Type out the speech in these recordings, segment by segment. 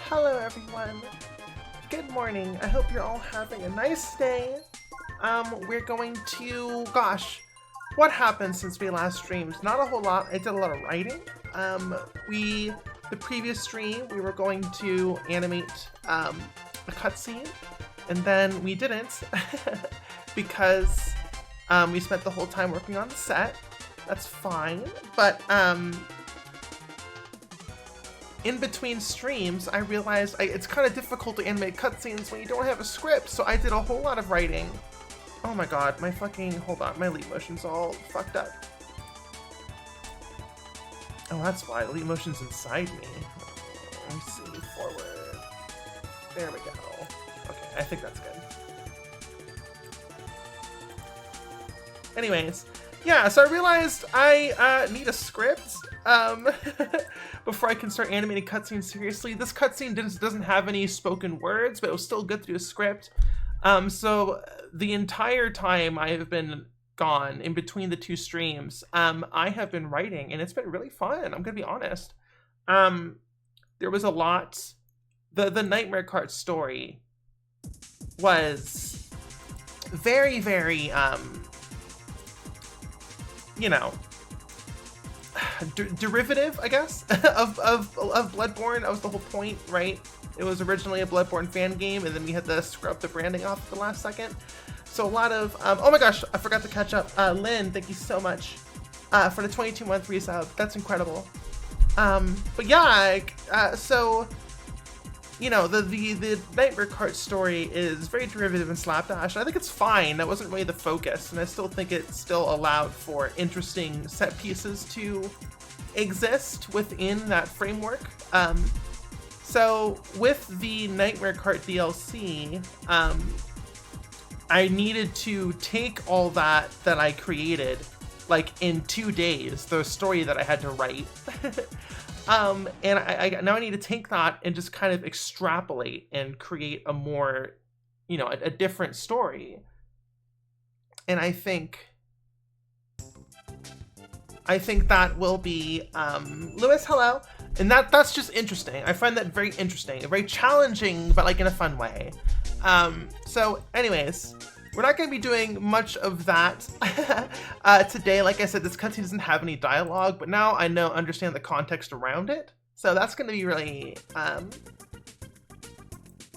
Hello everyone. Good morning. I hope you're all having a nice day. We're going to, gosh, what happened since we last streamed? Not a whole lot. I did a lot of writing. The previous stream, we were going to animate a cutscene, and then we didn't because we spent the whole time working on the set. That's fine, but in between streams, I realized it's kind of difficult to animate cutscenes when you don't have a script, so I did a whole lot of writing. Oh my god, my fucking, hold on, my leap motion's all fucked up. Oh, that's why, the leap motion's inside me. Let me see, forward. There we go. Okay, I think that's good. Anyways, yeah, so I realized I need a script before I can start animating cutscenes seriously. This cutscene doesn't have any spoken words, but it was still good to do a script. So the entire time I have been gone in between the two streams, I have been writing, and it's been really fun. I'm gonna be honest. There was a lot. The Nightmare Kart story was very, very you know, derivative, I guess, of Bloodborne. That was the whole point, right? It was originally a Bloodborne fan game, and then we had to scrub the branding off at the last second. So a lot of, oh my gosh, I forgot to catch up. Lynn, thank you so much for the 22-month resub. That's incredible. But yeah, so, you know, the Nightmare Kart story is very derivative and slapdash. I think it's fine. That wasn't really the focus, and I still think it still allowed for interesting set pieces to exist within that framework. So with the Nightmare Kart DLC, I needed to take all that I created, like in 2 days, the story that I had to write. And now I need to take that and just kind of extrapolate and create a more, you know, a different story. And I think that will be, Lewis, hello. And that's just interesting. I find that very interesting, very challenging, but like in a fun way. So anyways, we're not going to be doing much of that today. Like I said, this cutscene doesn't have any dialogue, but now I understand the context around it. So that's going to be really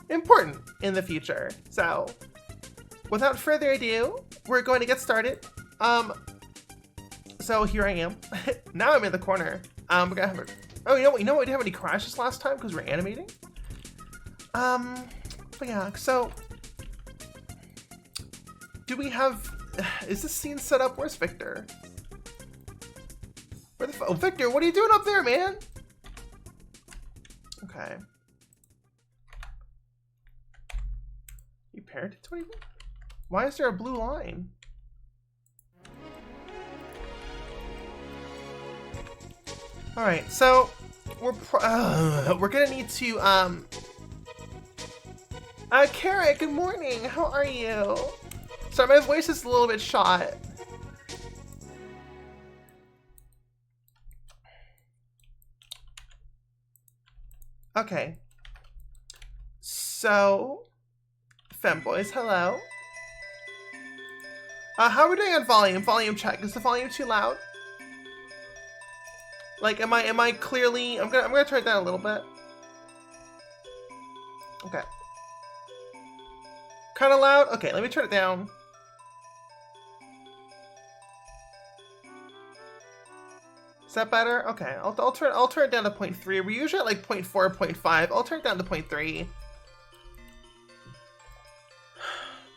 important in the future. So without further ado, we're going to get started. So here I am. Now I'm in the corner. We're gonna have oh, you know what? We didn't have any crashes last time because we're animating. But yeah, so do we have, is this scene set up? Where's Victor? Where the oh, Victor, what are you doing up there, man? Okay. You parented 20? Why is there a blue line? All right, so we're gonna need to Kara, good morning. How are you? Sorry, my voice is a little bit shot. Okay. So, femboys, hello. How are we doing on volume? Volume check. Is the volume too loud? Like, am I clearly? I'm gonna turn it down a little bit. Okay. Kind of loud. Okay, let me turn it down. Is that better? Okay, I'll turn it down to 0.3. We're usually at like 0.4, 0.5. I'll turn it down to 0.3.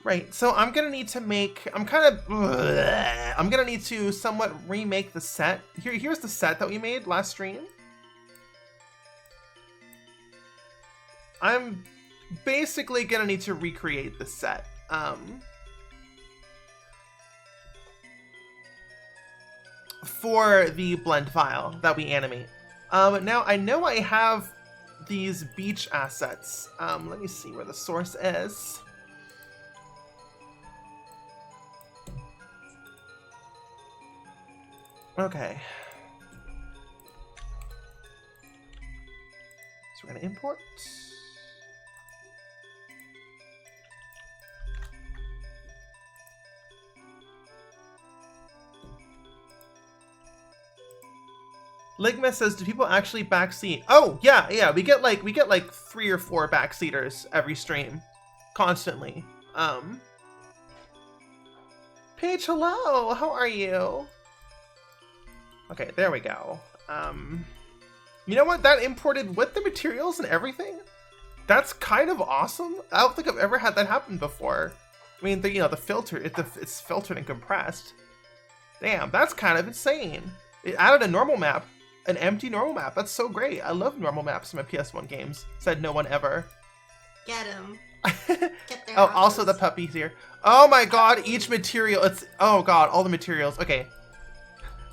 Right, so I'm gonna need to make, I'm gonna need to somewhat remake the set. Here's the set that we made last stream. I'm basically gonna need to recreate the set. For the blend file that we animate. Now I know I have these beach assets. Let me see where the source is. Okay. So we're gonna import. Ligma says, do people actually backseat? Oh, yeah, we get like 3 or 4 backseaters every stream. Constantly. Paige, hello! How are you? Okay, there we go. You know what? That imported with the materials and everything? That's kind of awesome. I don't think I've ever had that happen before. I mean, the filter, it's filtered and compressed. Damn, that's kind of insane. It added a normal map. An empty normal map. That's so great. I love normal maps in my PS1 games. Said no one ever. Get him. Get their Oh, also the puppies here. Oh my god, each material. Oh god, all the materials. Okay.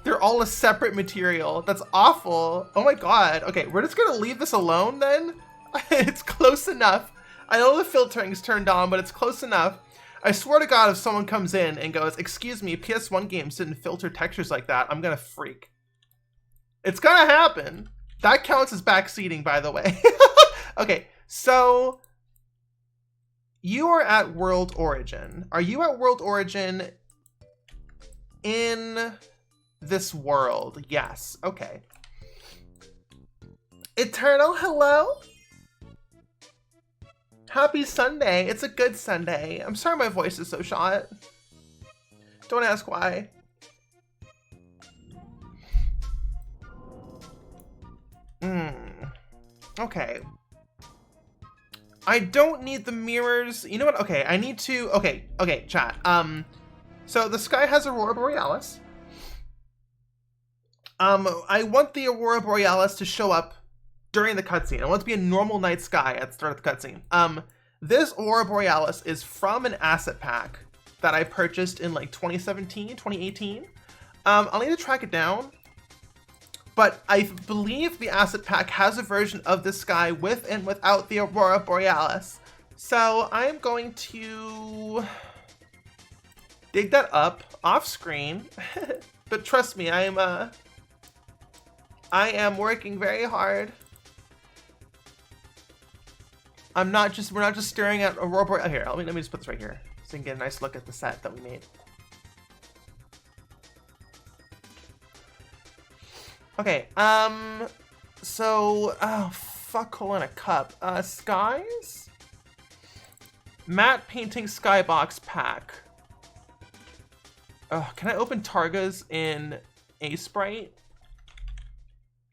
They're all a separate material. That's awful. Oh my god. Okay, we're just gonna leave this alone then. It's close enough. I know the filtering's turned on, but it's close enough. I swear to god, if someone comes in and goes, excuse me, PS1 games didn't filter textures like that, I'm gonna freak. It's gonna happen. That counts as backseating, by the way. Okay, so you are at World Origin. Are you at World Origin in this world? Yes. Okay. Eternal, hello? Happy Sunday. It's a good Sunday. I'm sorry my voice is so shot. Don't ask why. Okay. I don't need the mirrors. You know what? Okay, I need to... Okay, chat. So the sky has Aurora Borealis. I want the Aurora Borealis to show up during the cutscene. I want it to be a normal night sky at the start of the cutscene. This Aurora Borealis is from an asset pack that I purchased in like 2017, 2018. I'll need to track it down. But I believe the asset pack has a version of the sky with and without the Aurora Borealis. So I'm going to dig that up off screen. But trust me, I am working very hard. We're not just staring at Aurora Borealis. Here, let me just put this right here so you can get a nice look at the set that we made. Okay, so, oh, fuck, hole in a cup. Skies? Matte painting skybox pack. Can I open Targas in A-Sprite?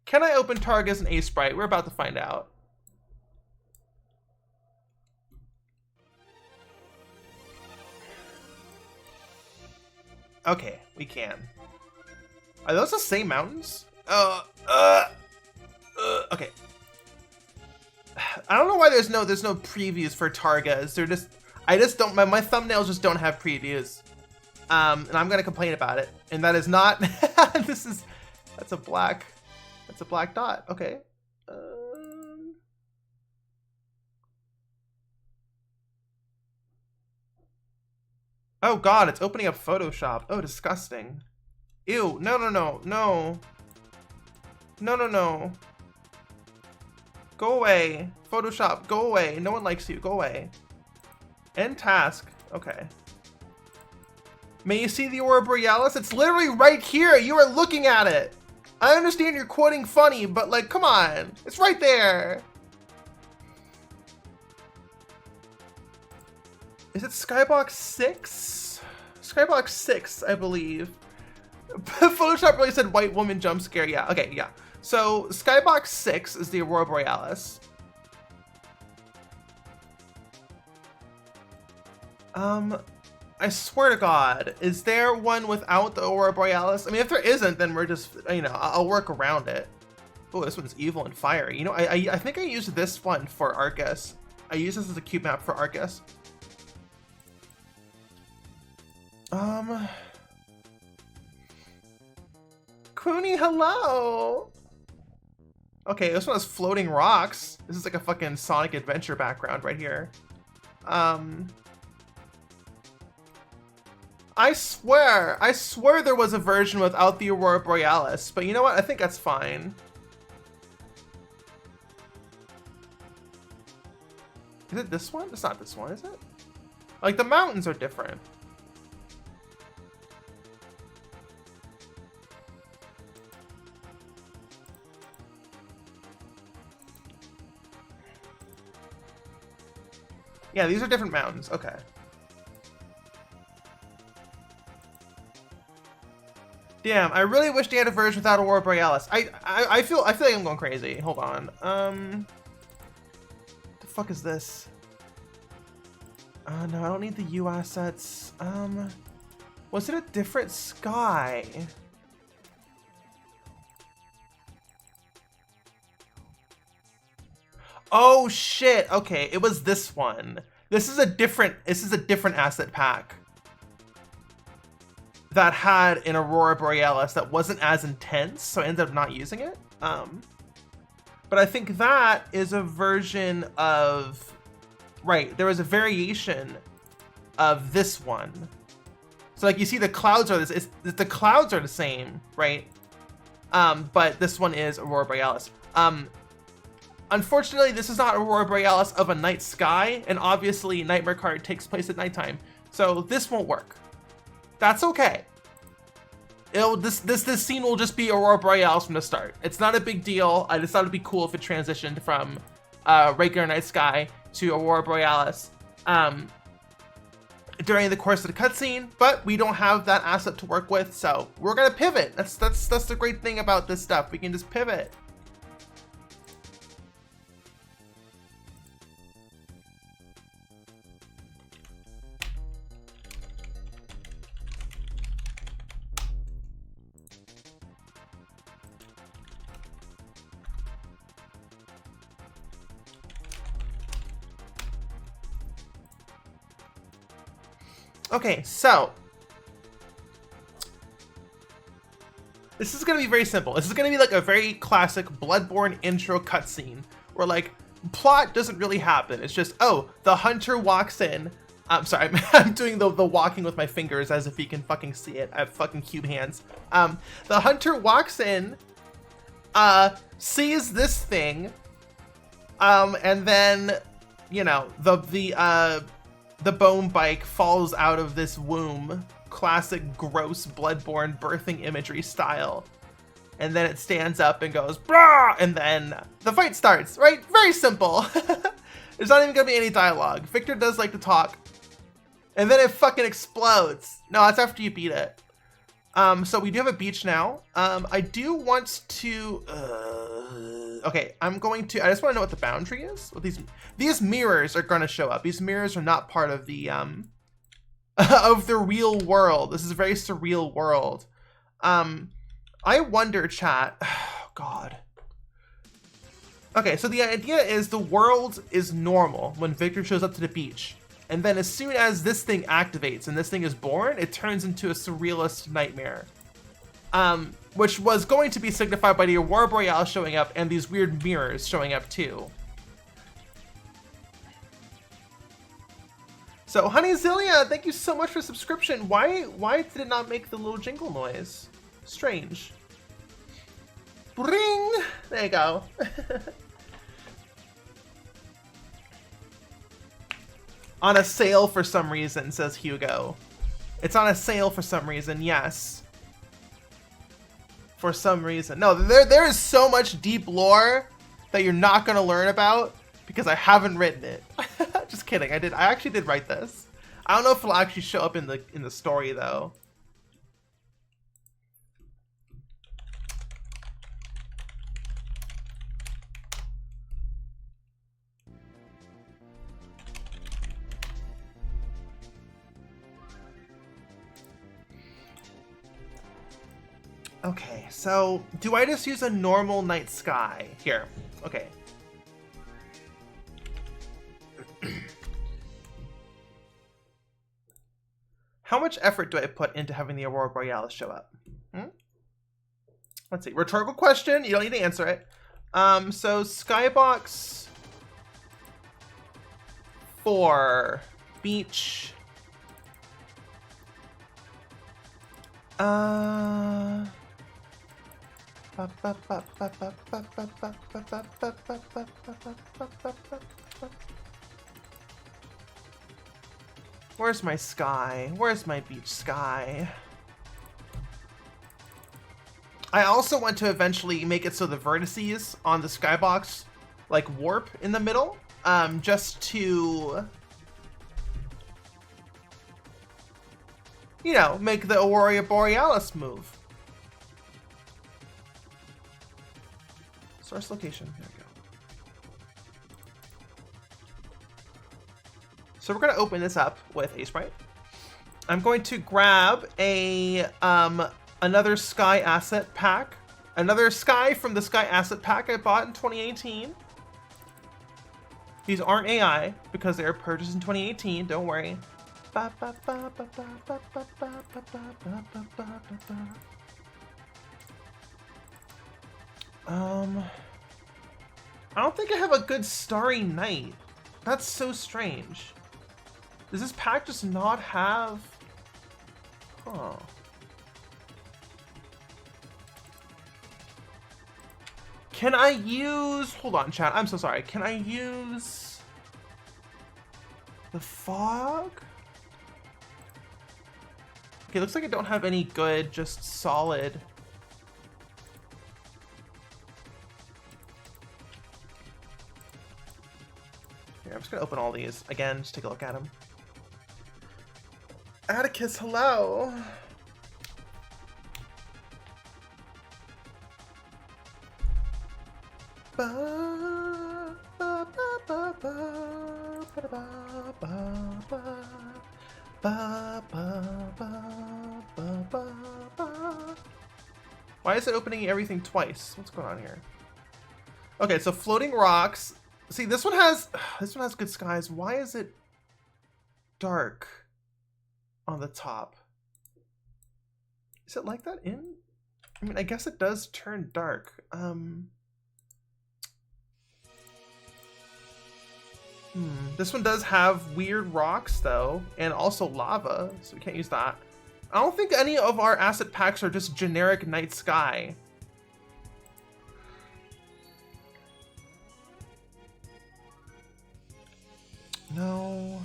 Can I open Targas in A-Sprite? We're about to find out. Okay, we can. Are those the same mountains? Okay. I don't know why there's no previews for Targas. I just don't, my thumbnails just don't have previews. And I'm gonna complain about it. And that is not, that's a black dot. Okay. Oh god, it's opening up Photoshop. Oh, disgusting. Ew, no. No. Go away. Photoshop, go away. No one likes you, go away. End task, okay. May you see the Aurora Borealis? It's literally right here, you are looking at it. I understand you're quoting funny, but like, come on. It's right there. Is it Skybox 6? Skybox 6, I believe. Photoshop really said white woman jump scare. Yeah, okay, yeah. So Skybox 6 is the Aurora Borealis. I swear to God, is there one without the Aurora Borealis? I mean, if there isn't, then we're just, you know, I'll work around it. Oh, this one's evil and fiery. You know, I think I used this one for Argus. I used this as a cube map for Argus. Cooney, hello! Okay, this one has floating rocks. This is like a fucking Sonic Adventure background right here. I swear there was a version without the Aurora Borealis, but you know what? I think that's fine. Is it this one? It's not this one, is it? Like, the mountains are different. Yeah, these are different mountains. Okay. Damn, I really wish they had a version without Aurora Borealis. I feel like I'm going crazy. Hold on. The fuck is this? No, I don't need the U assets. Was it a different sky? Oh shit. Okay, it was this one. This is a different asset pack that had an Aurora Borealis that wasn't as intense, so I ended up not using it. But I think that is a version of, right, there was a variation of this one. So like you see the clouds are the clouds are the same, right? But this one is Aurora Borealis. Unfortunately, this is not Aurora Borealis of a night sky, and obviously Nightmare Kart takes place at nighttime, so this won't work. That's okay. This scene will just be Aurora Borealis from the start. It's not a big deal. I just thought it'd be cool if it transitioned from regular night sky to Aurora Borealis during the course of the cutscene, but we don't have that asset to work with, so we're gonna pivot. That's the great thing about this stuff. We can just pivot. Okay, so this is gonna be very simple. This is gonna be like a very classic Bloodborne intro cutscene where like plot doesn't really happen. It's just, oh, the hunter walks in. I'm sorry, I'm doing the walking with my fingers as if you can fucking see it. I have fucking cube hands. The hunter walks in, sees this thing, and then, you know, the bone bike falls out of this womb, classic gross Bloodborne birthing imagery style. And then it stands up and goes, brah! And then the fight starts, right? Very simple. There's not even gonna be any dialogue. Victor does like to talk. And then it fucking explodes. No, that's after you beat it. So we do have a beach now. I do want to, okay, I just want to know what the boundary is. What these mirrors are going to show up. These mirrors are not part of the, of the real world. This is a very surreal world. I wonder, chat, oh, God. Okay, so the idea is the world is normal when Victor shows up to the beach. And then as soon as this thing activates and this thing is born, it turns into a surrealist nightmare. Which was going to be signified by the Aurora Borealis showing up and these weird mirrors showing up too. So Honey Zilia, thank you so much for subscription. Why did it not make the little jingle noise? Strange. Bring! There you go. On a sale for some reason, says Hugo. It's on a sale for some reason, yes. For some reason. No, there is so much deep lore that you're not gonna learn about because I haven't written it. Just kidding, I actually did write this. I don't know if it'll actually show up in the story though. Okay, so do I just use a normal night sky? Here, okay. How much effort do I put into having the Aurora Borealis show up? Let's see, rhetorical question, you don't need to answer it. So Skybox 4, beach. Where's my sky? Where's my beach sky? I also want to eventually make it so the vertices on the skybox like warp in the middle, just to, you know, make the Aurora Borealis move. Source location, there we go. So we're gonna open this up with a sprite. I'm going to grab a, another Sky Asset Pack. Another Sky from the Sky Asset Pack I bought in 2018. These aren't AI because they were purchased in 2018, don't worry. I don't think I have a good Starry Night. That's so strange. Does this pack just not have... Huh. Can I use... Hold on, chat. I'm so sorry. Can I use... the fog? Okay, looks like I don't have any good, just solid... Here, I'm just gonna open all these. Again, just take a look at them. Atticus, hello! Why is it opening everything twice? What's going on here? Okay, so floating rocks. See, this one has good skies. Why is it dark on the top? Is it like that in? I mean, I guess it does turn dark. This one does have weird rocks though, and also lava, so we can't use that. I don't think any of our asset packs are just generic night sky. No.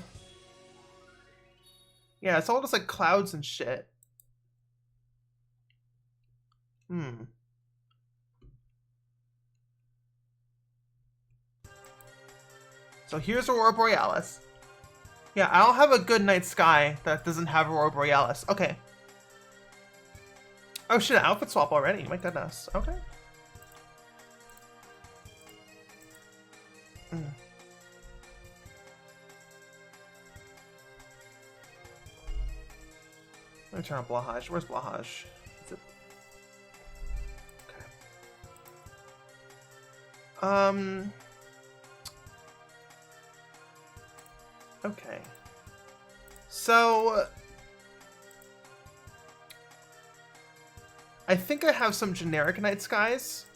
Yeah, it's all just like clouds and shit. So here's Aurora Borealis. Yeah, I don't have a good night sky that doesn't have Aurora Borealis. Okay. Oh shit, outfit swap already. My goodness. Okay. Let me turn on Blahaj. Where's Blahaj? Is it... Okay. Okay. So I think I have some generic night skies.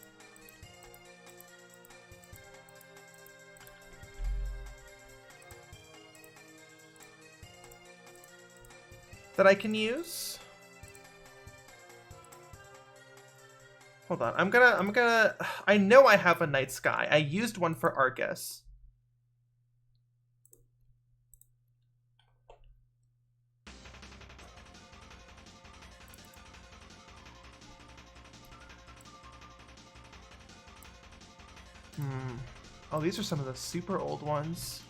That I can use. Hold on. I'm gonna I know I have a night sky. I used one for Argus. Oh, these are some of the super old ones.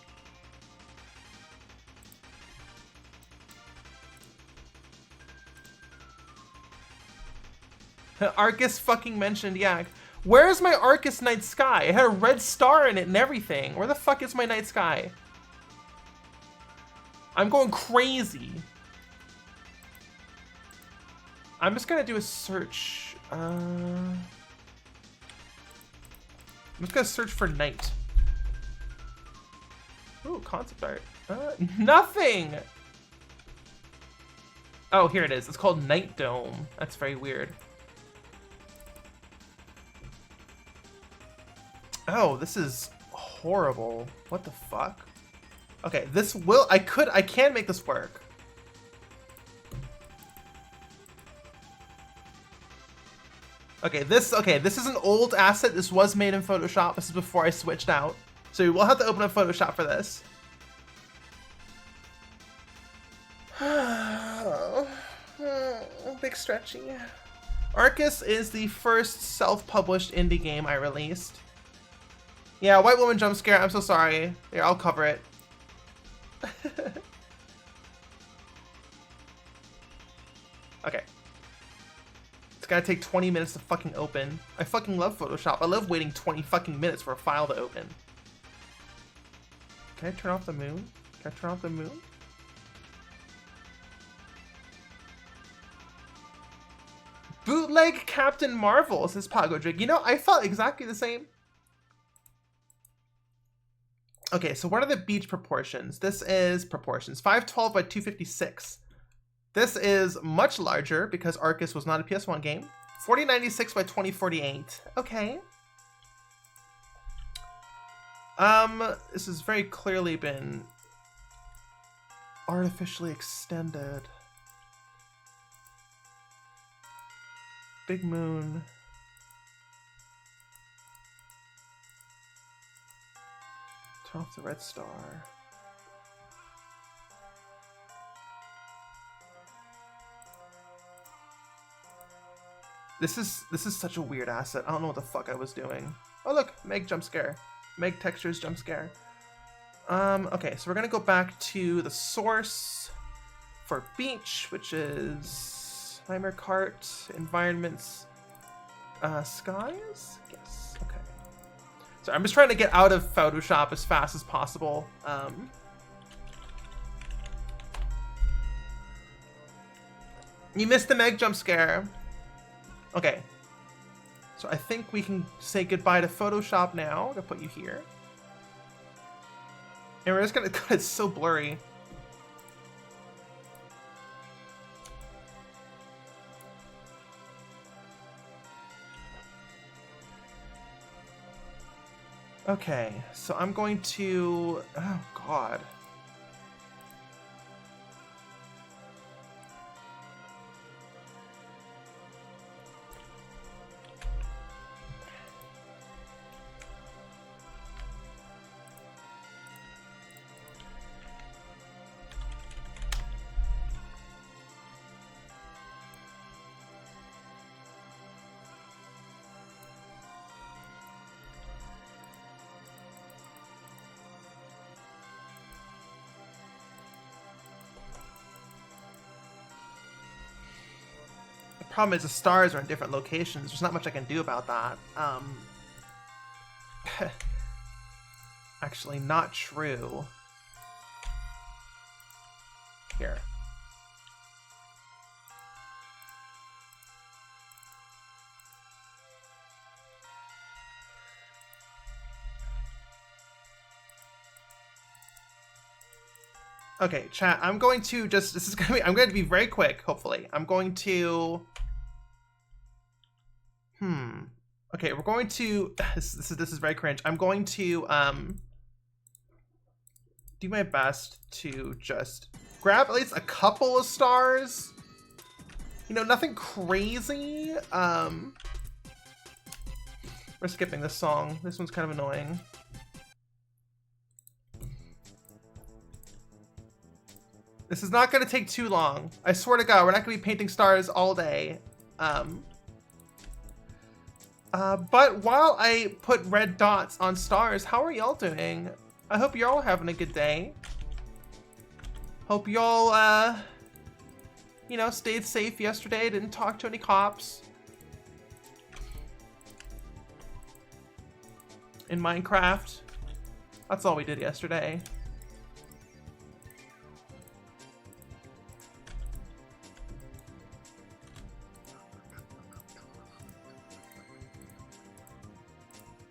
Arcus fucking mentioned, yeah. Where's my Arcus night sky? It had a red star in it and everything. Where the fuck is my night sky? I'm going crazy. I'm just gonna do a search. I'm just gonna search for night. Ooh, concept art. Nothing! Oh, here it is. It's called Night Dome. That's very weird. Oh, this is horrible. What the fuck? Okay, this will... I can make this work. Okay, this is an old asset. This was made in Photoshop. This is before I switched out. So we will have to open up Photoshop for this. Big stretchy. Arcus is the first self-published indie game I released. Yeah, white woman jump scare. I'm so sorry. Here, I'll cover it. Okay. It's gotta take 20 minutes to fucking open. I fucking love Photoshop. I love waiting 20 fucking minutes for a file to open. Can I turn off the moon? Can I turn off the moon? Bootleg Captain Marvel, says Pagodrig. You know, I felt exactly the same. Okay, so what are the beach proportions? This is proportions. 512 by 256. This is much larger because Arcus was not a PS1 game. 4096 by 2048. Okay. This has very clearly been artificially extended. Big moon. Turn off the red star. This is such a weird asset. I don't know what the fuck I was doing. Oh look, Meg jump scare. Meg textures jump scare. Okay, so we're gonna go back to the source for beach, which is Nightmare Kart, environments, skies? Yes, okay. So I'm just trying to get out of Photoshop as fast as possible. You missed the Meg jump scare. Okay. So I think we can say goodbye to Photoshop now. I'm gonna put you here. And we're just gonna, it's so blurry. Okay, so I'm going to, oh God. Problem is the stars are in different locations. There's not much I can do about that. Actually, not true. Here. Okay, chat, I'm going to just, I'm going to be very quick, hopefully. I'm going to, okay, we're going to, this is very cringe. I'm going to, do my best to just grab at least a couple of stars. You know, nothing crazy. We're skipping this song. This one's kind of annoying. This is not going to take too long. I swear to God, we're not going to be painting stars all day. But while I put red dots on stars, how are y'all doing? I hope you're all having a good day. Hope y'all, you know, stayed safe yesterday, didn't talk to any cops. In Minecraft. That's all we did yesterday.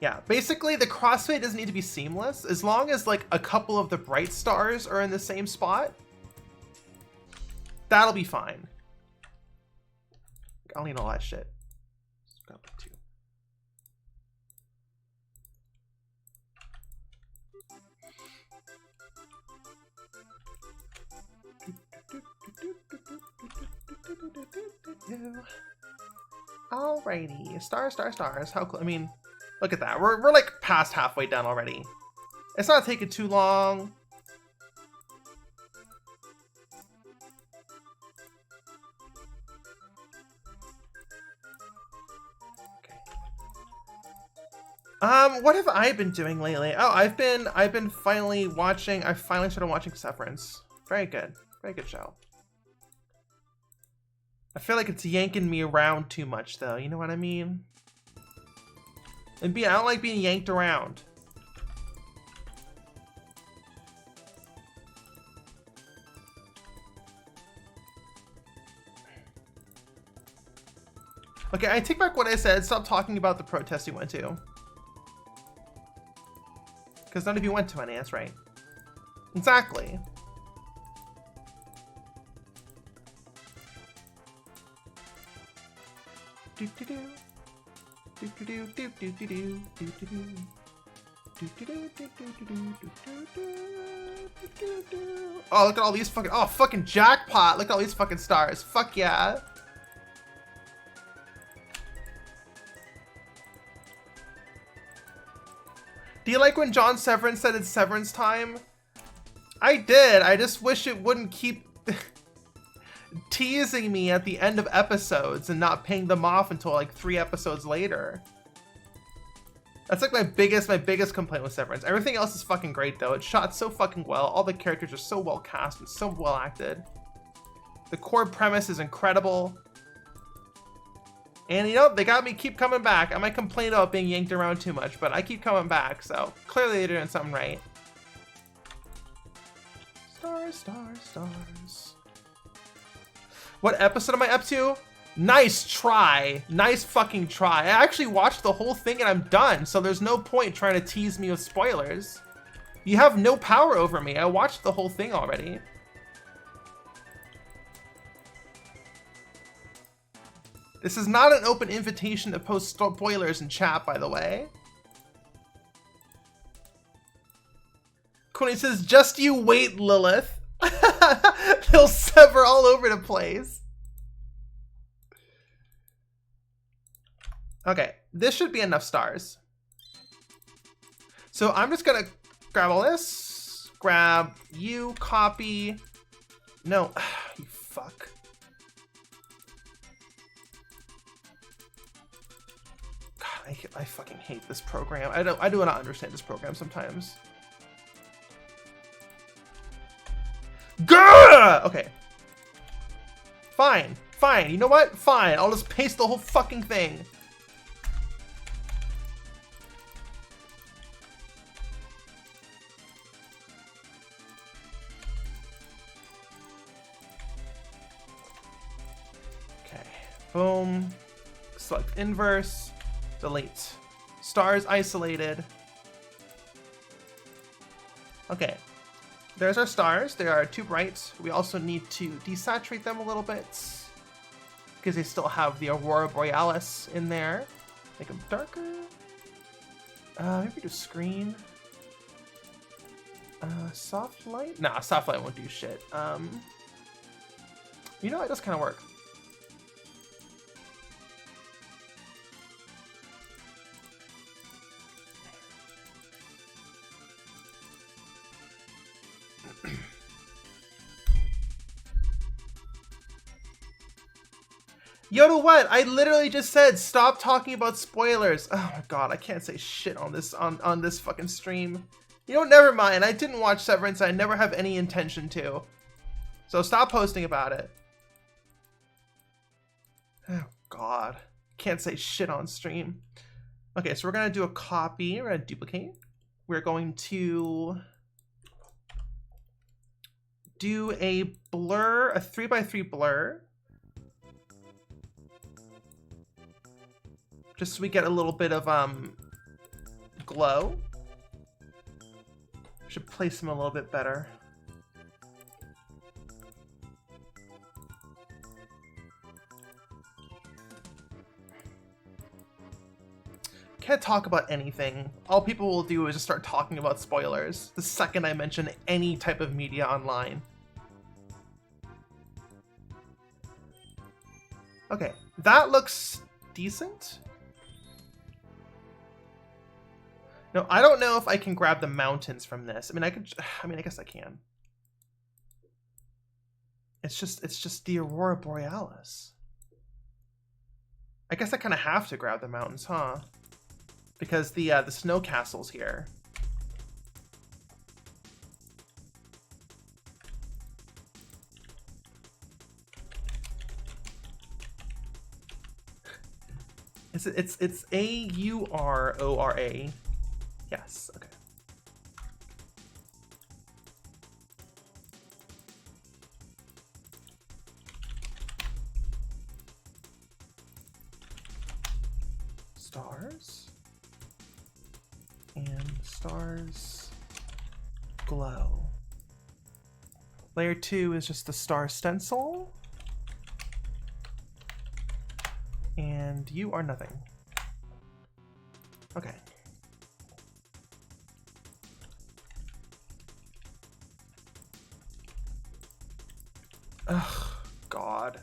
Yeah, basically the crossfade doesn't need to be seamless. As long as like a couple of the bright stars are in the same spot, that'll be fine. I don't need all that shit. Got like two. Alrighty, stars. How cool? I mean, look at that. We're like past halfway done already. It's not taking too long. What have I been doing lately? Oh, I've been finally watching. I finally started watching Severance. Very good show. I feel like it's yanking me around too much, though. You know what I mean? And I don't like being yanked around. Okay, I take back what I said. Stop talking about the protest you went to. Because none of you went to any, that's right. Exactly. Oh, look at all these fucking... Oh, fucking jackpot! Look at all these fucking stars. Fuck yeah. Do you like when John Severance said it's Severance time? I did. I just wish it wouldn't keep teasing me at the end of episodes and not paying them off until like 3 episodes later. That's like my biggest complaint with Severance. Everything else is fucking great though. It's shot so fucking well. All the characters are so well cast and so well acted. The core premise is incredible. And you know, they got me keep coming back. I might complain about being yanked around too much, but I keep coming back, so clearly they're doing something right. Stars, stars, stars. What episode am I up to? Nice try. Nice fucking try. I actually watched the whole thing and I'm done, so there's no point trying to tease me with spoilers. You have no power over me. I watched the whole thing already. This is not an open invitation to post spoilers in chat, by the way. Quinny says, just you wait, Lilith. They'll sever all over the place. Okay, this should be enough stars. So I'm just gonna grab all this, grab you, copy. No, you fuck. I fucking hate this program. I do not understand this program sometimes. Gah! Okay. Fine. Fine. You know what? Fine. I'll just paste the whole fucking thing. Okay. Boom. Select inverse. Delete. Stars isolated. Okay. There's our stars. They are too bright. We also need to desaturate them a little bit because they still have the Aurora Borealis in there. Make them darker. Maybe do screen. Soft light? Nah, soft light won't do shit. You know, it does kind of work. Yoda, what? I literally just said stop talking about spoilers. Oh my god, I can't say shit on this on this fucking stream. You know, never mind. I didn't watch Severance. I never have any intention to. So stop posting about it. Oh god, can't say shit on stream. Okay, so we're gonna do a copy. We're gonna duplicate. We're going to do a blur, a 3x3 blur. Just so we get a little bit of glow. Should place them a little bit better. Can't talk about anything. All people will do is just start talking about spoilers the second I mention any type of media online. Okay, that looks decent. No, I don't know if I can grab the mountains from this. I mean, I guess I can. It's just the Aurora Borealis. I guess I kind of have to grab the mountains, huh? because the snow castle's here. It's A-U-R-O-R-A. Yes, okay. Stars. And stars glow. Layer 2 is just the star stencil. And you are nothing. Okay. Ugh, God.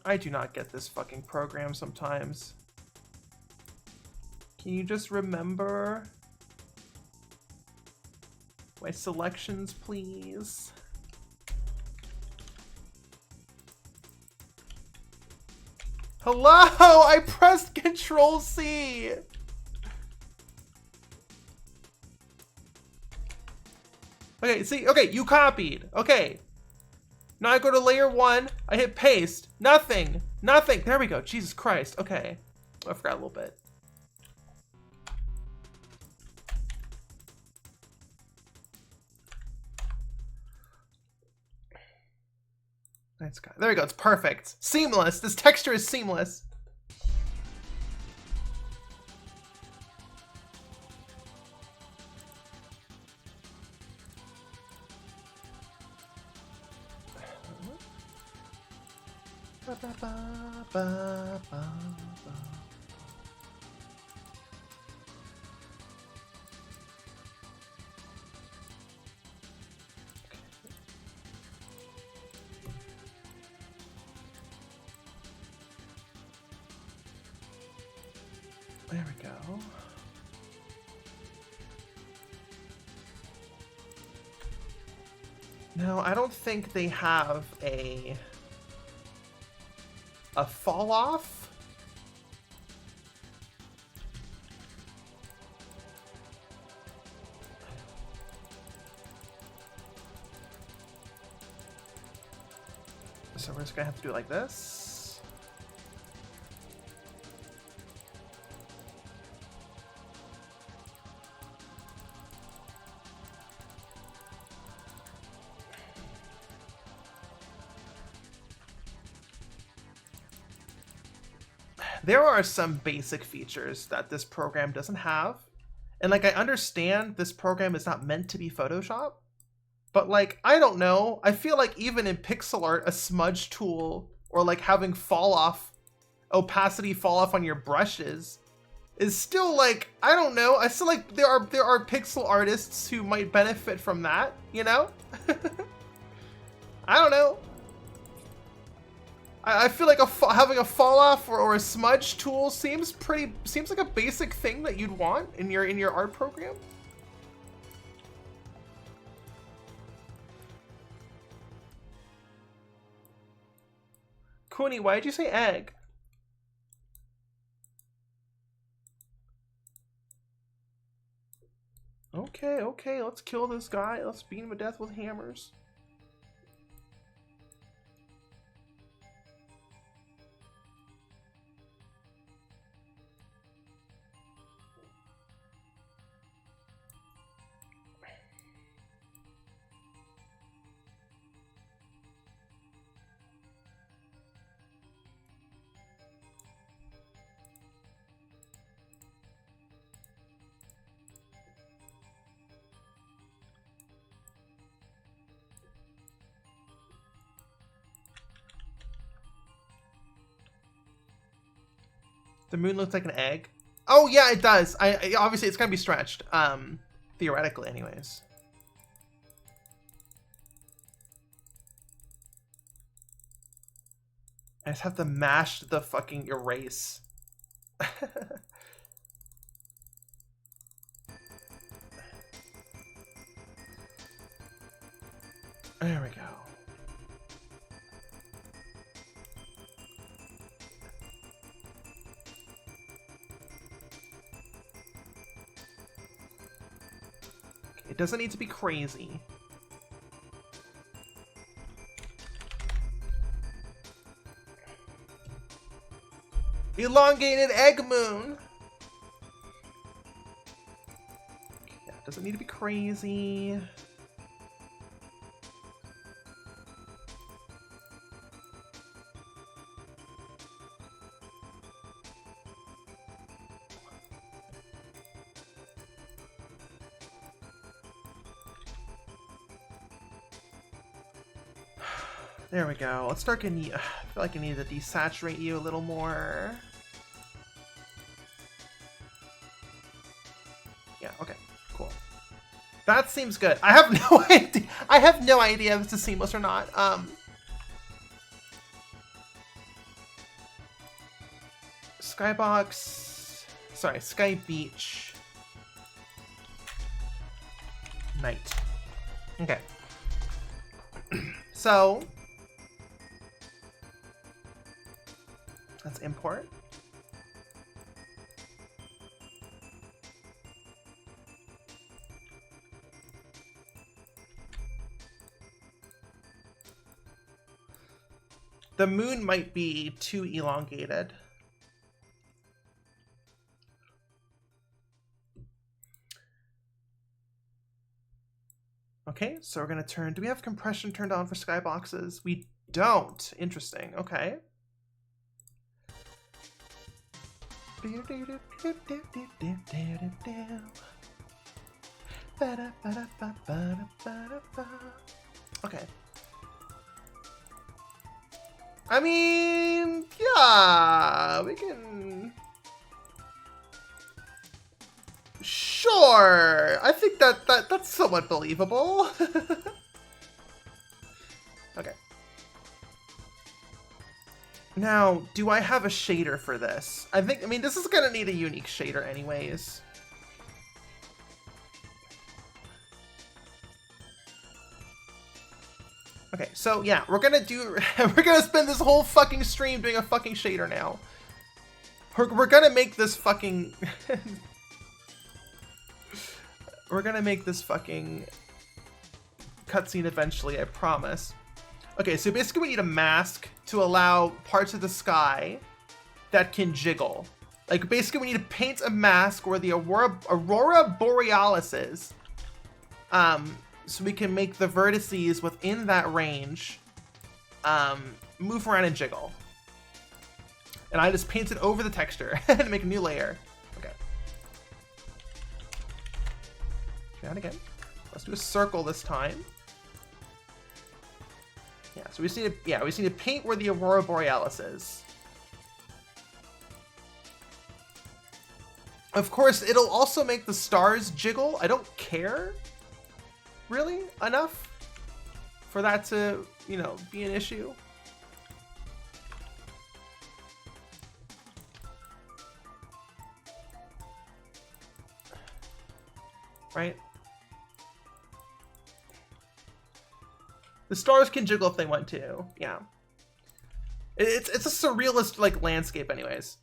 I do not get this fucking program sometimes. Can you just remember my selections, please? Hello! I pressed Control C! Okay, see, okay, you copied. Okay. Now I go to layer 1, I hit paste. Nothing. Nothing. There we go. Jesus Christ. Okay. I forgot a little bit. Nice guy. There we go. It's perfect. Seamless. This texture is seamless. There we go. No, I don't think they have a fall off. So we're just gonna have to do it like this. There are some basic features that this program doesn't have. And like, I understand this program is not meant to be Photoshop, but like, I don't know. I feel like even in pixel art, a smudge tool or like having fall off, opacity fall off on your brushes is still like, I don't know. I feel like there are pixel artists who might benefit from that, you know? I don't know. I feel like having a fall off or a smudge tool seems like a basic thing that you'd want in your art program. Cooney, why did you say egg? Okay, okay, let's kill this guy. Let's beat him to death with hammers. The moon looks like an egg. Oh yeah, it does. I obviously it's gonna be stretched. Theoretically, anyways. I just have to mash the fucking erase. There we go. doesn't need to be crazy. Elongated egg moon. Yeah, doesn't need to be crazy. There we go. Let's start getting I feel like I need to desaturate you a little more. Yeah, okay, cool. That seems good. I have no idea. I have no idea if this is seamless or not. Skybox. Sorry, Sky Beach. Night. Okay. So let's import. The moon might be too elongated. Okay, so we're gonna turn, do we have compression turned on for skyboxes? We don't. Interesting, okay. Okay. I mean, yeah, we can... Sure, I think that's somewhat believable. Okay. Now, do I have a shader for this? I mean, this is gonna need a unique shader anyways. Okay, so yeah, we're gonna spend this whole fucking stream doing a fucking shader now. We're gonna make this fucking... We're gonna make this fucking cutscene eventually, I promise. Okay, so basically we need a mask to allow parts of the sky that can jiggle. Like, basically we need to paint a mask where the Aurora Borealis is. So we can make the vertices within that range move around and jiggle. And I just paint it over the texture and make a new layer. Okay. Try that again. Let's do a circle this time. Yeah, so we just need to paint where the Aurora Borealis is. Of course, it'll also make the stars jiggle. I don't care, really, enough for that to, you know, be an issue. Right? The stars can jiggle if they want to. Yeah. It's a surrealist, like, landscape anyways.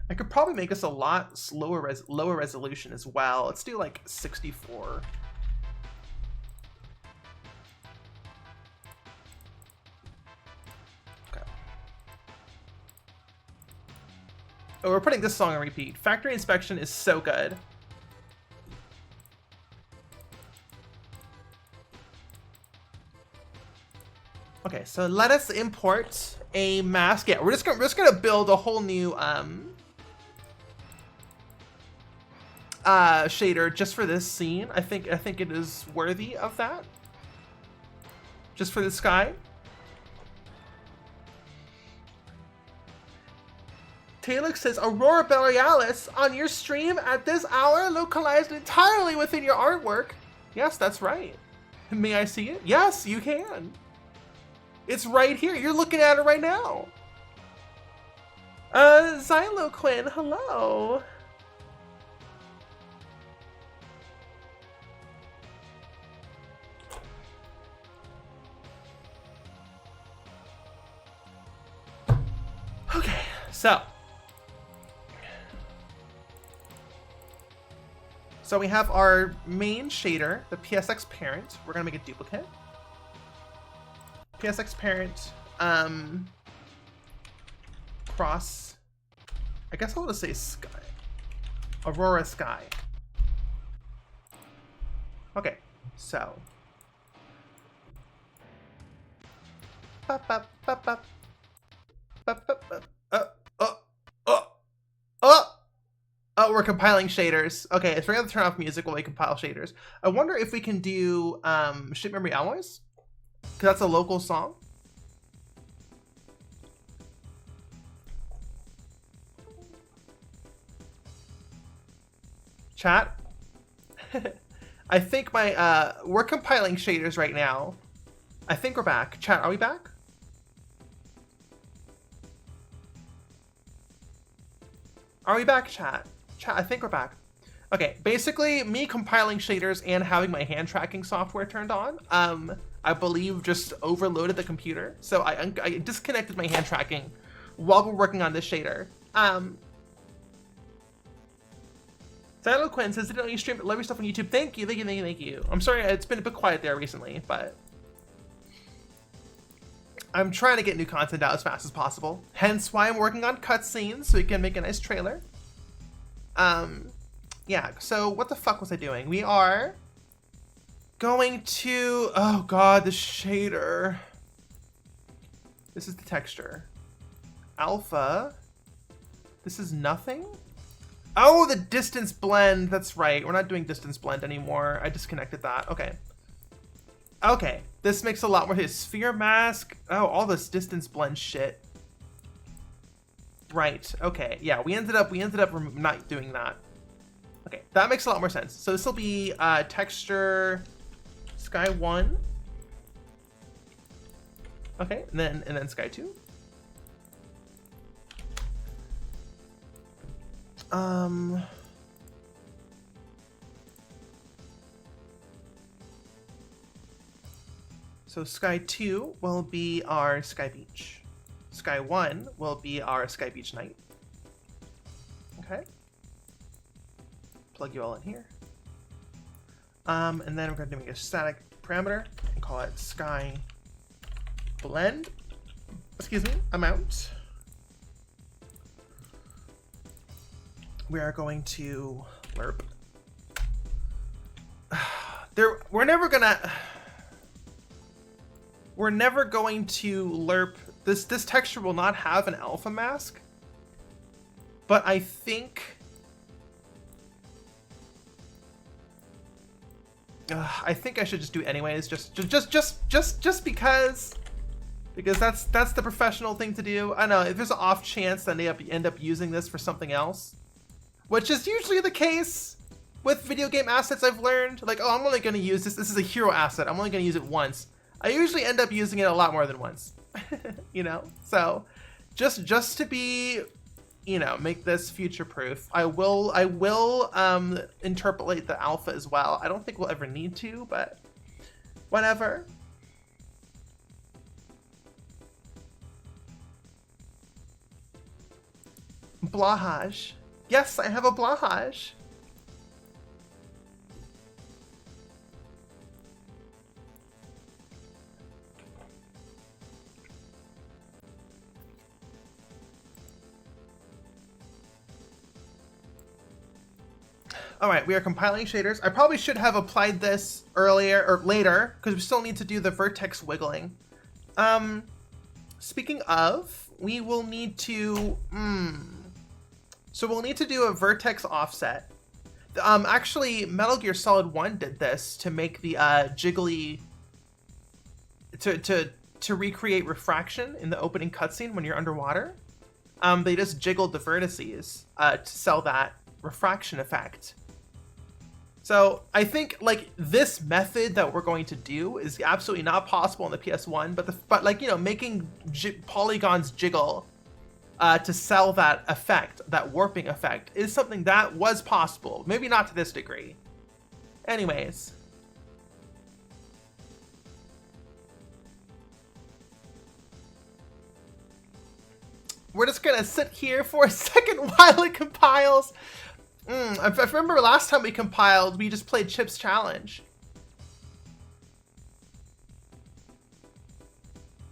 I could probably make this a lot lower resolution as well. Let's do like 64. Okay. Oh, we're putting this song on repeat. Factory Inspection is so good. Okay, so let us import a mask. Yeah, we're just gonna build a whole new shader just for this scene. I think it is worthy of that. Just for the sky. Talix says, Aurora Borealis on your stream at this hour, localized entirely within your artwork. Yes, that's right. May I see it? Yes, you can. It's right here. You're looking at it right now. Xylo Quinn, hello. Okay, So we have our main shader, the PSX parent. We're gonna make a duplicate. PSX parent, cross, I guess I'll just say sky. Aurora sky. Okay, so. Oh, we're compiling shaders. Okay, so we're gonna turn off music while we compile shaders. I wonder if we can do Shape Memory Alloys, because that's a local song. Chat. I think my we're compiling shaders right now. I think we're back. Chat, are we back? Are we back, chat? Chat, I think we're back. Okay, basically, me compiling shaders and having my hand tracking software turned on, I believe just overloaded the computer. So I disconnected my hand tracking while we're working on this shader. Silo Quinn says, didn't know you stream love your stuff on YouTube. Thank you, thank you, thank you, thank you. I'm sorry, it's been a bit quiet there recently, but I'm trying to get new content out as fast as possible. Hence why I'm working on cutscenes so we can make a nice trailer. Yeah, so what the fuck was I doing? We are going to, oh god, the shader. This is the texture. Alpha. This is nothing? Oh, the distance blend. That's right. We're not doing distance blend anymore. I disconnected that. Okay. Okay. This makes a lot more sense. Sphere mask. Oh, all this distance blend shit. Right. Okay. Yeah, we ended up not doing that. Okay, that makes a lot more sense. So this will be texture sky 1. Okay, and then sky 2. So sky 2 will be our sky beach. Sky 1 will be our sky beach night. Okay. Plug you all in here. And then we're going to make a static parameter and call it sky blend. Excuse me, amount. We are going to lerp. We're never going to lerp. This texture will not have an alpha mask, but I think I should just do it anyways, just because that's the professional thing to do. I know if there's an off chance that they end up using this for something else, which is usually the case with video game assets. I've learned, like, oh, I'm only going to use this. This is a hero asset. I'm only going to use it once. I usually end up using it a lot more than once, you know? So just to be, you know, make this future proof, I will interpolate the alpha as well. I don't think we'll ever need to, but whatever. Blahage. Yes, I have a blahage. All right, we are compiling shaders. I probably should have applied this earlier or later because we still need to do the vertex wiggling. Speaking of, we will need to, so we'll need to do a vertex offset. Actually, Metal Gear Solid 1 did this to make the jiggly, to recreate refraction in the opening cutscene when you're underwater. They just jiggled the vertices to sell that refraction effect. So I think like this method that we're going to do is absolutely not possible in the PS1, but like, you know, making polygons jiggle to sell that effect, that warping effect, is something that was possible. Maybe not to this degree. Anyways. We're just gonna sit here for a second while it compiles. I remember last time we compiled, we just played Chip's Challenge.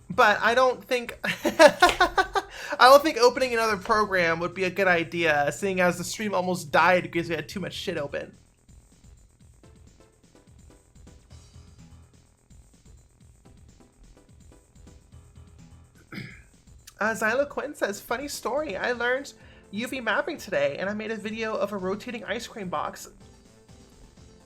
But I don't think I don't think opening another program would be a good idea, seeing as the stream almost died because we had too much shit open. Zylo Quinn says, funny story, I learned UV mapping today and I made a video of a rotating ice cream box.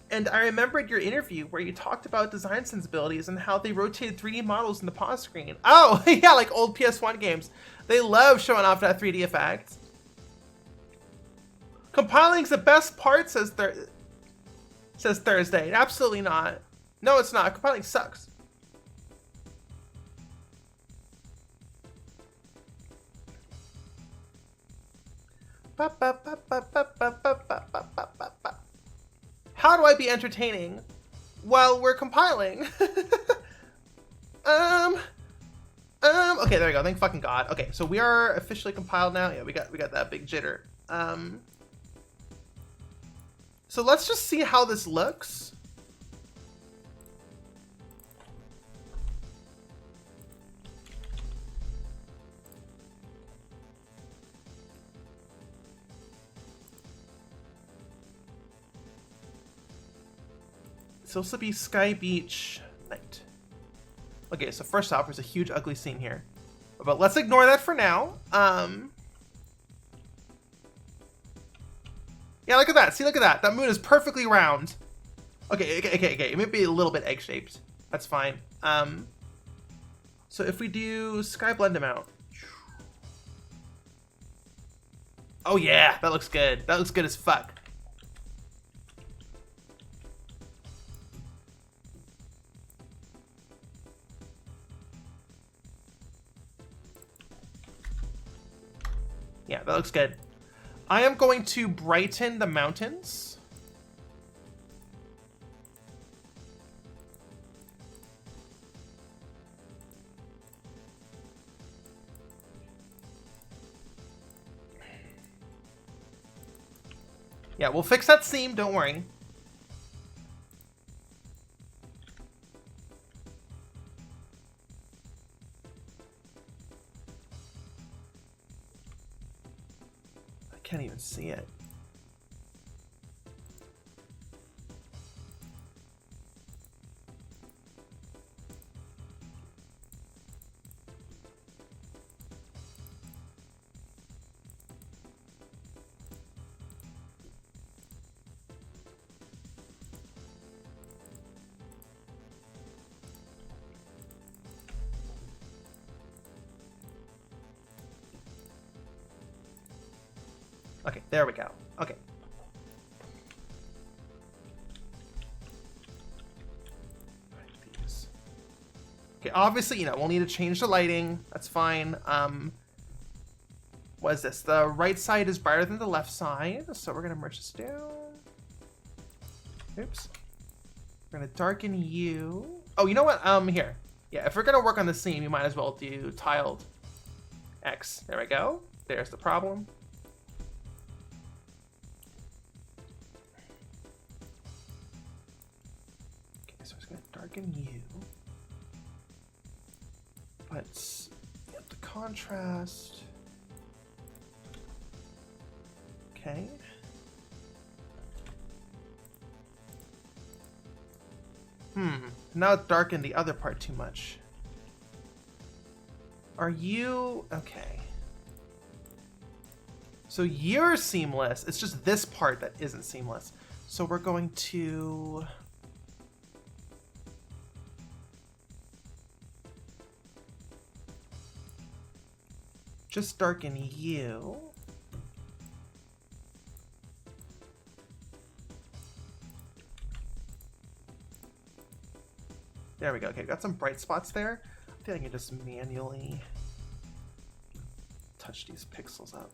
And I remembered your interview where you talked about design sensibilities and how they rotated 3D models in the pause screen. Oh, yeah, like old PS1 games. They love showing off that 3D effect. Compiling's the best part, says Thursday. Absolutely not. No, it's not. Compiling sucks. How do I be entertaining while we're compiling? Okay, there we go. Thank fucking God. Okay, so we are officially compiled now. Yeah, we got that big jitter. So let's just see how this looks. It's supposed to be Sky Beach night. Okay, so first off, there's a huge ugly scene here. But let's ignore that for now. Yeah, look at that. See, look at that. That moon is perfectly round. Okay. It may be a little bit egg-shaped. That's fine. So if we do Sky Blend Amount. Oh yeah, that looks good. That looks good as fuck. Yeah, that looks good. I am going to brighten the mountains. Yeah, we'll fix that seam, don't worry. Can't even see it. Okay, there we go. Okay. Okay, obviously, we'll need to change the lighting. That's fine. What is this? The right side is brighter than the left side, so we're gonna merge this down. Oops. We're gonna darken you. Oh, you know what? Here. Yeah, if we're gonna work on the seam, you might as well do tiled X. There we go. There's the problem. Darken you, but the contrast. Okay. Now it darkened the other part too much. Are you okay? So you're seamless. It's just this part that isn't seamless. So we're going to. Just darken you. There we go. Okay, got some bright spots there. I think I can just manually touch these pixels up.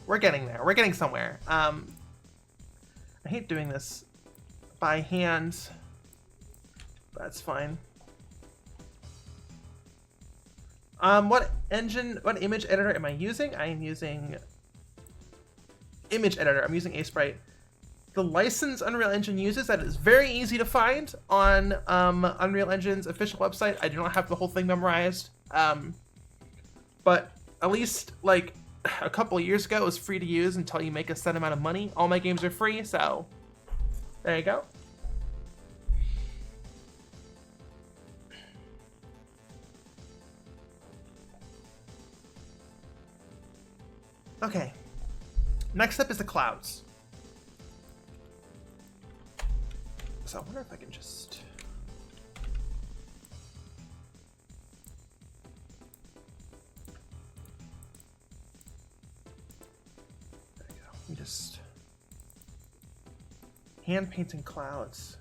We're getting there. We're getting somewhere. I hate doing this by hand. That's fine. What image editor am I using? I am using image editor. I'm using Sprite. The license Unreal Engine uses, that is very easy to find on Unreal Engine's official website. I do not have the whole thing memorized. But at least like a couple years ago, it was free to use until you make a set amount of money. All my games are free, so there you go. Okay, next up is the clouds. So I wonder if I can just... There we go. Let me just... Hand painting clouds.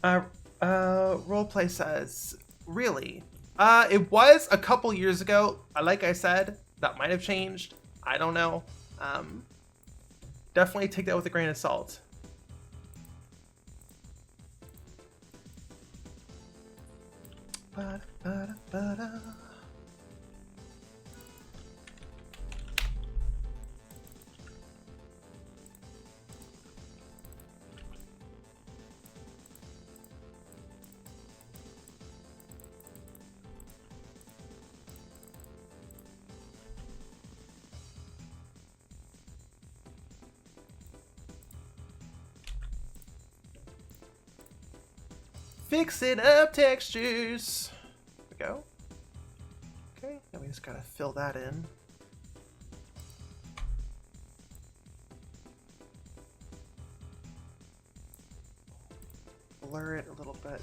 Roleplay says, really? It was a couple years ago. Like I said, that might have changed. I don't know. Definitely take that with a grain of salt. Ba-da-ba-da-ba-da. Fixing up textures. There we go. Okay, now we just gotta fill that in. Blur it a little bit.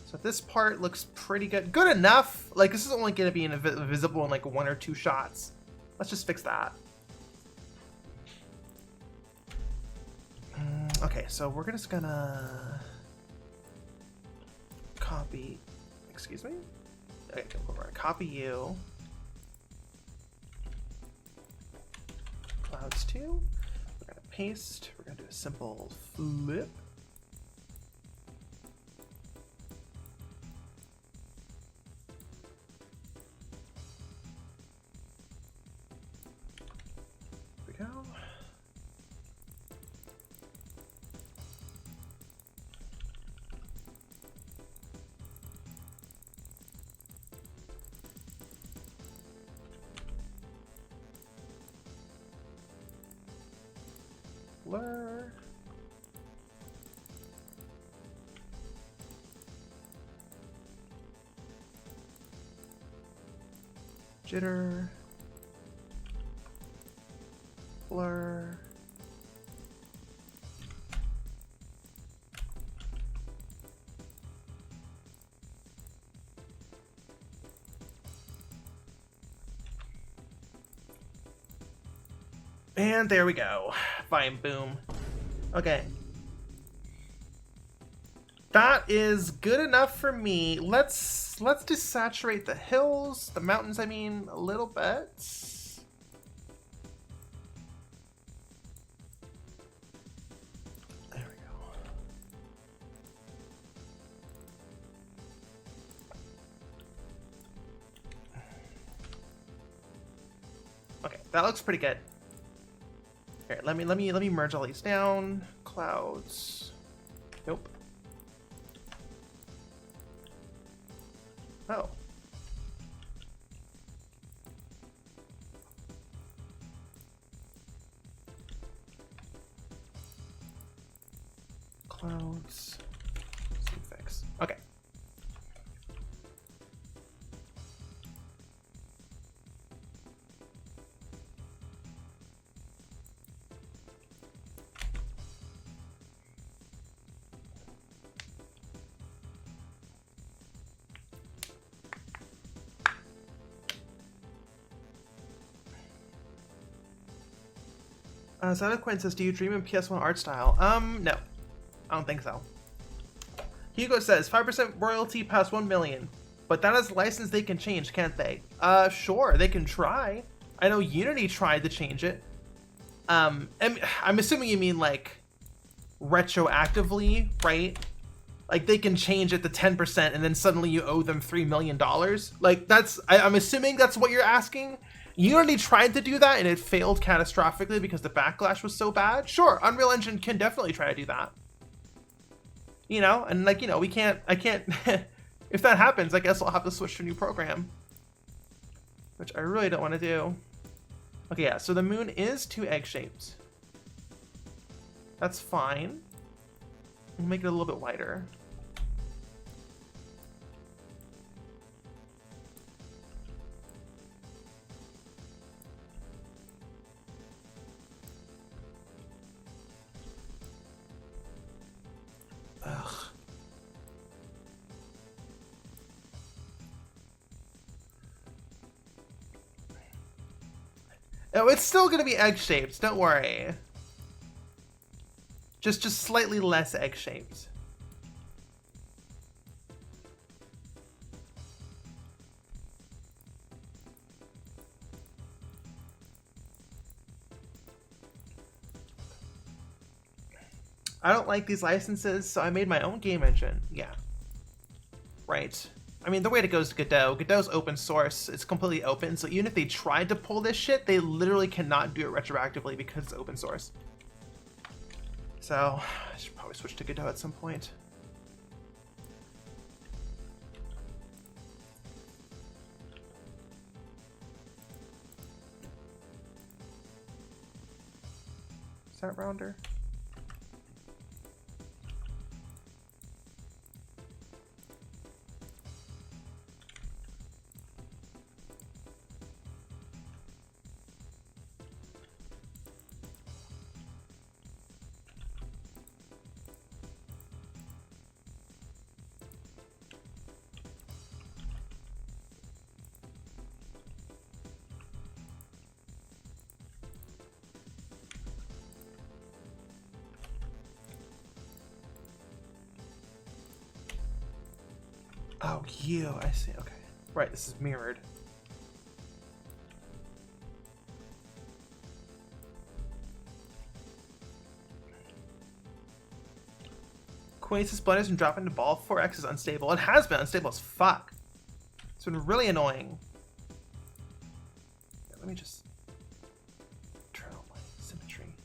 So this part looks pretty good. Good enough. Like, this is only going to be visible in like 1 or 2 shots. Let's just fix that. Okay, so we're just gonna copy. Excuse me. Okay, we're gonna copy you. Clouds 2. We're gonna paste. We're gonna do a simple flip. Go. Blur. Jitter. Blur. And there we go. Fine, boom. Okay. That is good enough for me. Let's desaturate the hills, the mountains, I mean, a little bit. That looks pretty good. Here, let me merge all these down. Clouds. Nope. Oh. Clouds. Fix. Okay. Zanaquin says, do you dream in PS1 art style? No. I don't think so. Hugo says 5% royalty past 1 million, but that is a license they can change, can't they? Sure, they can try. I know Unity tried to change it. And I'm assuming you mean like retroactively, right? Like they can change it to 10% and then suddenly you owe them $3 million. Like that's, I'm assuming that's what you're asking. Unity tried to do that and it failed catastrophically because the backlash was so bad. Sure, Unreal Engine can definitely try to do that. You know, and like, you know, I can't, if that happens, I guess I'll have to switch to a new program. Which I really don't want to do. Okay, yeah, so the moon is 2 egg shaped. That's fine. We'll make it a little bit wider. Ugh. Oh, it's still gonna be egg shaped, don't worry. Just slightly less egg shaped. I don't like these licenses, so I made my own game engine. Yeah. Right. I mean, the way to go is Godot. Godot's open source. It's completely open, so even if they tried to pull this shit, they literally cannot do it retroactively because it's open source. So, I should probably switch to Godot at some point. Is that rounder? Oh, you, I see, okay. Right, this is mirrored. Quasis blunders and dropping the ball. 4x is unstable. It has been unstable as fuck. It's been really annoying. Yeah, let me just turn on my symmetry.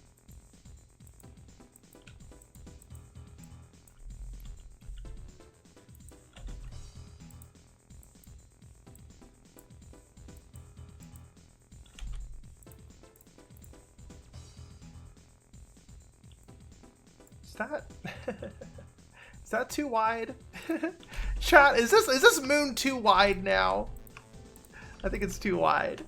Is that too wide? Chat, is this moon too wide now? I think it's too wide.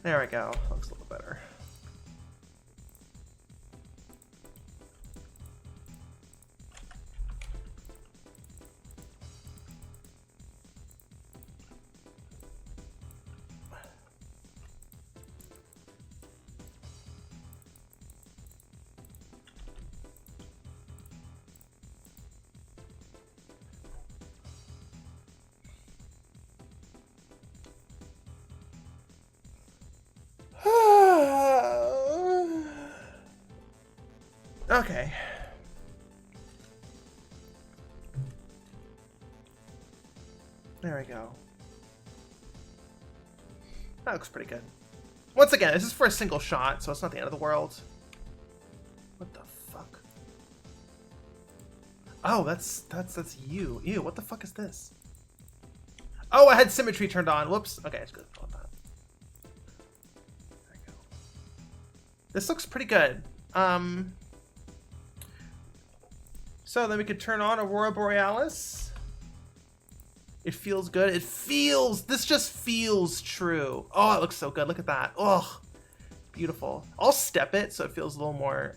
There we go. Looks a little better. Okay. There we go. That looks pretty good. Once again, this is for a single shot, so it's not the end of the world. What the fuck? Oh, that's you. Ew, what the fuck is this? Oh, I had symmetry turned on. Whoops. Okay, it's good. Hold on. There we go. This looks pretty good. So then we could turn on Aurora Borealis. It feels good. This just feels true. Oh, it looks so good. Look at that. Oh, beautiful. I'll step it so it feels a little more,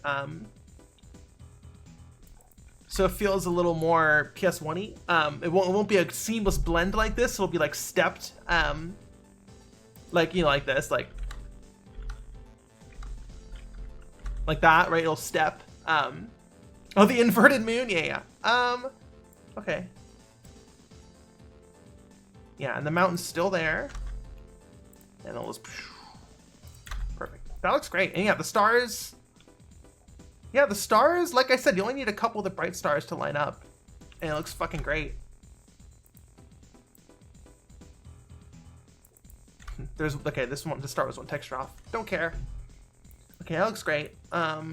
so it feels a little more PS1-y. It won't be a seamless blend like this. It'll be like stepped, like, you know, like this, like that, right? It'll step. Oh, the inverted moon, yeah. Okay. Yeah, and the mountain's still there, and it'll just perfect. That looks great. And yeah, the stars. Yeah, the stars, like I said, you only need a couple of the bright stars to line up. And it looks fucking great. Okay, this one, the star was one texture off. Don't care. Okay, that looks great. Alright,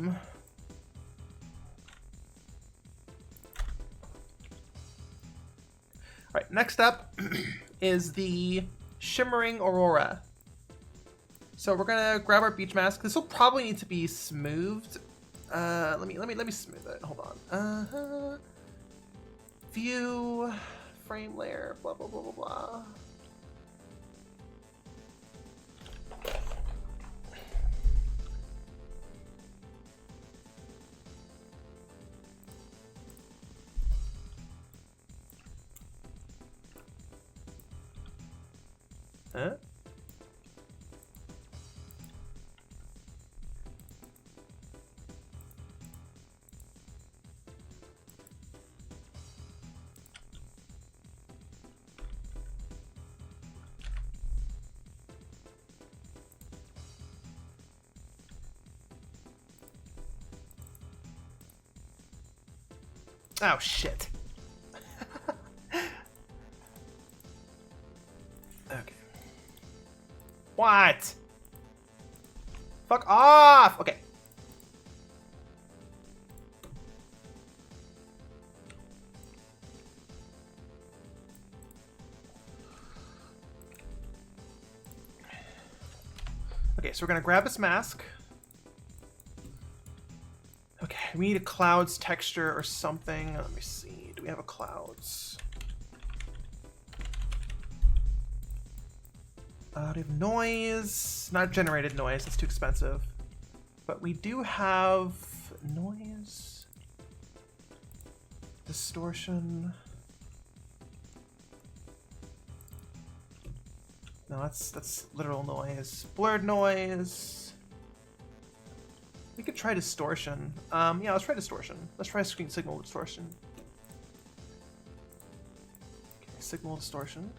next up is the Shimmering Aurora. So we're gonna grab our beach mask. This will probably need to be smoothed. Let me smooth it. Hold on. View, frame layer, blah blah blah blah blah. Huh? Oh, shit. Okay. What? Fuck off! Okay. Okay, so we're gonna grab this mask. Okay, we need a clouds texture or something. Let me see. Do we have a clouds? Do we have noise? Not generated noise. That's too expensive. But we do have noise, distortion. No, that's literal noise. Blurred noise. We could try distortion. Yeah, let's try distortion. Let's try screen signal distortion. Okay, signal distortion.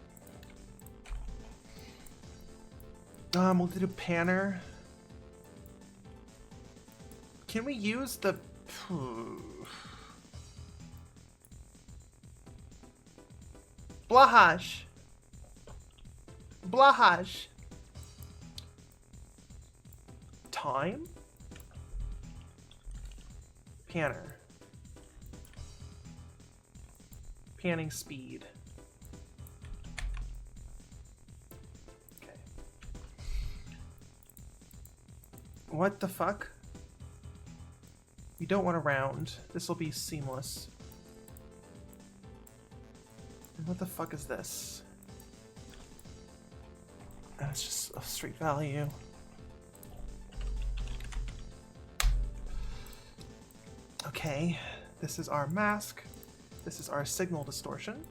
We'll do panner. Can we use the... Blahaj. Blahaj. Time? Panner. Panning speed. Okay. What the fuck? We don't want a round. This will be seamless. And what the fuck is this? That's just a straight value. Okay, this is our mask. This is our signal distortion.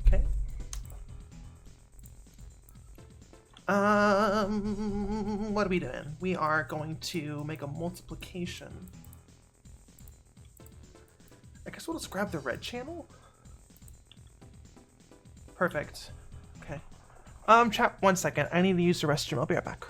Okay. What are we doing? We are going to make a multiplication. I guess we'll just grab the red channel. Perfect. Okay. Chat, 1 second. I need to use the restroom. I'll be right back.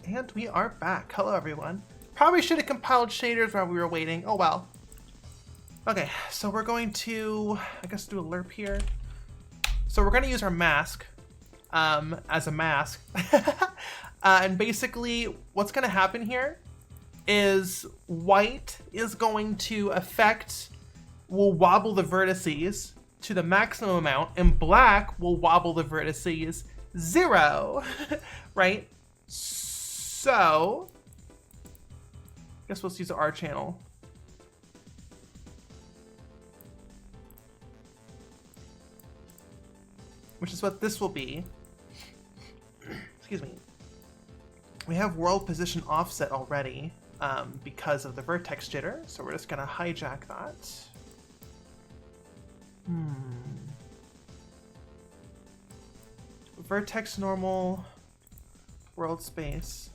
And we are back. Hello, everyone. Probably should have compiled shaders while we were waiting. Oh, well. Okay, so we're going to, I guess, do a lerp here. So we're going to use our mask as a mask. And basically, what's going to happen here is white is going to will wobble the vertices to the maximum amount, and black will wobble the vertices 0, right? So, I guess we'll use our channel. Which is what this will be. Excuse me. We have world position offset already because of the vertex jitter, so we're just gonna hijack that. Vertex normal, world space.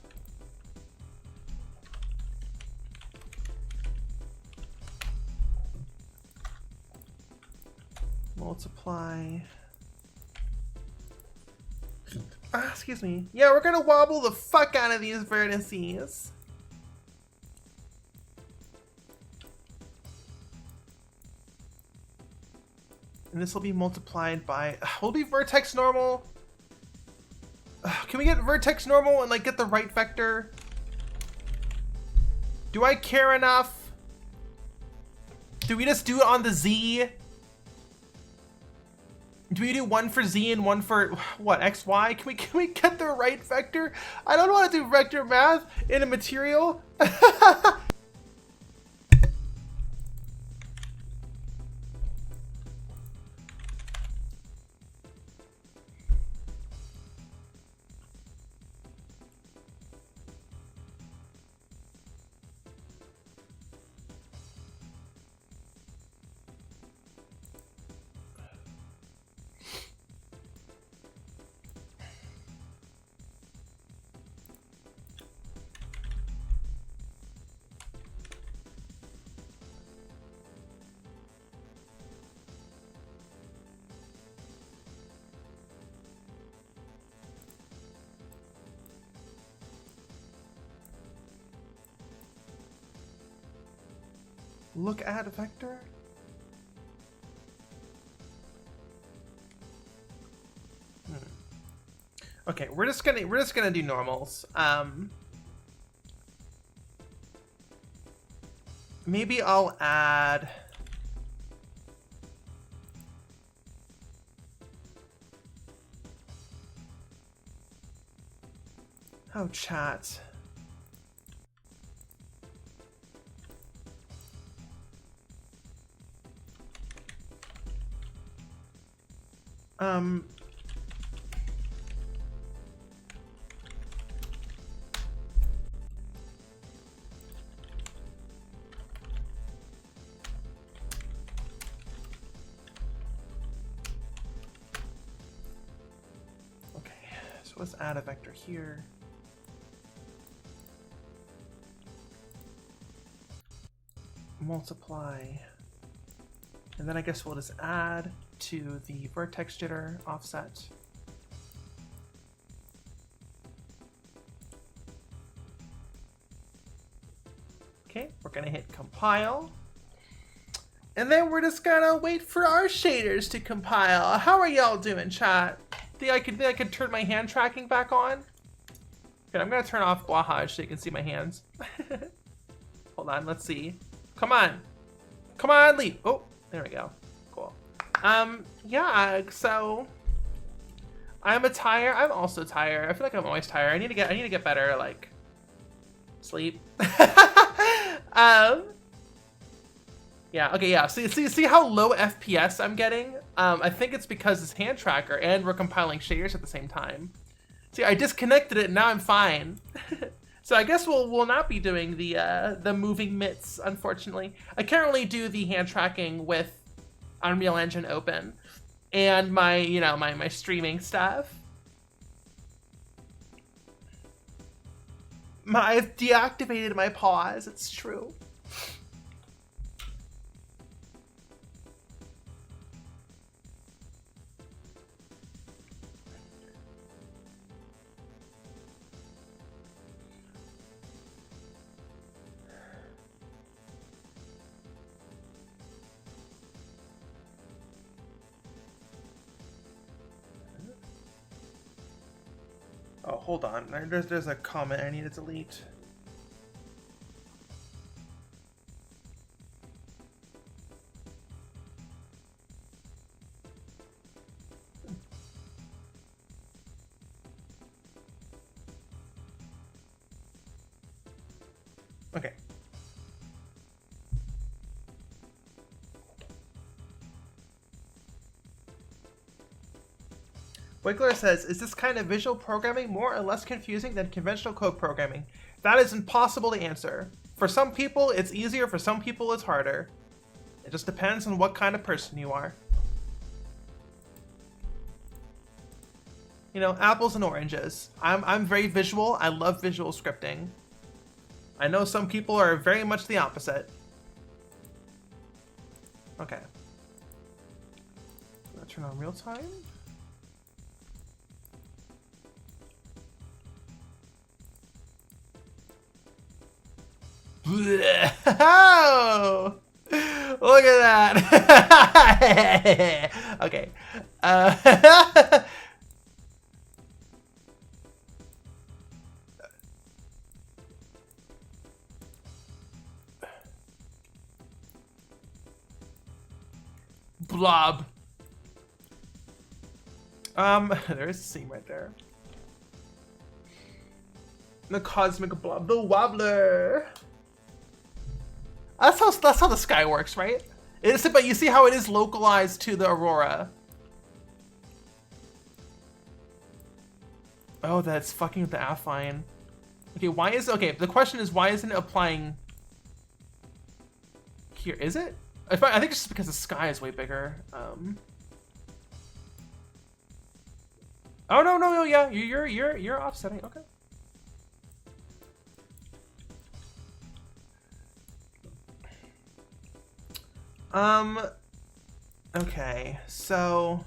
Multiply. Excuse me. Yeah, we're gonna wobble the fuck out of these vertices. And this will be multiplied by, will be vertex normal. Can we get vertex normal and like get the right vector? Do I care enough? Do we just do it on the Z? Do we do one for Z and one for what, X, Y? Can we get the right vector? I don't want to do vector math in a material. Look at vector. Okay, we're just gonna do normals. Maybe I'll add. Oh, chat. Okay, so let's add a vector here. Multiply. And then I guess we'll just add to the vertex jitter offset. Okay, we're gonna hit compile. And then we're just gonna wait for our shaders to compile. How are y'all doing, chat? Think I could turn my hand tracking back on? Okay, I'm gonna turn off Guahaj so you can see my hands. Hold on, let's see. Come on. Come on, leave. Oh, there we go. Cool. Yeah, so I'm tired. I'm also tired. I feel like I'm always tired. I need to get better, like, sleep. Yeah, okay, yeah. See how low FPS I'm getting? I think it's because it's hand tracker and we're compiling shaders at the same time. See, I disconnected it and now I'm fine. So I guess we'll not be doing the moving mitts, unfortunately. I can't really do the hand tracking with Unreal Engine open and my, my streaming stuff. I've deactivated my pause, it's true. Oh, hold on. There's a comment I need to delete. Okay. Wiggler says, is this kind of visual programming more or less confusing than conventional code programming? That is impossible to answer. For some people, it's easier. For some people, it's harder. It just depends on what kind of person you are. You know, apples and oranges. I'm very visual. I love visual scripting. I know some people are very much the opposite. Okay. Gonna turn on real time. Oh, look at that. Okay. Blob. There's a seam right there. The cosmic blob, the wobbler. That's how the sky works, right? It's, but you see how it is localized to the aurora. Oh, that's fucking with the affine. Okay, why is okay? The question is, why isn't it applying here? Is it? I think it's just because the sky is way bigger. Oh no, yeah, you're offsetting. Okay. Okay, so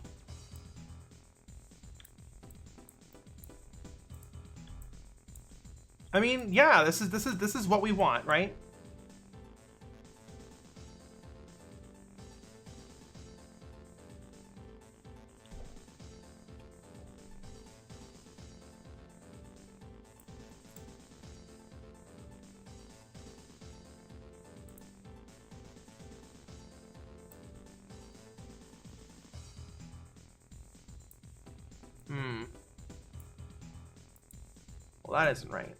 I mean, yeah, this is what we want, right? Well, that isn't right.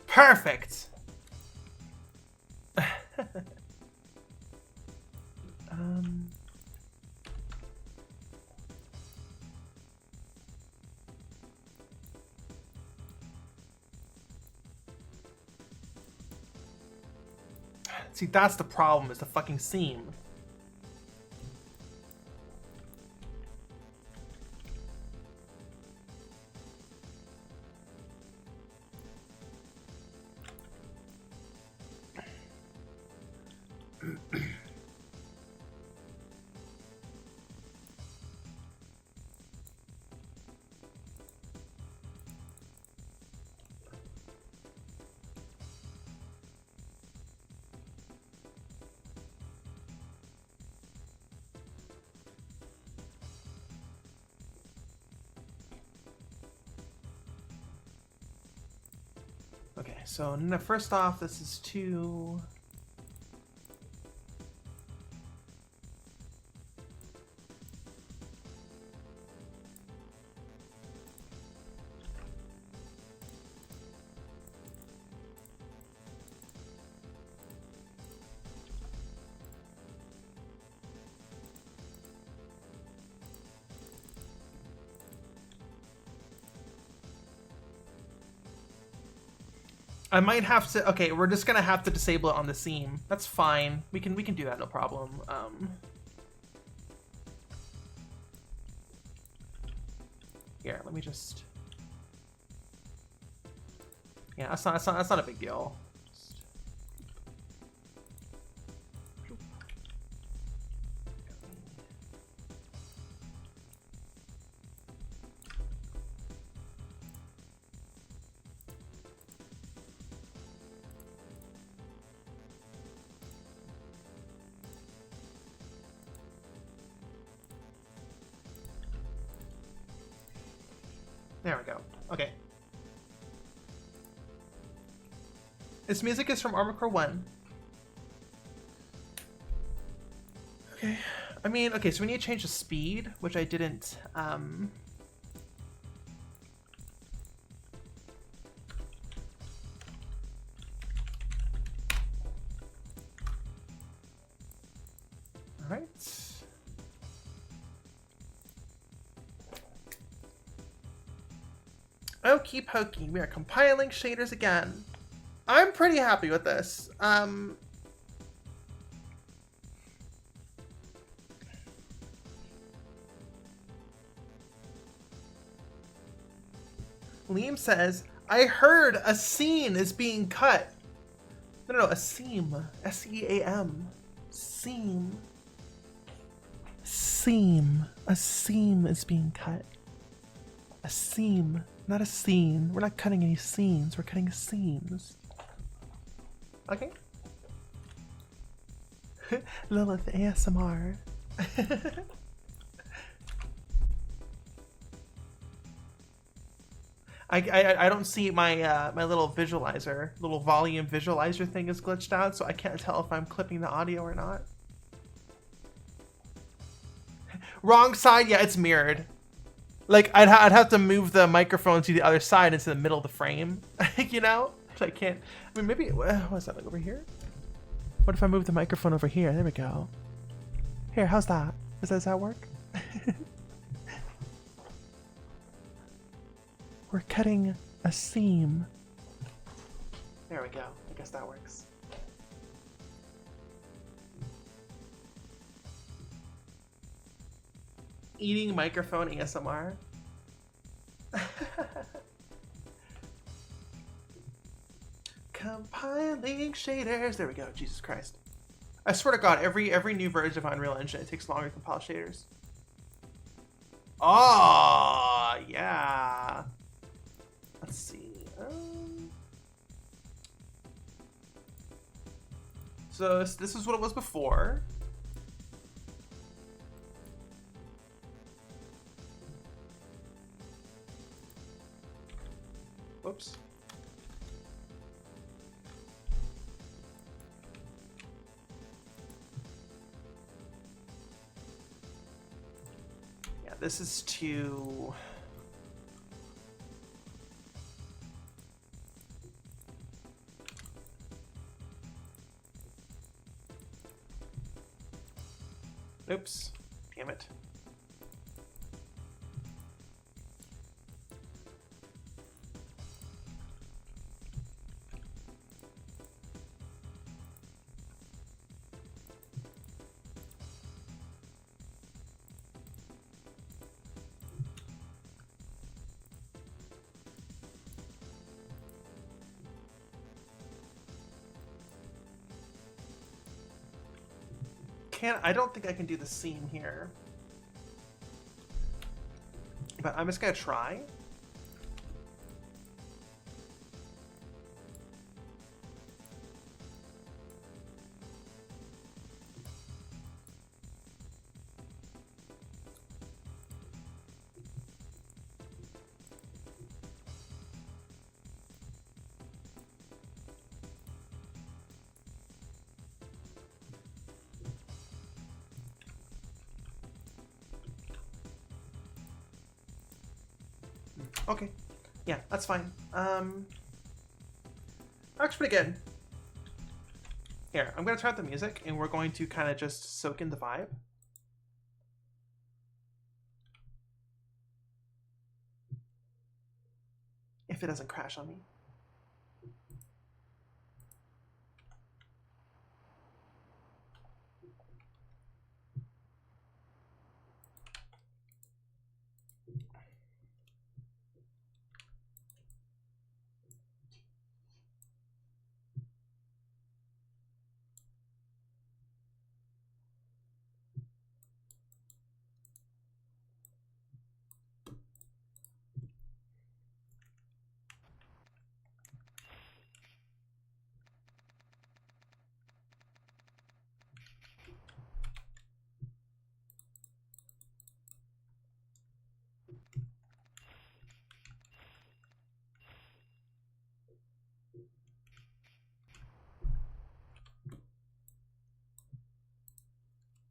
Perfect. See, that's the problem, is the fucking seam. Okay, so first off, this is two. I might have to. Okay, we're just gonna have to disable it on the seam. That's fine. We can do that, no problem. Here, let me just. Yeah, that's not a big deal. There we go. Okay. This music is from Armored Core 1. Okay. I mean, okay, so we need to change the speed, which I didn't, Alright. Okie pokey, we are compiling shaders again. I'm pretty happy with this. Liam says, I heard a scene is being cut. No, a seam. S-E-A-M. Seam. Seam. A seam is being cut. A seam, not a scene. We're not cutting any scenes, we're cutting seams. Okay. Lilith ASMR. I don't see my my little visualizer, little volume visualizer thing is glitched out, so I can't tell if I'm clipping the audio or not. Wrong side, yeah, it's mirrored. Like I'd have to move the microphone to the other side into the middle of the frame, you know? So I can't. I mean, maybe what's that, like over here? What if I move the microphone over here? There we go. Here, how's that? Does that work? We're cutting a seam. There we go. I guess that works. Eating microphone ASMR. Compiling shaders. There we go. Jesus Christ. I swear to God, every new version of Unreal Engine, it takes longer to compile shaders. Oh, yeah. Let's see. So this is what it was before. Whoops. Yeah, this is to... Oops. Damn it. I don't think I can do the seam here. But I'm just gonna try. Okay. Yeah, that's fine. That's pretty good. Here, I'm gonna turn up the music and we're going to kind of just soak in the vibe. If it doesn't crash on me.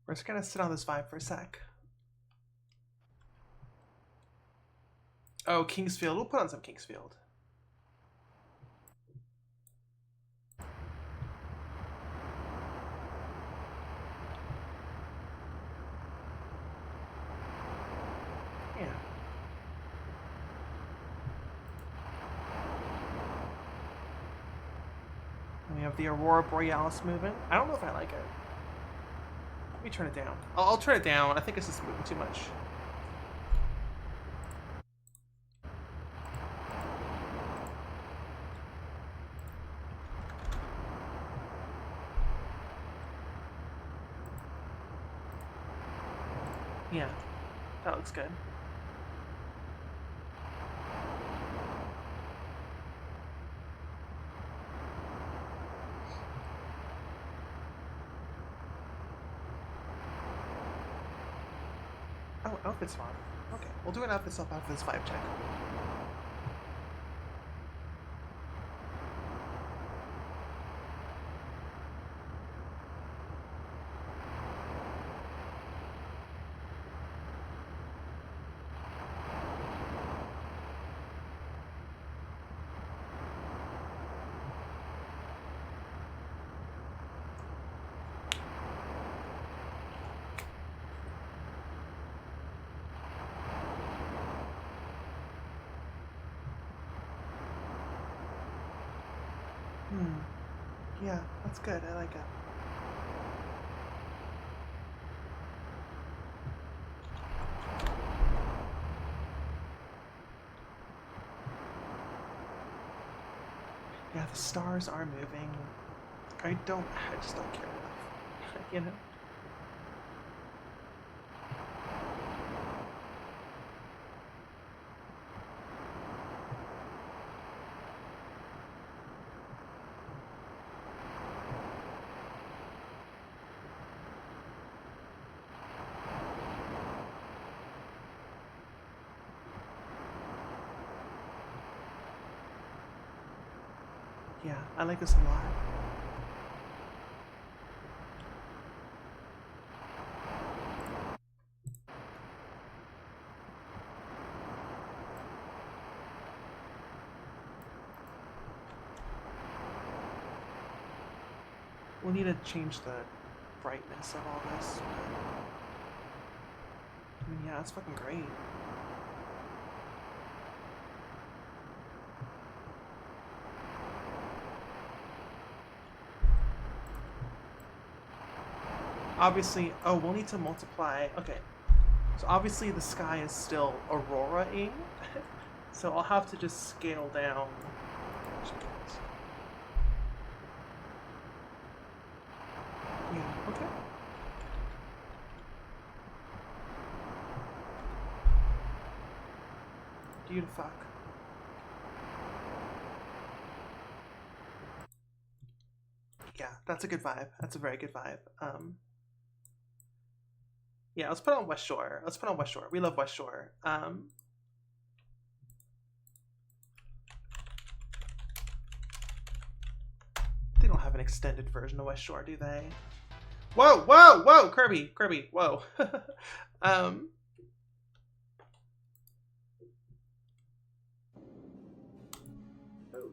We're just gonna sit on this vibe for a sec. Oh, Kingsfield. We'll put on some Kingsfield. Yeah. And we have the Aurora Borealis moving. I don't know if I like it. Let me turn it down. I'll turn it down. I think it's just moving too much. Yeah, that looks good. Oh, outfit swap. Okay, we'll do an outfit swap after this vibe check. Yeah, that's good. I like it. Yeah, the stars are moving. I just don't care enough. You know? Yeah, I like this a lot. We'll need to change the brightness of all this. I mean, yeah, it's fucking great. Obviously, oh, we'll need to multiply. Okay, so obviously the sky is still aurora-ing, so I'll have to just scale down. Yeah, okay. You to fuck. Yeah, that's a good vibe. That's a very good vibe. Yeah, let's put on West Shore. Let's put on West Shore. We love West Shore. They don't have an extended version of West Shore, do they? Whoa, whoa, whoa, Kirby, whoa. Oh,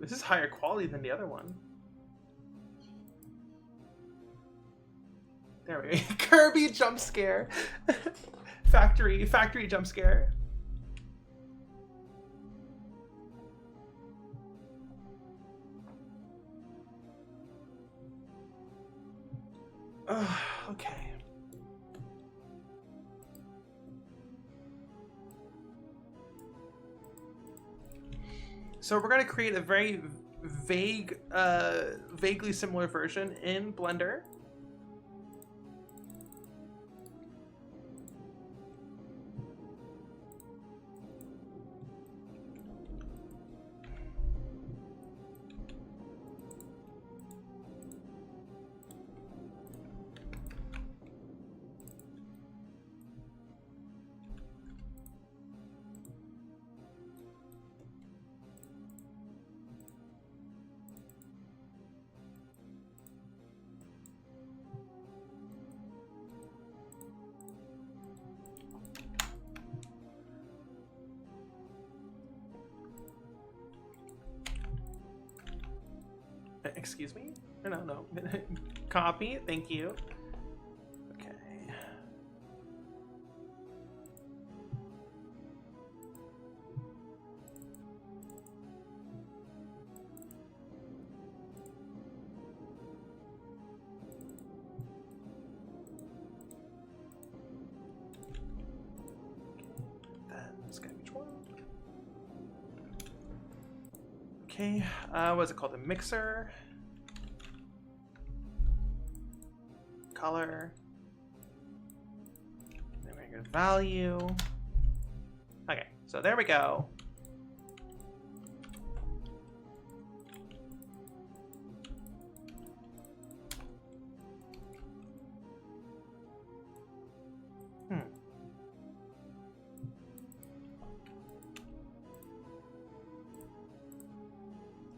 this is higher quality than the other one. There we go. Kirby jump scare. Factory jump scare. Okay. So we're going to create a very vaguely similar version in Blender. Excuse me? No. Copy. Thank you. Okay. Okay, what's it called? A mixer. Color. Then we're gonna go to value. Okay, so there we go.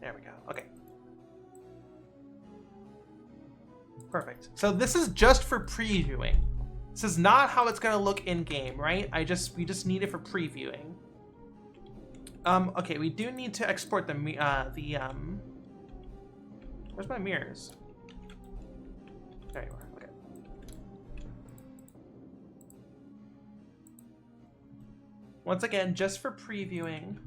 There we go. Okay. Perfect. So this is just for previewing. This is not how it's gonna look in game, right? We just need it for previewing. Okay, we do need to export the where's my mirrors? There you are. Okay. Once again, just for previewing.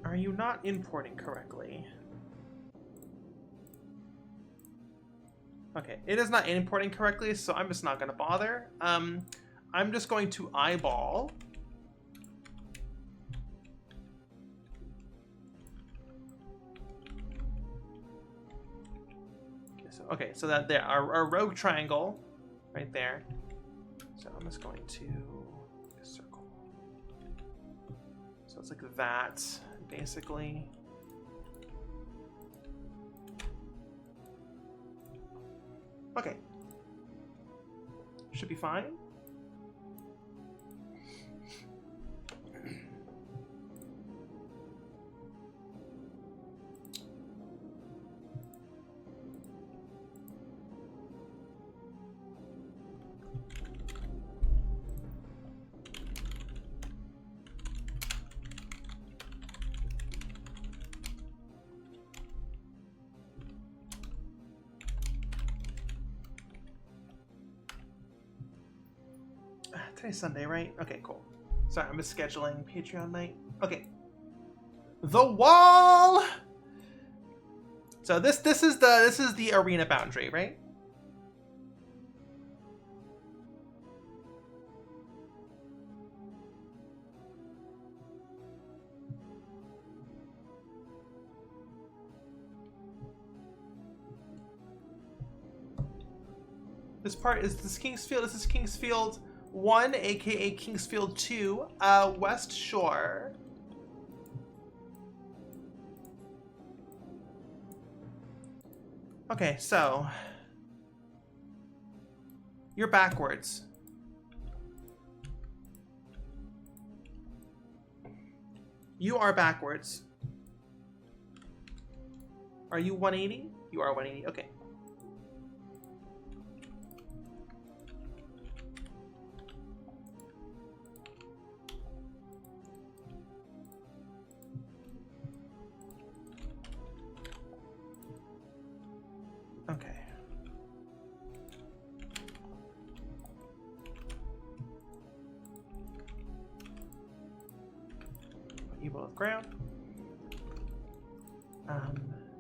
Are you not importing correctly? Okay, it is not importing correctly, so I'm just not going to bother. I'm just going to eyeball. Okay, so that there, our rogue triangle right there. So I'm just going to circle. So it's like that. Basically, okay, should be fine. Today's Sunday, right? Okay, cool. Sorry, I'm just scheduling Patreon night. Okay. The wall. So this is the arena boundary, right? This part is Kingsfield. This is Kingsfield 1, aka Kingsfield 2, West Shore. Okay, so you're backwards. You are backwards. Are you 180? You are 180. Okay. Okay. Put you both ground.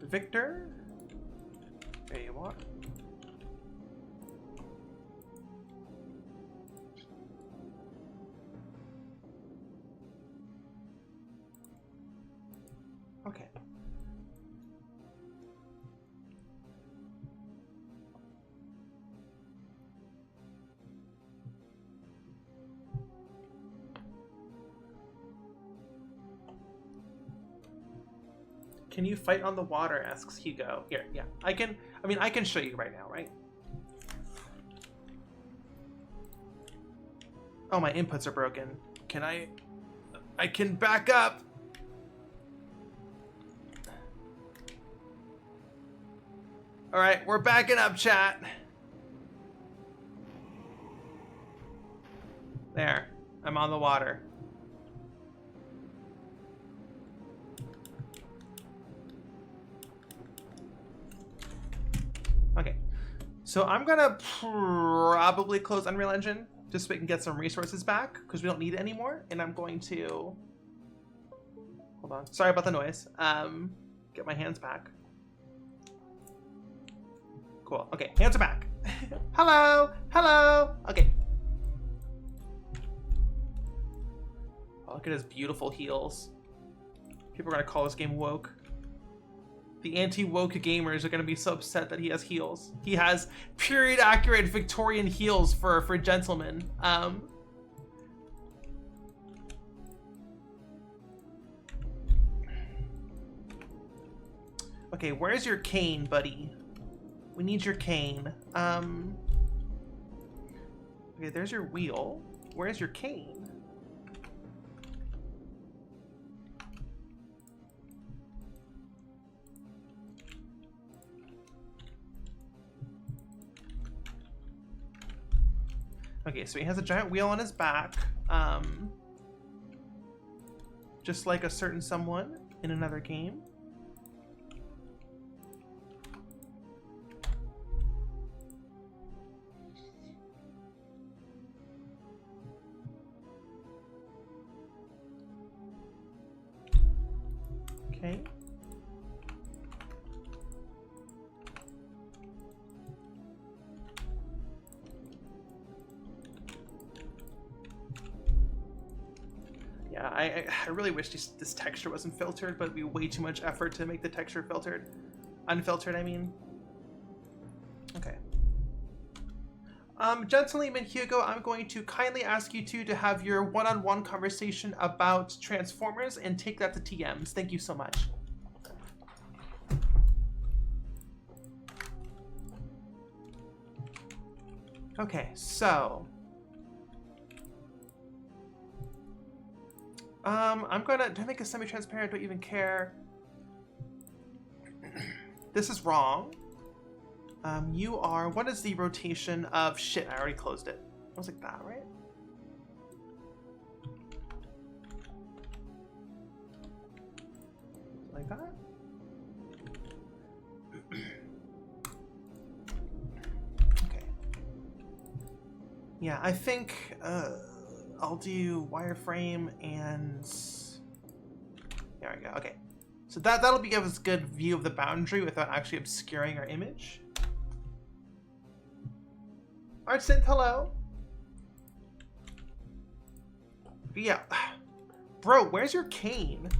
Victor. There you are. Okay. Can you fight on the water? Asks Hugo. Here, yeah. I can show you right now, right? Oh, my inputs are broken. Can I can back up. All right, we're backing up, chat. There, I'm on the water. Okay, so I'm gonna probably close Unreal Engine just so we can get some resources back because we don't need it anymore. And I'm going to, hold on, sorry about the noise. Get my hands back. Cool, okay, hands are back. Hello, hello, okay. Oh, look at his beautiful heels. People are gonna call this game woke. The anti-woke gamers are gonna be so upset that he has heels. He has period accurate Victorian heels for gentlemen. Okay, where's your cane, buddy? We need your cane. Okay, there's your wheel. Where's your cane? Okay, so he has a giant wheel on his back. Just like a certain someone in another game. Okay. Yeah, I really wish this texture wasn't filtered, but it'd be way too much effort to make the texture filtered. Unfiltered, I mean. Okay. Gentleman Hugo, I'm going to kindly ask you two to have your one-on-one conversation about Transformers and take that to TMs. Thank you so much. Okay, so I'm gonna, do I make a semi-transparent? Do I even care? This is wrong. You are, what is the rotation of, shit, I already closed it. I was like that, right? Like that? Okay. Yeah, I think I'll do wireframe and there we go. Okay, so that'll give us a good view of the boundary without actually obscuring our image. Artsynth, hello. Yeah, bro, where's your cane?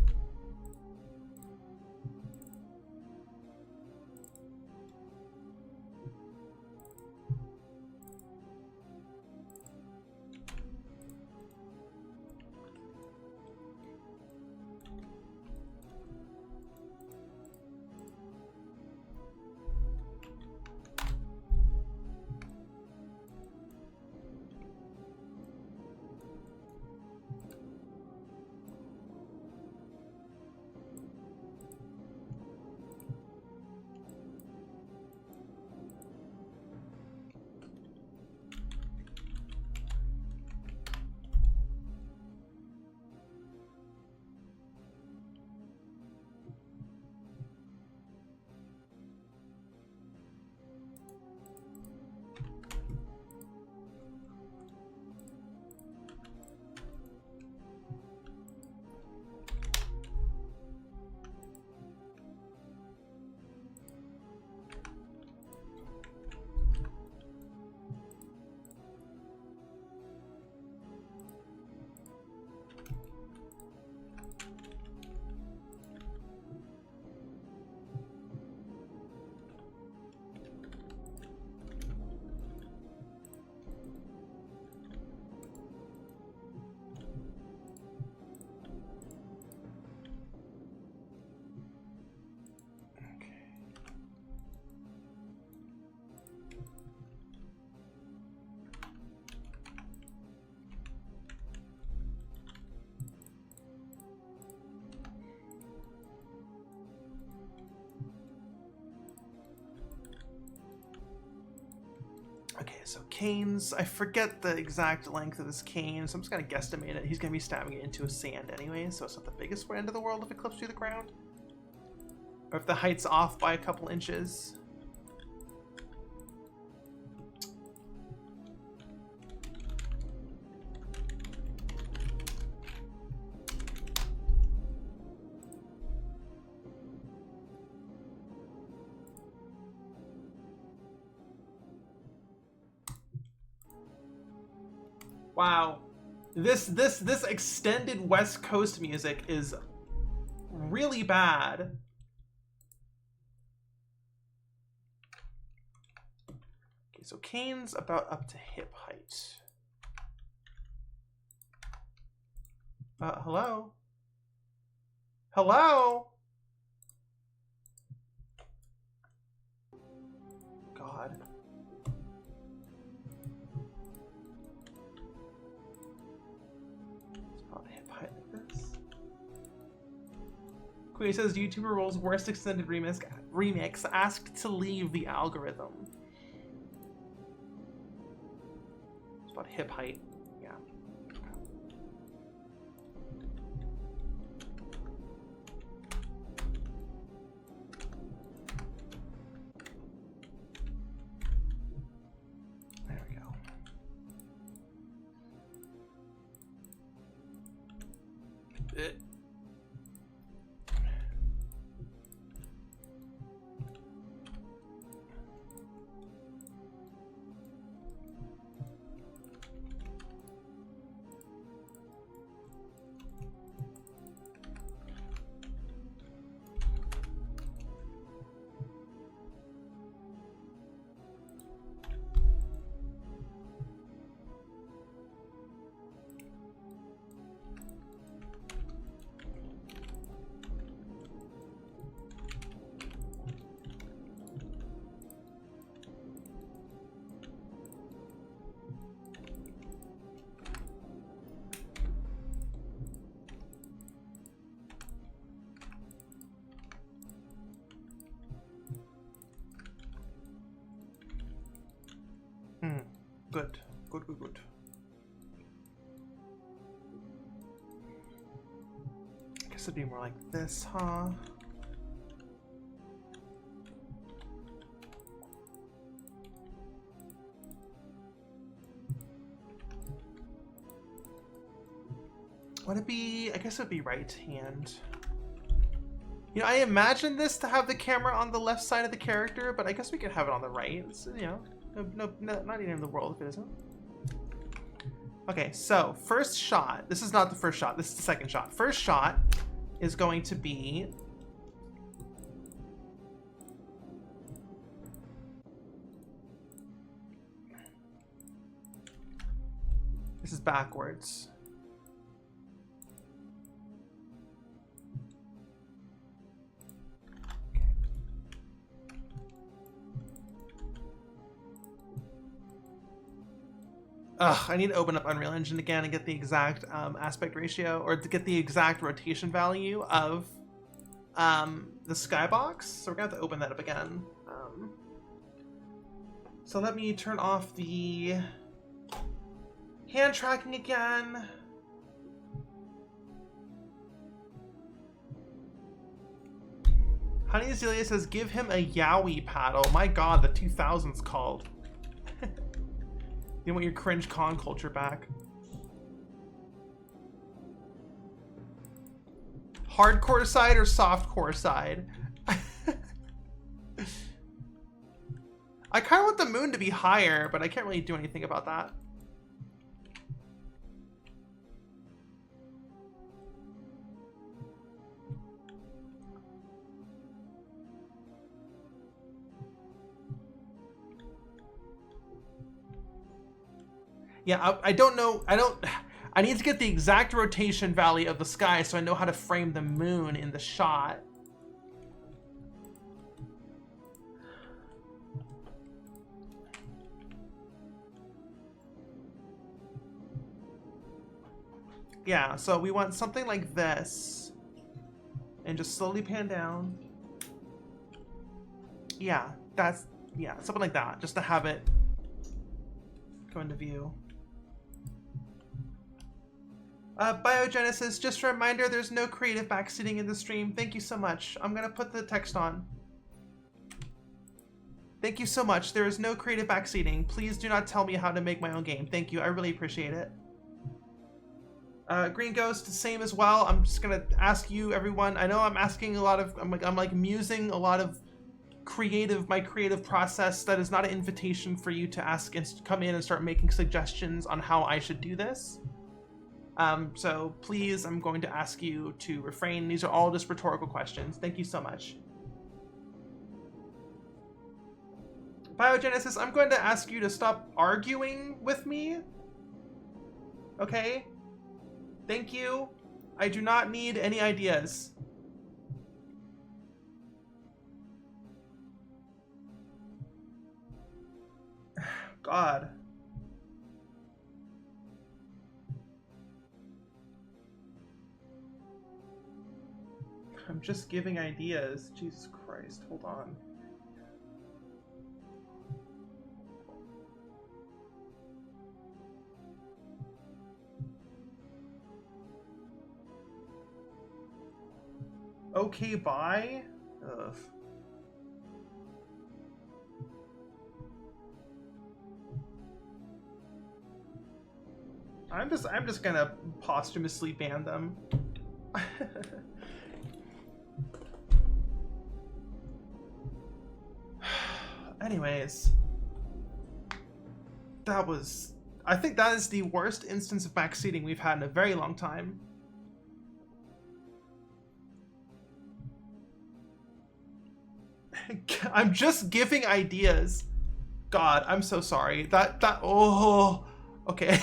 Okay, so canes. I forget the exact length of this cane, so I'm just gonna guesstimate it. He's gonna be stabbing it into a sand anyway, so it's not the biggest end of the world if it clips through the ground. Or if the height's off by a couple inches. Wow, this extended West Coast music is really bad. Okay, so cane's about up to hip height. Hello? Hello? God. Queen says YouTuber Roll's worst extended remix asked to leave the algorithm. It's about hip height. Yeah. There we go. Good. Good. I guess it'd be more like this, huh? Would it be, I guess it would be right hand. You know, I imagine this to have the camera on the left side of the character, but I guess we could have it on the right. It's, you know, no, not even in the world if it isn't. Okay, so first shot. This is not the first shot. This is the second shot. First shot is going to be... This is backwards. Ugh, I need to open up Unreal Engine again and get the exact aspect ratio, or to get the exact rotation value of the skybox. So we're gonna have to open that up again. So let me turn off the hand tracking again. Honey Azealia says, give him a yaoi paddle. My god, the 2000s called. You want your cringe con culture back. Hardcore side or softcore side? I kind of want the moon to be higher, but I can't really do anything about that. Yeah, I don't know. I need to get the exact rotation value of the sky so I know how to frame the moon in the shot. Yeah, so we want something like this. And just slowly pan down. Yeah, something like that, just to have it Go into view. Biogenesis, just a reminder, there's no creative backseating in the stream. Thank you so much. I'm gonna put the text on. Thank you so much. There is no creative backseating. Please do not tell me how to make my own game. Thank you. I really appreciate it. Green Ghost, same as well. I'm just gonna ask you, everyone. I know I'm asking a lot of. I'm like musing a lot of my creative process. That is not an invitation for you to ask and come in and start making suggestions on how I should do this. So please, I'm going to ask you to refrain. These are all just rhetorical questions. Thank you so much. Biogenesis, I'm going to ask you to stop arguing with me. Okay? Thank you. I do not need any ideas. God. I'm just giving ideas. Jesus Christ, hold on. Okay, bye? Ugh. I'm just gonna posthumously ban them. Anyways, I think that is the worst instance of backseating we've had in a very long time. I'm just giving ideas. God, I'm so sorry. Oh, okay.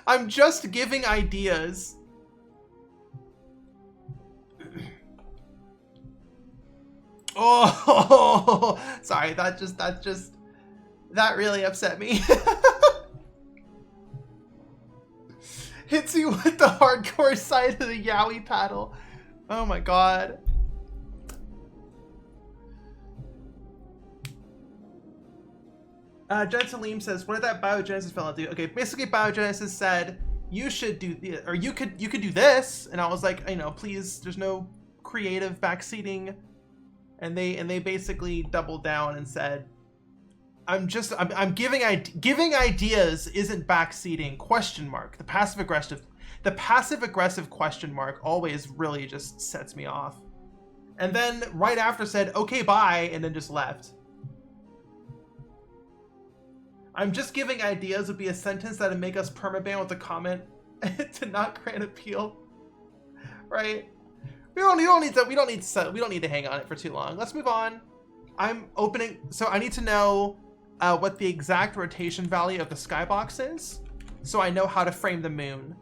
I'm just giving ideas. Oh, sorry. That really upset me. Hits you with the hardcore side of the yaoi paddle. Oh my god. Gentleem says, what did that biogenesis fella do? Okay, basically biogenesis said you should do or you could do this, and I was like, you know, please, there's no creative backseating, and they basically doubled down and said, I'm giving ideas isn't backseating, question mark. The passive aggressive question mark always really just sets me off. And then right after said, okay, bye, and then just left. I'm just giving ideas would be a sentence that would make us permaban with a comment to not grant appeal, right? We don't need to hang on it for too long. Let's move on. I'm opening, so I need to know what the exact rotation value of the skybox is, so I know how to frame the moon.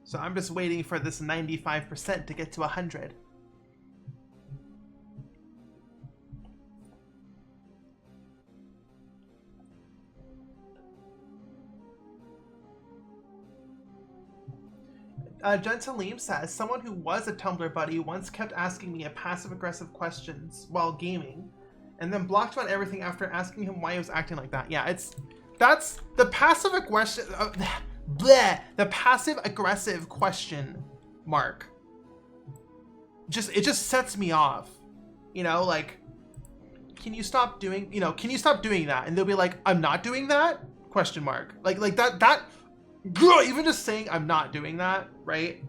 So I'm just waiting for this 95% to get to 100. Gentleem says, someone who was a Tumblr buddy once kept asking me a passive-aggressive questions while gaming, and then blocked him on everything after asking him why he was acting like that. Yeah, that's the passive-aggressive... bleh, the passive-aggressive question mark. It just sets me off. You know, like, can you stop doing that? And they'll be like, I'm not doing that? Question mark. Like that even just saying I'm not doing that, right?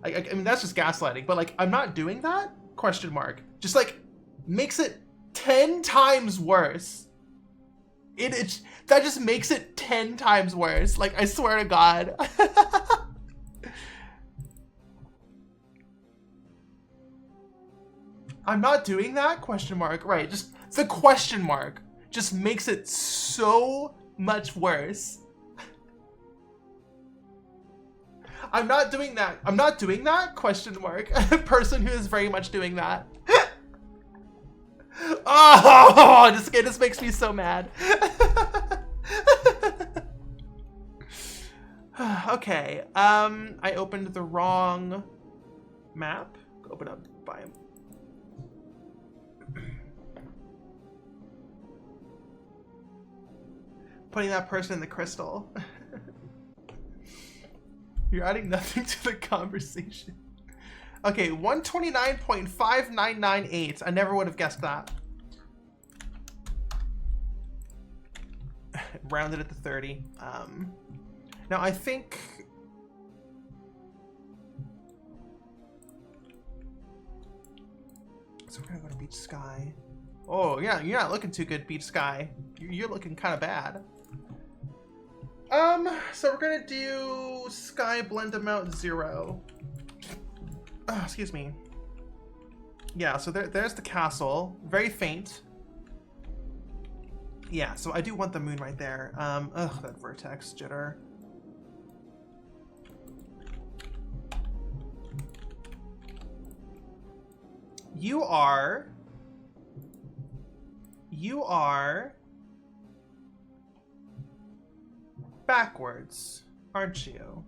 I mean, that's just gaslighting, but like, I'm not doing that? Question mark. Just like makes it 10 times worse. That just makes it 10 times worse. Like, I swear to God. I'm not doing that? Question mark. Right, just the question mark just makes it so much worse. I'm not doing that. I'm not doing that? Question mark. A person who is very much doing that. Oh, it just makes me so mad. Okay, I opened the wrong map. Open up biome. Putting that person in the crystal. You're adding nothing to the conversation. Okay, 129.5998. I never would have guessed that. Rounded it to 30. Now I think... So we're gonna go to Beach Sky. Oh yeah, you're not looking too good, Beach Sky. You're looking kind of bad. So we're gonna do Sky Blend Amount 0. Oh, excuse me. Yeah, so there's the castle. Very faint. Yeah, so I do want the moon right there. Ugh, that vertex jitter. You are backwards, aren't you?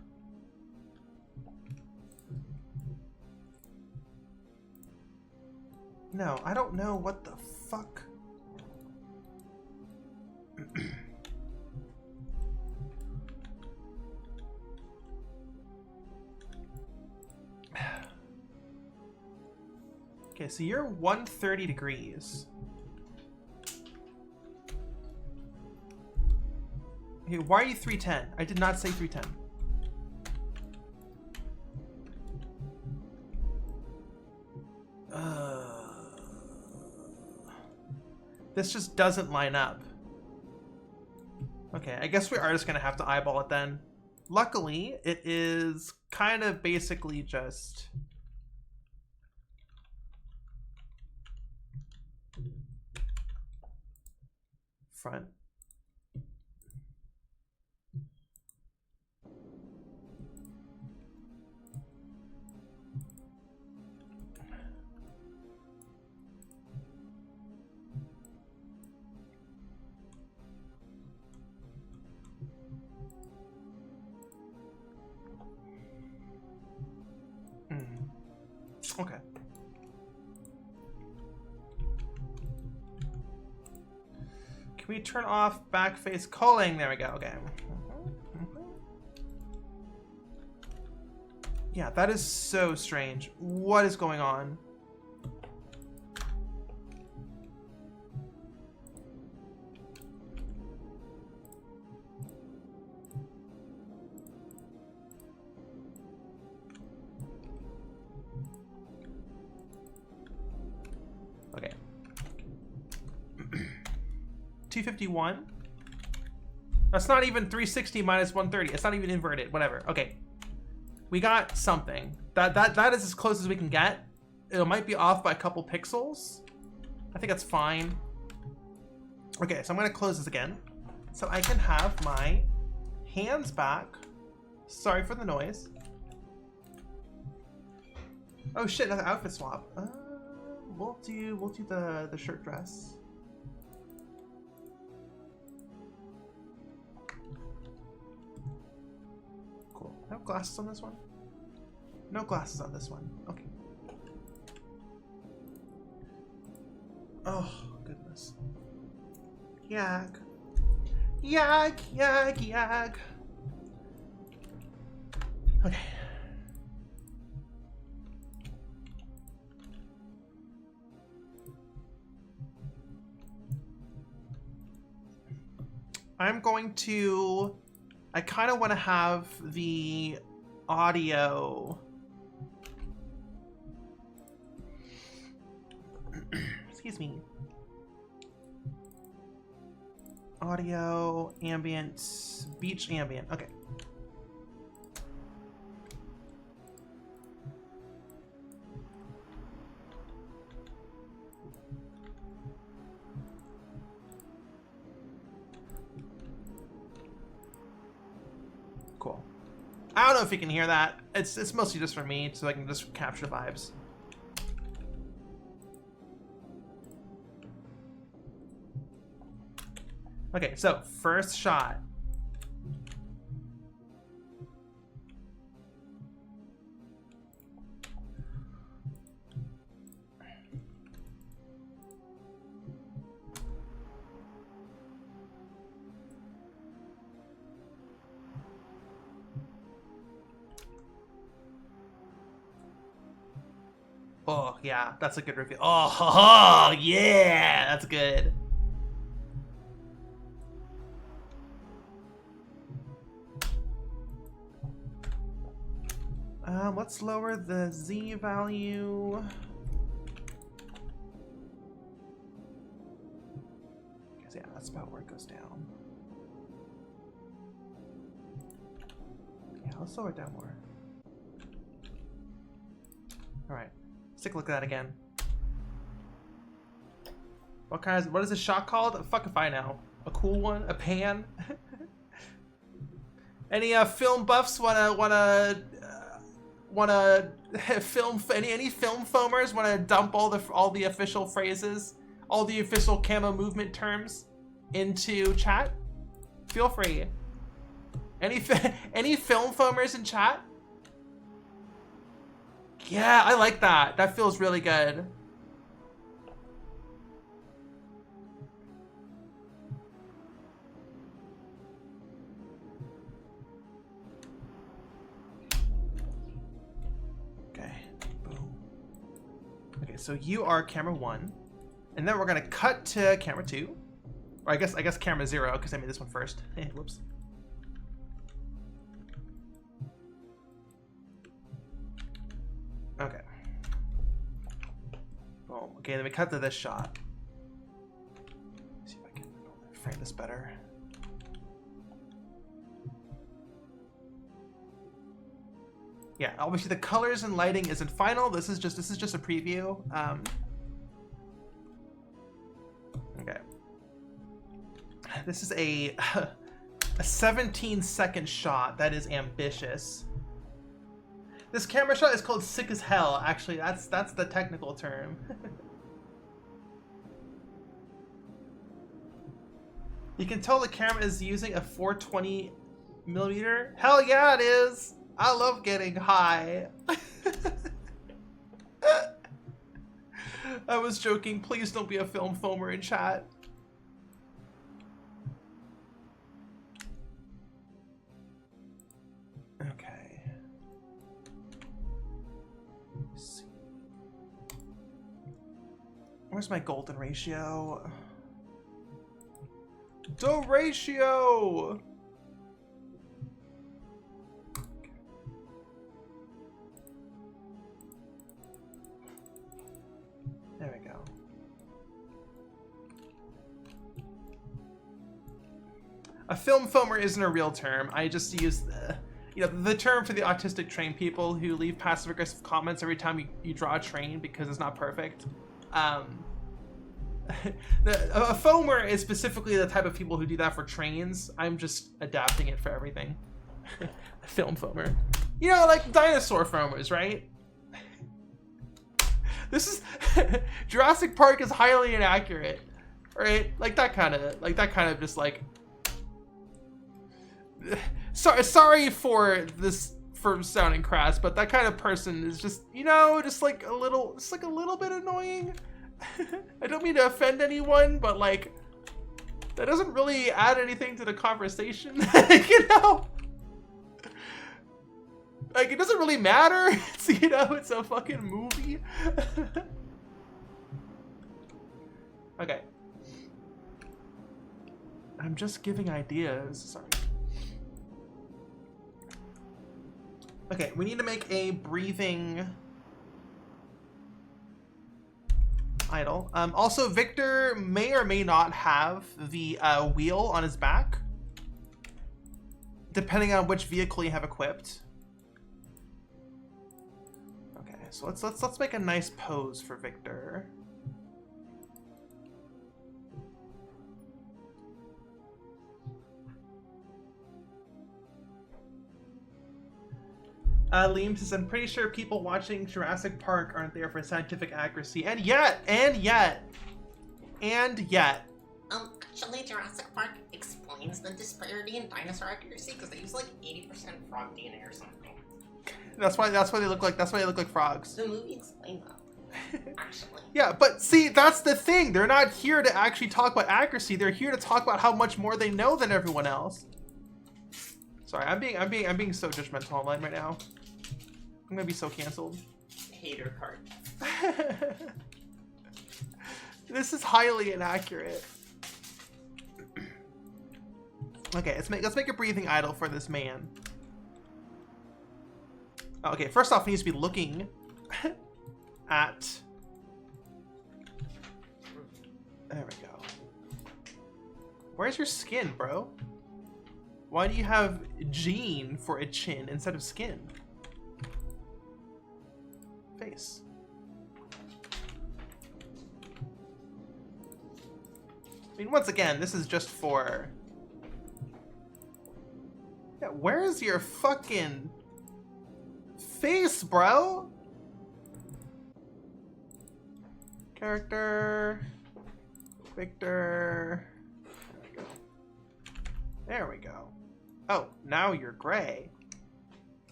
No, I don't know what the fuck. Okay, so you're 130 degrees. Okay, why are you 310? I did not say 310. This just doesn't line up. Okay, I guess we are just gonna have to eyeball it then. Luckily, it is kind of basically just... front. Okay. Can we turn off back face culling? There we go. Okay. Yeah, that is so strange. What is going on? Okay. 251. That's not even 360 minus 130. It's not even inverted. Whatever. Okay. We got something. That is as close as we can get. It might be off by a couple pixels. I think that's fine. Okay, so I'm gonna close this again, so I can have my hands back. Sorry for the noise. Oh shit! Another outfit swap. We'll do the shirt dress. Cool. I have glasses on this one. No glasses on this one. Okay. Oh goodness. Yak. Yak, yak, yak. Okay. I'm going to... I kind of want to have the audio... Excuse me. Audio, ambient, beach ambient. Okay. Cool. I don't know if you can hear that. It's mostly just for me, so I can just capture vibes. Okay, so first shot. Oh, yeah, that's a good review. Oh, yeah, that's good. Let's lower the Z value. Because, yeah, that's about where it goes down. Yeah, let's lower it down more. Alright, let's take a look at that again. What is this shot called? Fuck if I know. A cool one? A pan? Any film buffs wanna film any film foamers wanna dump all the official phrases, all the official camo movement terms into chat? Feel free. Any film foamers in chat? Yeah, I like that. That feels really good. Okay, boom. Okay, so you are camera 1, and then we're gonna cut to camera 2, or I guess camera 0 because I made this one first. Whoops. Okay. Boom. Okay, then we cut to this shot. Let's see if I can frame this better. Yeah, obviously the colors and lighting isn't final. This is just a preview. Okay. This is a 17-second shot. That is ambitious. This camera shot is called sick as hell. Actually, that's the technical term. You can tell the camera is using a 420mm. Hell yeah, it is. I love getting high. I was joking. Please don't be a film foamer in chat. Okay. Let's see. Where's my golden ratio? The ratio! There we go. A film foamer isn't a real term. I just use the term for the autistic train people who leave passive aggressive comments every time you draw a train because it's not perfect. A foamer is specifically the type of people who do that for trains. I'm just adapting it for everything. A film foamer. You know, like dinosaur foamers, right? This is Jurassic Park is highly inaccurate, right? Like that kind of just like. Sorry for this for sounding crass, but that kind of person is just just like a little bit annoying. I don't mean to offend anyone, but like that doesn't really add anything to the conversation, Like, it doesn't really matter. It's, it's a fucking movie. Okay. I'm just giving ideas. Sorry. Okay, we need to make a breathing idle. Also, Victor may or may not have the wheel on his back, depending on which vehicle you have equipped. So let's make a nice pose for Victor. Liam says, I'm pretty sure people watching Jurassic Park aren't there for scientific accuracy. And yet. Actually, Jurassic Park explains the disparity in dinosaur accuracy because they use like 80% frog DNA or something. That's why they look like frogs. The movie explained that. Actually. Yeah, but see, that's the thing. They're not here to actually talk about accuracy. They're here to talk about how much more they know than everyone else. Sorry, I'm being so judgmental online right now. I'm gonna be so canceled. Hater Kart. This is highly inaccurate. Okay, let's make a breathing idol for this man. Okay, first off, he needs to be looking at... There we go. Where's your skin, bro? Why do you have Gene for a chin instead of skin? Face. I mean, once again, this is just for... Yeah, where's your fucking face, bro? Character... Victor... There we go. There we go. Oh, now you're gray.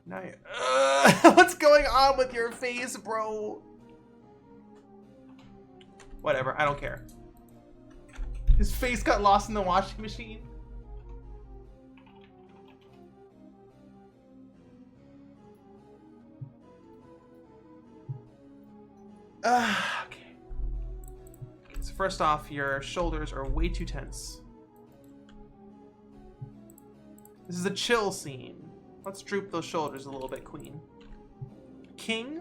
Now you're... What's going on with your face, bro? Whatever, I don't care. His face got lost in the washing machine. Okay. So first off, your shoulders are way too tense. This is a chill scene. Let's droop those shoulders a little bit, queen. King?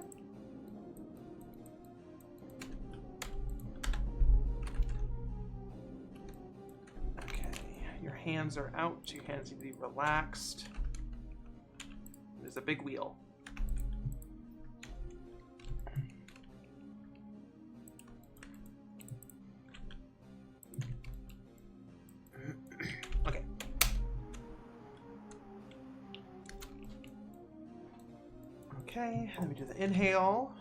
Okay, your hands are out. Your hands need to be relaxed. There's a big wheel. Okay. Okay, let me do the inhale.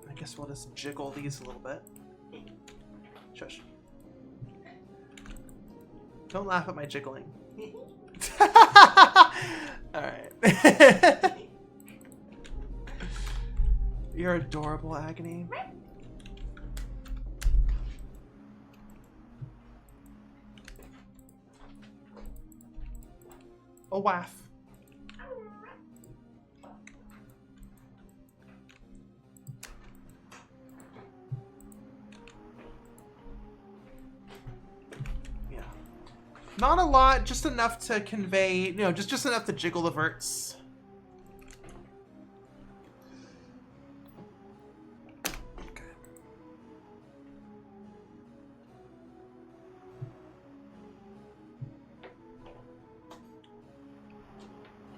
I guess we'll just jiggle these a little bit. Shush. Don't laugh at my jiggling. Alright. You're adorable, Agony. A waff. Yeah. Not a lot, just enough to convey, you know, just enough to jiggle the verts.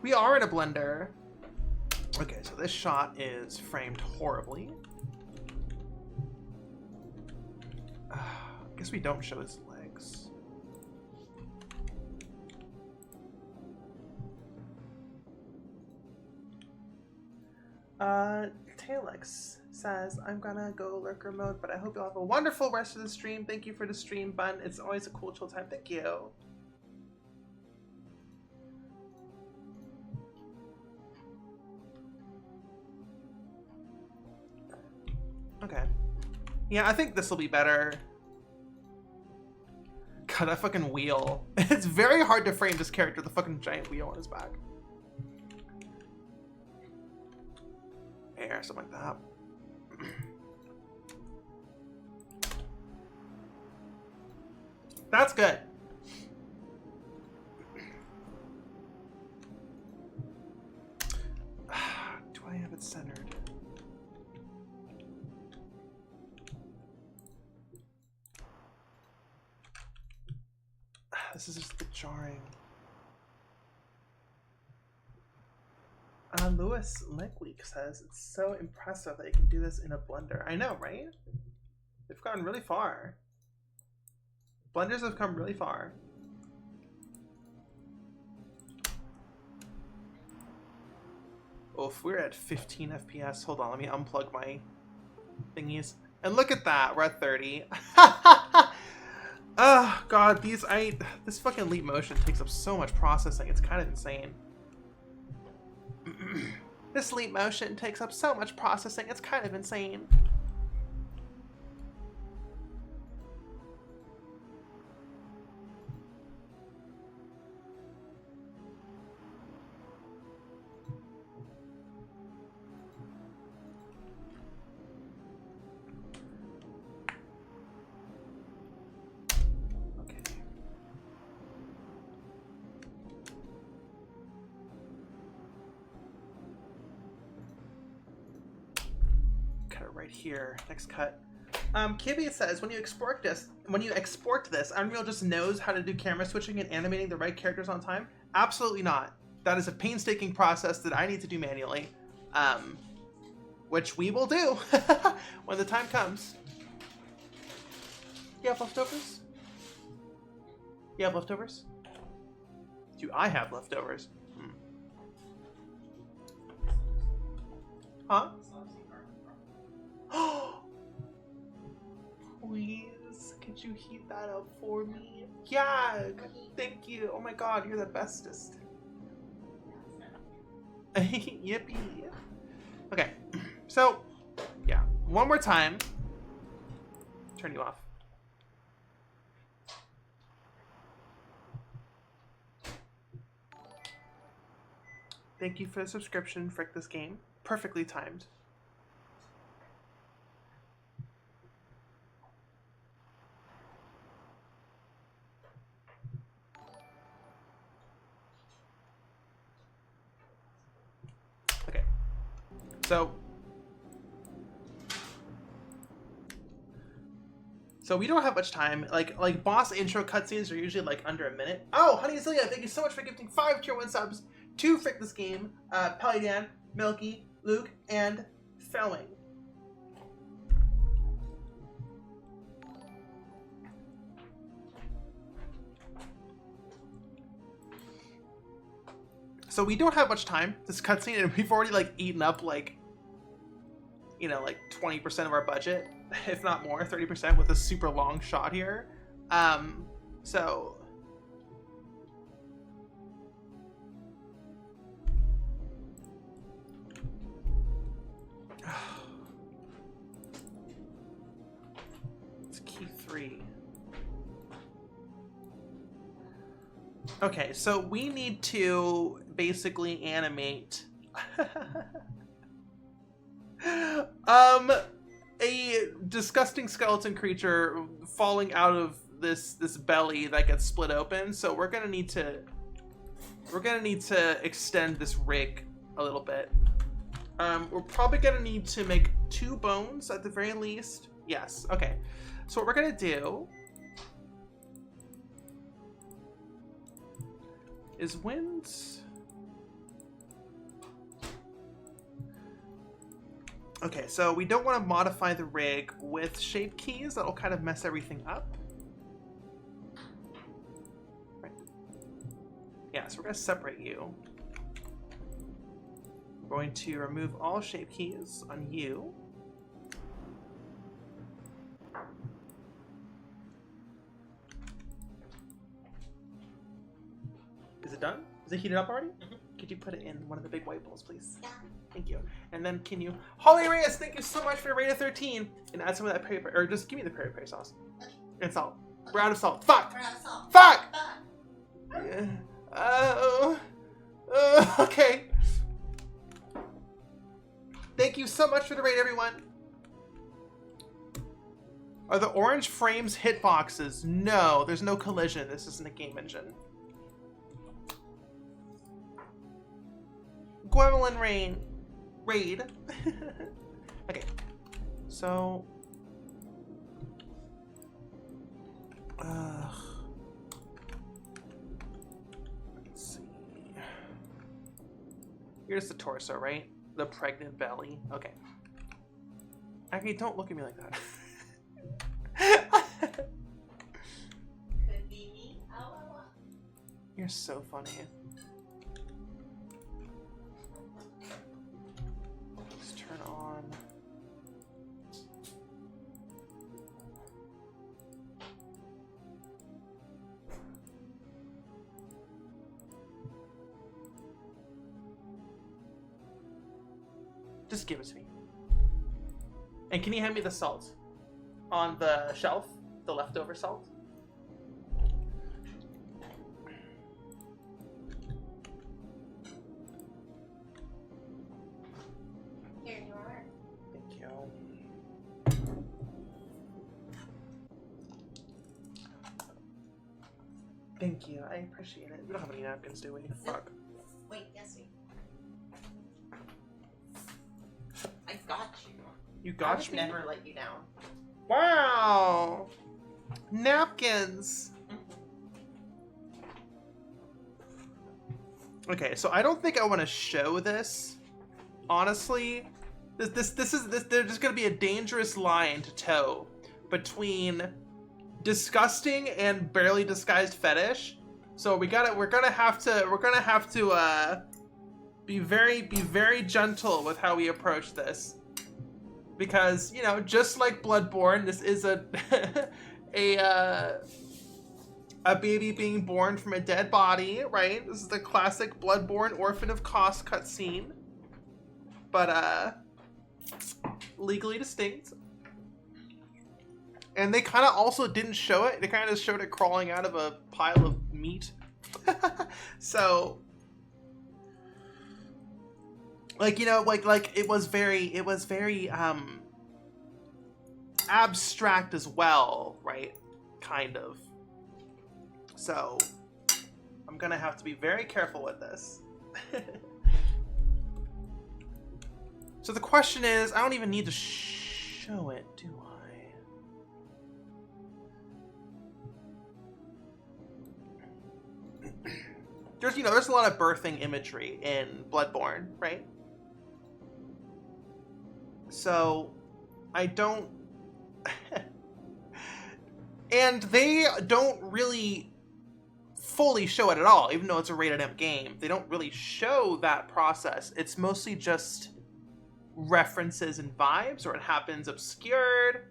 We are in a blender. Okay, so this shot is framed horribly. I guess we don't show his legs. Tailix says, I'm gonna go lurker mode, but I hope you'll have a wonderful rest of the stream. Thank you for the stream, Bun. It's always a cool chill time. Thank you. Okay. Yeah, I think this will be better. God, that fucking wheel. It's very hard to frame this character, the fucking giant wheel on his back. Or something like that. That's good. Do I have it centered? This is just a bit jarring. Lewis Lickweek says, it's so impressive that you can do this in a blender. I know, right? They've gone really far. Blenders have come really far. Oof, we're at 15 FPS. Hold on, let me unplug my thingies. And look at that, we're at 30. Oh god, this fucking Leap Motion takes up so much processing, it's kind of insane. This Leap Motion takes up so much processing, it's kind of insane. cut it right here. Next cut. Kibby says when you export this, Unreal just knows how to do camera switching and animating the right characters on time. Absolutely not. That is a painstaking process that I need to do manually, which we will do when the time comes. You have leftovers? You have leftovers? Do I have leftovers? Huh? Please, could you heat that up for me? Yeah, thank you. Oh my god, you're the bestest. Yippee. Okay, so, yeah, one more time. Turn you off. Thank you for the subscription, frick this game. Perfectly timed. Okay. So we don't have much time. Like boss intro cutscenes are usually like under a minute. Oh, Honey Azealia, thank you so much for gifting 5 tier 1 subs to frick this game. Pelidan, Milky, Luke, and Felling. So we don't have much time this cutscene, and we've already like eaten up like, you know, like 20% of our budget, if not more, 30% with a super long shot here. So it's key 3. Okay, so we need to basically animate a disgusting skeleton creature falling out of this belly that gets split open. So we're gonna need to extend this rig a little bit. We're probably gonna need to make 2 bones at the very least. Yes. Okay. So what we're gonna do is winds. Okay, so we don't want to modify the rig with shape keys. That'll kind of mess everything up. Right. Yeah, so we're going to separate you. We're going to remove all shape keys on you. Is it done? Is it heated up already? Mm-hmm. Could you put it in one of the big white bowls, please? Yeah. Thank you. And then can you... Holly Reyes, thank you so much for the rate of 13. And add some of that peri or just give me the peri sauce. Okay. And salt. We're out of salt. Fuck! We're out of salt. Fuck! Fuck. Okay. Thank you so much for the rate, everyone. Are the orange frames hitboxes? No, there's no collision. This isn't a game engine. Gwendolyn Raid. Okay, so let's see. Here's the torso, right? The pregnant belly. Okay. Actually, don't look at me like that. Could be me. Oh. You're so funny. Let's turn on. Just give it to me. And can you hand me the salt on the shelf? The leftover salt? Here you are. Thank you. Thank you. I appreciate it. We don't have any napkins, do we? Fuck. Wait, yes, we. I got you. You I got would me? never let you down. Wow. Napkins. Okay, so I don't think I want to show this. Honestly, there's just gonna be a dangerous line to toe between disgusting and barely disguised fetish. So we're gonna have to be very gentle with how we approach this, because you know, just like Bloodborne, this is a a baby being born from a dead body, right? This is the classic Bloodborne Orphan of Kos cutscene, but legally distinct. And they kind of also didn't show it. They kind of showed it crawling out of a pile of meat. So, like, you know, like it was very abstract as well, right? Kind of. So, I'm gonna have to be very careful with this. So the question is, I don't even need to show it, do I? There's a lot of birthing imagery in Bloodborne, right? So, I don't... And they don't really fully show it at all, even though it's a rated M game. They don't really show that process. It's mostly just references and vibes, or it happens obscured.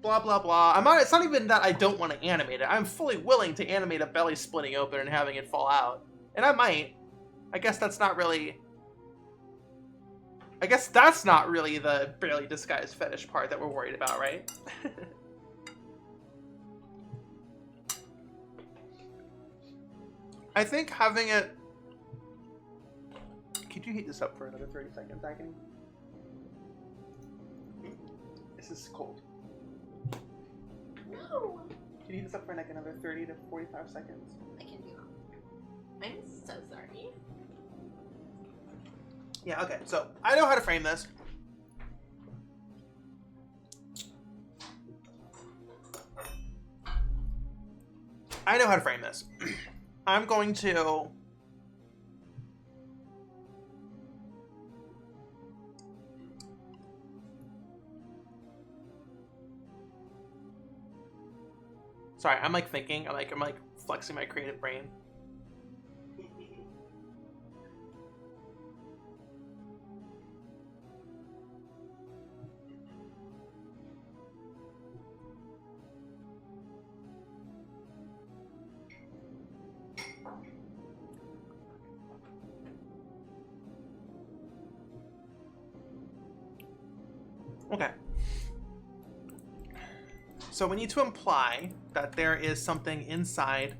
Blah, blah, blah. It's not even that I don't want to animate it. I'm fully willing to animate a belly splitting open and having it fall out. And I might. I guess that's not really the barely disguised fetish part that we're worried about, right? I think having it... Could you heat this up for another 30 seconds, Agony? This is cold. No. Can you heat this up for like another 30 to 45 seconds? I can do that. I'm so sorry. Yeah, okay, so I know how to frame this. I'm going to... Sorry, I'm like thinking, I'm like flexing my creative brain. Okay. So we need to imply that there is something inside.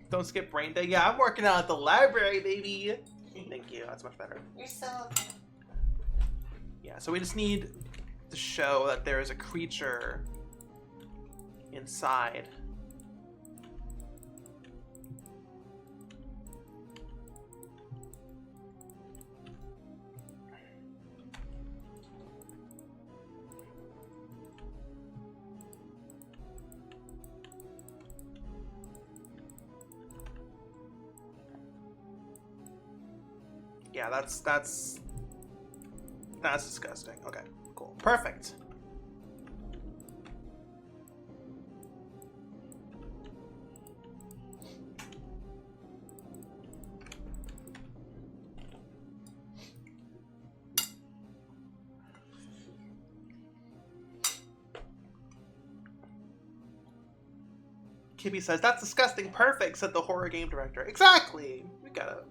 Don't skip brain day. Yeah, I'm working out at the library, baby. Thank you. That's much better. You're so... Yeah, so we just need to show that there is a creature inside. Yeah, that's disgusting. Okay, cool. Perfect. Kibby says, "That's disgusting." Perfect, said the horror game director. Exactly. We gotta...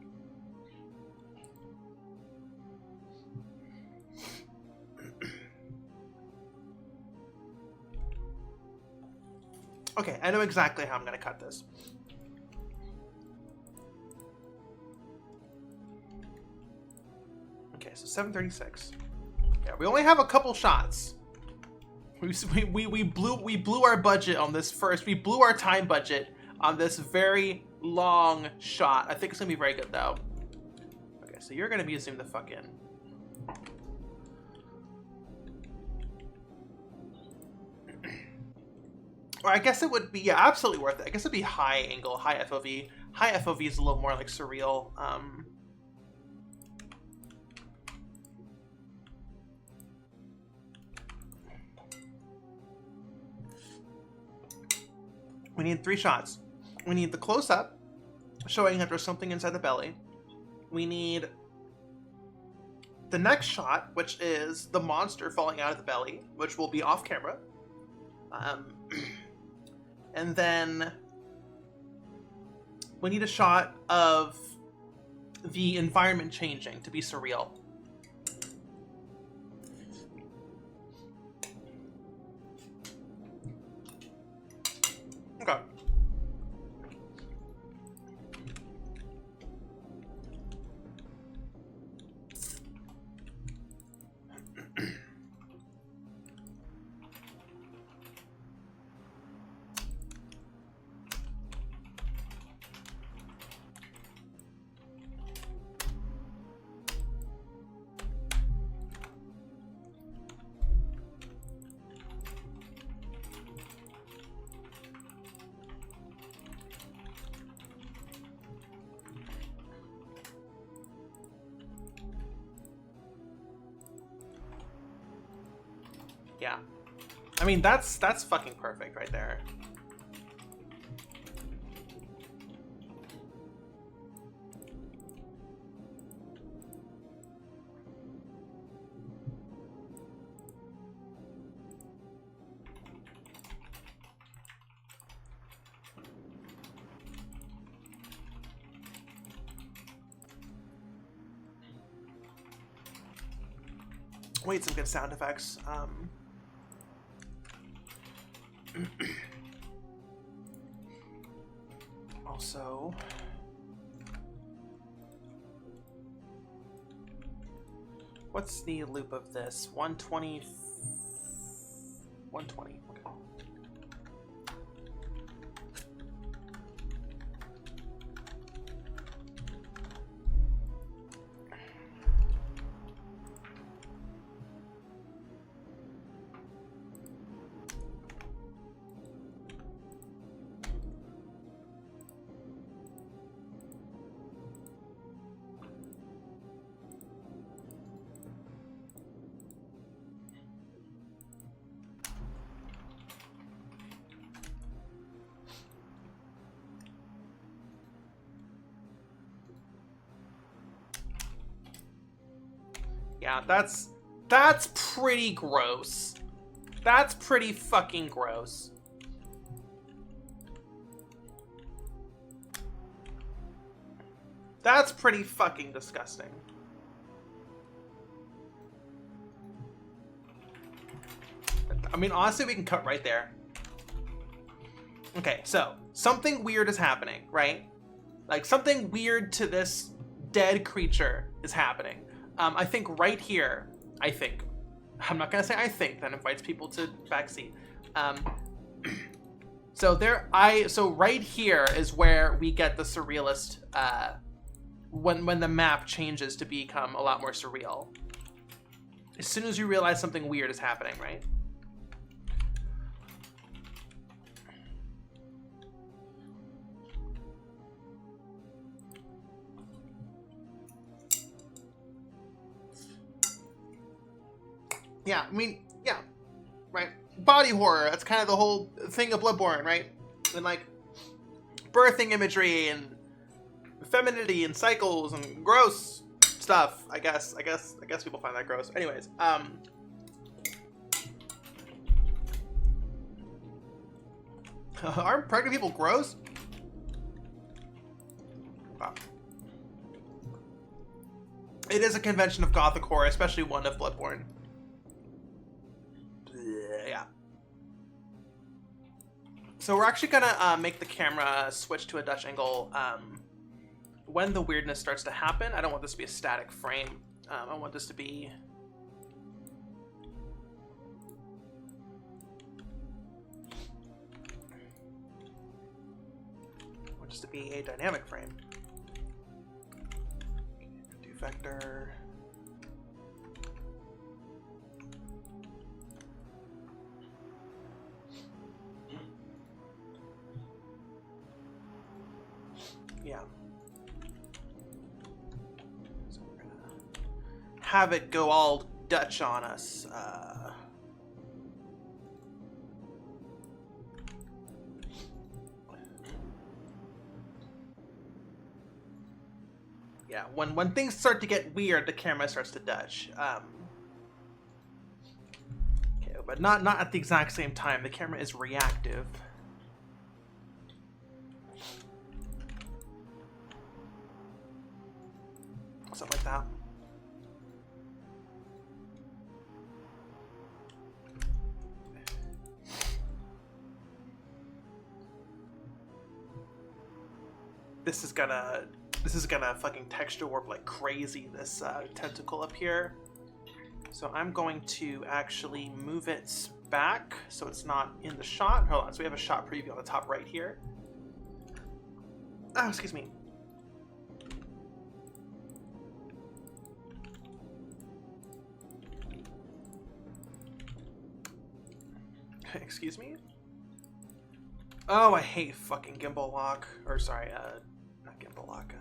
Okay, I know exactly how I'm gonna cut this. Okay, so 7:36. Yeah, we only have a couple shots. We blew our budget on this first. We blew our time budget on this very long shot. I think it's gonna be very good though. Okay, so you're gonna be zoomed the fuck in. Or I guess it would be, yeah, absolutely worth it. I guess it'd be high angle, high FOV. High FOV is a little more like surreal. We need 3 shots. We need the close-up, showing that there's something inside the belly. We need the next shot, which is the monster falling out of the belly, which will be off camera. And then we need a shot of the environment changing to be surreal. Okay. Yeah. I mean, that's fucking perfect right there. Wait, some good sound effects. Also, what's the loop of this? 120. 120. Okay. Yeah, that's pretty gross. That's pretty fucking gross. That's pretty fucking disgusting. I mean, honestly, we can cut right there. Okay, so something weird is happening, right? Like something weird to this dead creature is happening. I think right here, I'm not gonna say I think, that invites people to backseat. So right here is where we get the surrealist, when the map changes to become a lot more surreal. As soon as you realize something weird is happening, right? Yeah, I mean, yeah, right? Body horror, that's kind of the whole thing of Bloodborne, right? And like, birthing imagery and femininity and cycles and gross stuff, I guess people find that gross. Anyways, aren't pregnant people gross? Wow. It is a convention of gothic horror, especially one of Bloodborne. Yeah. So we're actually gonna make the camera switch to a Dutch angle when the weirdness starts to happen. I don't want this to be a static frame. I want this to be... a dynamic frame. Do vector. Yeah. So we're gonna have it go all Dutch on us. Yeah, when things start to get weird, the camera starts to Dutch. Okay, but not at the exact same time. The camera is reactive. Something like that. This is gonna fucking texture warp like crazy, this tentacle up here. So I'm going to actually move it back so it's not in the shot. Hold on, so we have a shot preview on the top right here. Oh, excuse me. Excuse me? Oh, I hate fucking gimbal lock. Or sorry, not gimbal lock,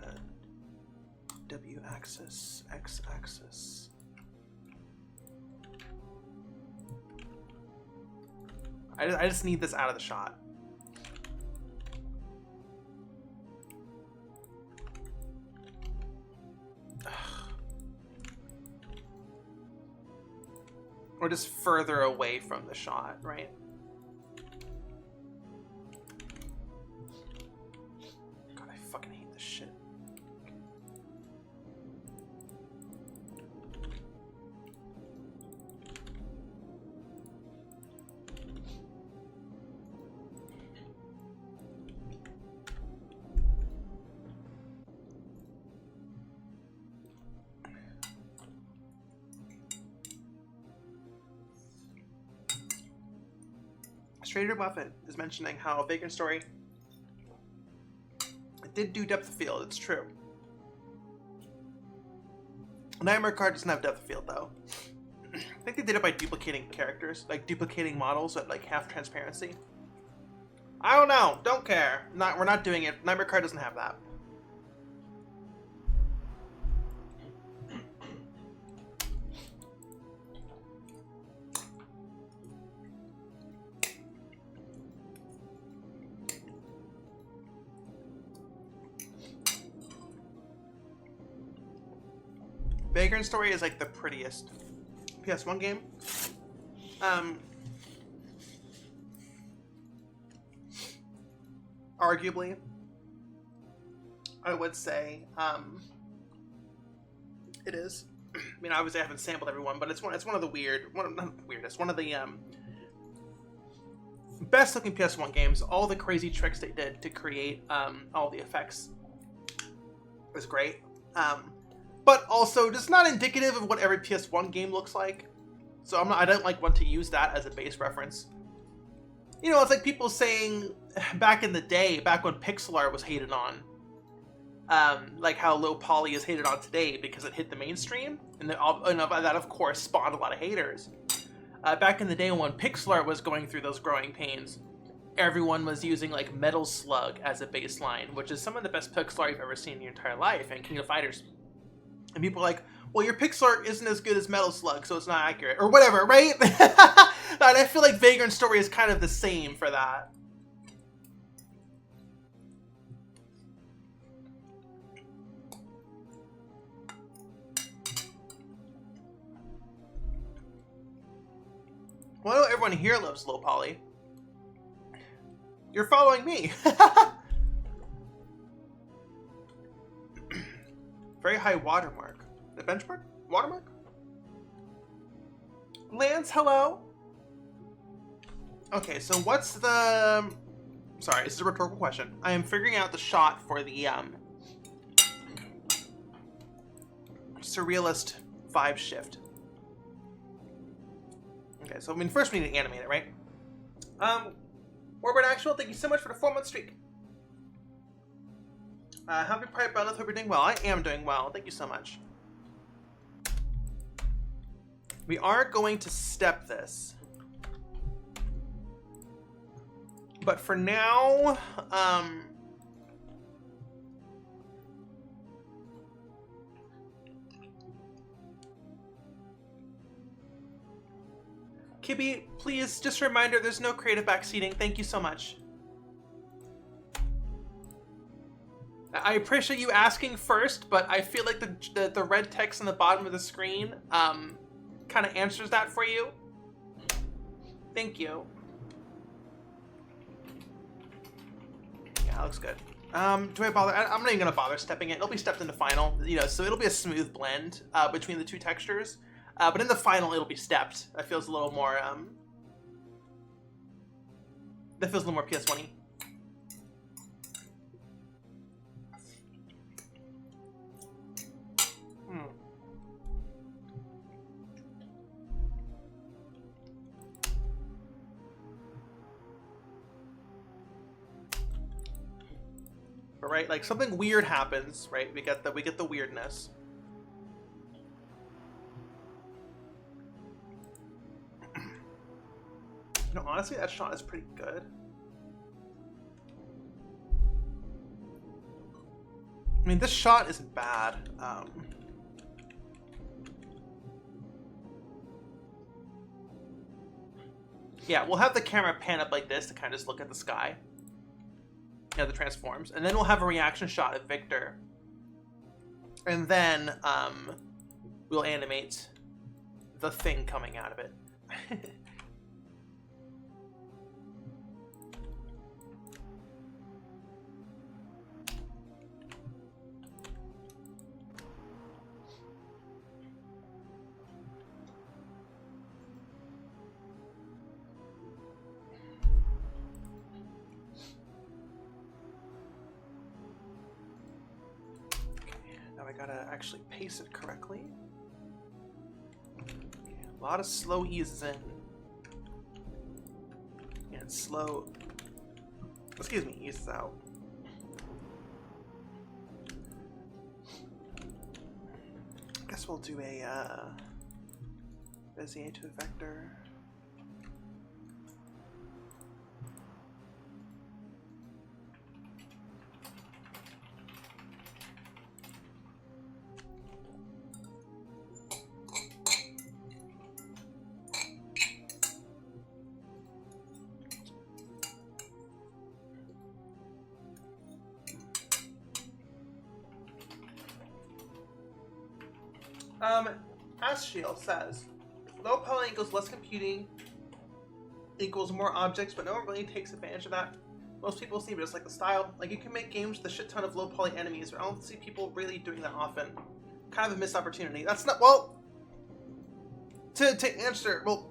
W axis, X axis. I just need this out of the shot. Ugh. Or just further away from the shot, right? God, I fucking hate this shit. Trader Buffett is mentioning how Vagrant Story did do depth of field. It's true. Nightmare Kart doesn't have depth of field though. I think they did it by duplicating characters, like duplicating models at like half transparency. I don't know. Don't care. We're not doing it. Nightmare Kart doesn't have that. Vagrant Story is like the prettiest PS1 game. Arguably, I would say it is. I mean, obviously, I haven't sampled everyone, but it's one of the one of the best looking PS1 games. All the crazy tricks they did to create all the effects was great. But also just not indicative of what every PS1 game looks like. So I don't like want to use that as a base reference. You know, it's like people saying back in the day, back when pixel art was hated on, like how low poly is hated on today because it hit the mainstream, and that of course spawned a lot of haters. Back in the day when pixel art was going through those growing pains, everyone was using like Metal Slug as a baseline, which is some of the best pixel art you've ever seen in your entire life, and King of Fighters. And people are like, well, your pixel art isn't as good as Metal Slug, so it's not accurate. Or whatever, right? And I feel like Vagrant Story is kind of the same for that. Well, I know everyone here loves low poly. You're following me. Very high watermark. The benchmark? Watermark? Lance, hello? Okay, so what's the... Sorry, this is a rhetorical question. I am figuring out the shot for the surrealist vibe shift. Okay, so I mean, first we need to animate it, right? Orbit Actual, thank you so much for the 4-month streak. Happy Pride Month, hope you're doing well. I am doing well, thank you so much. We are going to step this. But for now, Kibby, please, just a reminder, there's no creative backseating. Thank you so much. I appreciate you asking first, but I feel like the red text on the bottom of the screen kind of answers that for you. Thank you. Yeah, that looks good. Do I bother? I'm not even gonna bother stepping it. It'll be stepped in the final, you know, so it'll be a smooth blend between the two textures. But in the final, it'll be stepped. That feels a little more. That feels a little more PS1-y. But right, like something weird happens, right? We get the weirdness. You know, honestly, that shot is pretty good. I mean, this shot isn't bad. Yeah, we'll have the camera pan up like this to kind of just look at the sky. Yeah, the transforms. And then we'll have a reaction shot of Victor. And then we'll animate the thing coming out of it. I gotta actually pace it correctly. Okay, a lot of slow eases in. And slow, excuse me, eases out. I guess we'll do a Bezier to a vector. Ashiel says, low poly equals less computing equals more objects, but no one really takes advantage of that. Most people see it as like the style. Like you can make games with a shit ton of low poly enemies, but I don't see people really doing that often. Kind of a missed opportunity. That's not, well, to answer, well,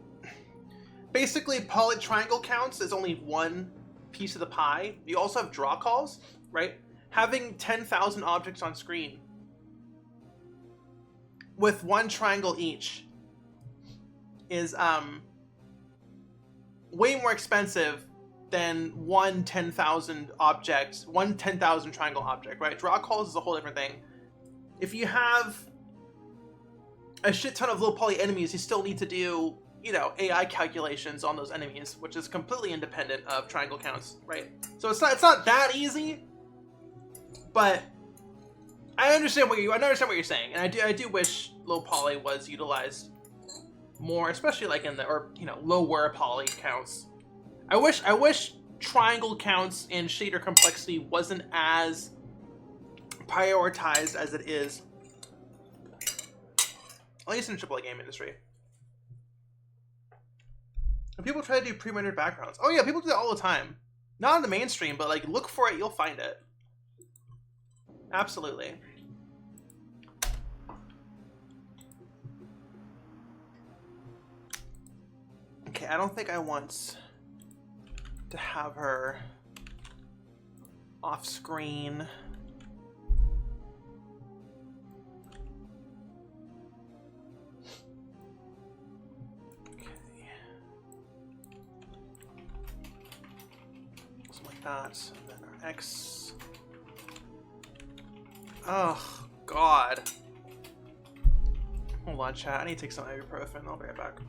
basically poly triangle counts is only one piece of the pie. You also have draw calls, right? Having 10,000 objects on screen with one triangle each is way more expensive than one 10,000 objects, one 10,000 triangle object, right? Draw calls is a whole different thing. If you have a shit ton of low poly enemies, you still need to do, you know, AI calculations on those enemies, which is completely independent of triangle counts, right? So it's not that easy, but I understand what you're saying, and I do wish low poly was utilized more, especially like in the, or you know, lower poly counts. I wish triangle counts and shader complexity wasn't as prioritized as it is, at least in the AAA game industry. And people try to do pre-rendered backgrounds. Oh yeah, people do that all the time. Not in the mainstream, but like look for it, you'll find it. Absolutely. Okay, I don't think I want to have her off screen. Okay. Something like that. And then our X. Oh, God. Hold on, chat. I need to take some ibuprofen. I'll be right back.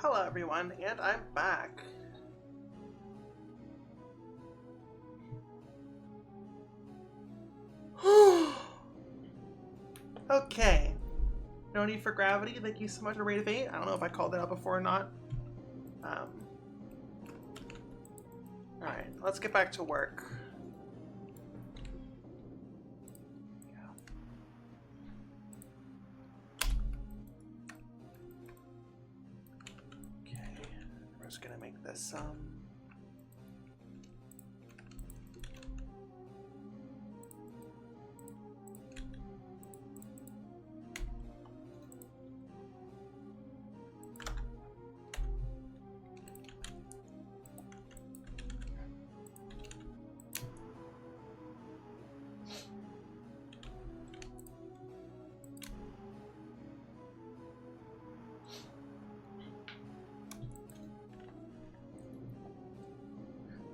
Hello everyone, and I'm back. Okay. No need for gravity. Thank you so much for rate of 8. I don't know if I called that out before or not. Alright, let's get back to work. Okay, we're just gonna make this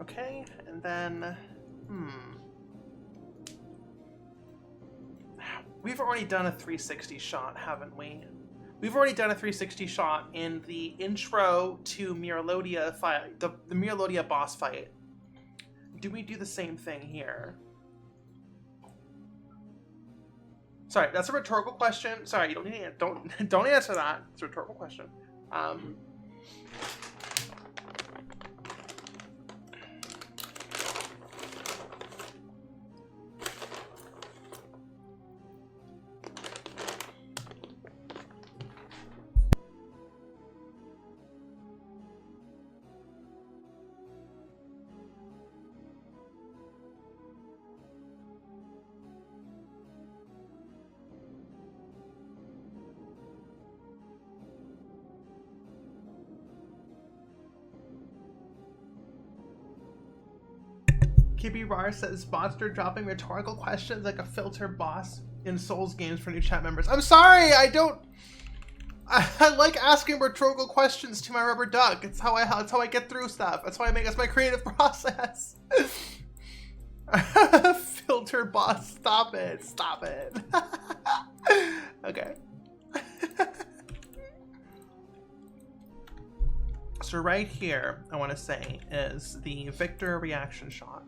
okay, and then, we've already done a 360 shot, haven't we? We've already done a 360 shot in the intro to Miralodia fight, the Miralodia boss fight. Do we do the same thing here? Sorry, that's a rhetorical question. Sorry, you don't need to, don't answer that. It's a rhetorical question. KB Rar says bots are dropping rhetorical questions like a filter boss in Souls games for new chat members. I'm sorry, I don't. I like asking rhetorical questions to my rubber duck. It's how I get through stuff. That's why that's my creative process. Filter boss, stop it, stop it. Okay. So right here, I want to say is the Victor reaction shot.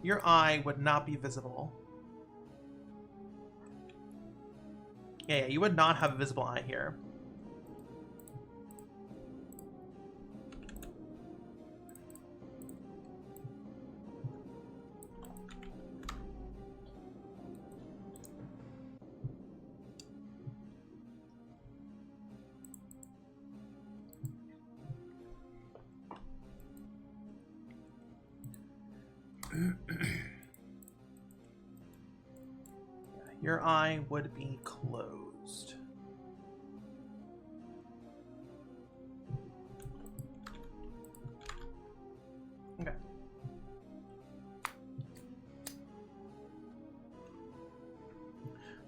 Your eye would not be visible. Yeah, you would not have a visible eye here. Your eye would be closed. Okay.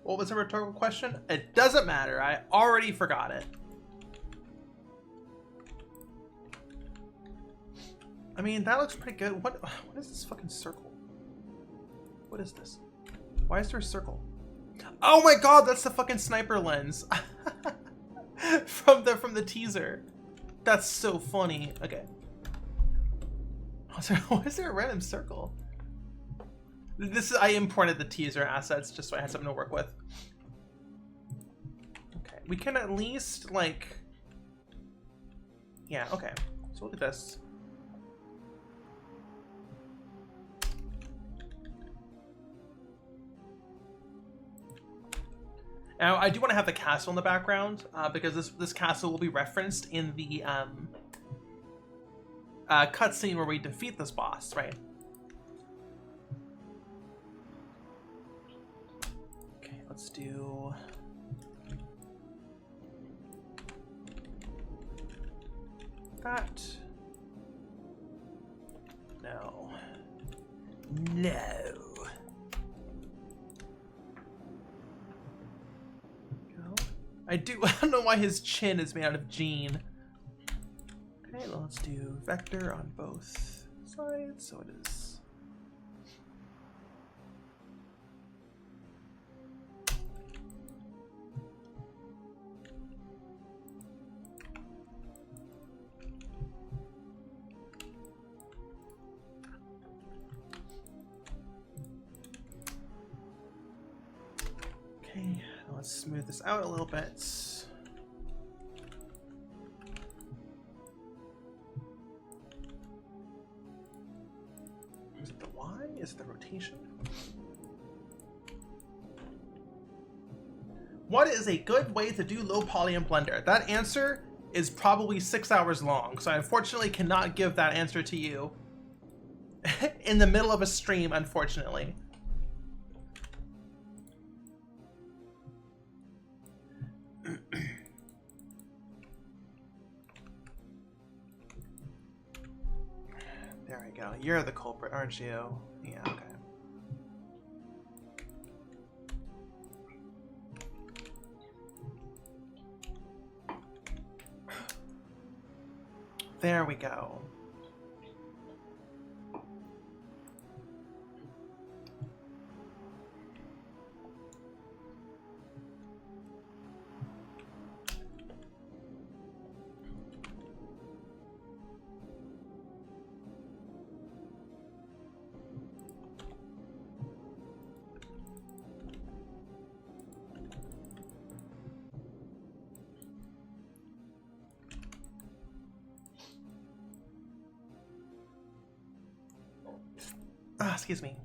What was the rhetorical question? It doesn't matter. I already forgot it. I mean, that looks pretty good. What is this fucking circle? What is this? Why is there a circle? Oh my god, that's the fucking sniper lens from the teaser. That's so funny. Okay. Why is there a random circle? I imported the teaser assets just so I had something to work with. Okay, we can at least like. Yeah. Okay. So look at this. Now, I do want to have the castle in the background because this castle will be referenced in the cutscene where we defeat this boss, right? Okay, let's do... that. No. No. I don't know why his chin is made out of jean. Okay, well, let's do vector on both sides, so it is. Okay, let's smooth this out a little bit. Is it the Y? Is it the rotation? What is a good way to do low poly in Blender? That answer is probably 6 hours long, so I unfortunately cannot give that answer to you in the middle of a stream, unfortunately. There we go. You're the culprit, aren't you? Yeah, okay. There we go. Excuse me.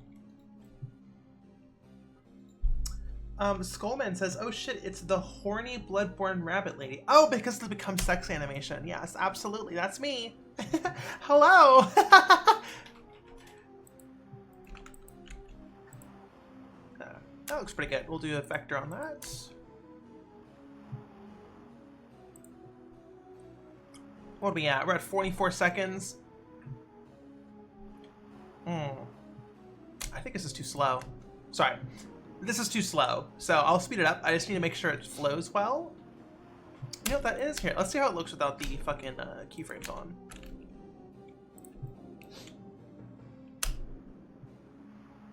Skullman says, oh shit, it's the horny Bloodborne rabbit lady. Oh, because it becomes sex animation. Yes, absolutely. That's me. Hello. That looks pretty good. We'll do a vector on that. What are we at? We're at 44 seconds. I think this is too slow. Sorry. This is too slow, so I'll speed it up. I just need to make sure it flows well. You know what that is? Here, let's see how it looks without the fucking keyframes on.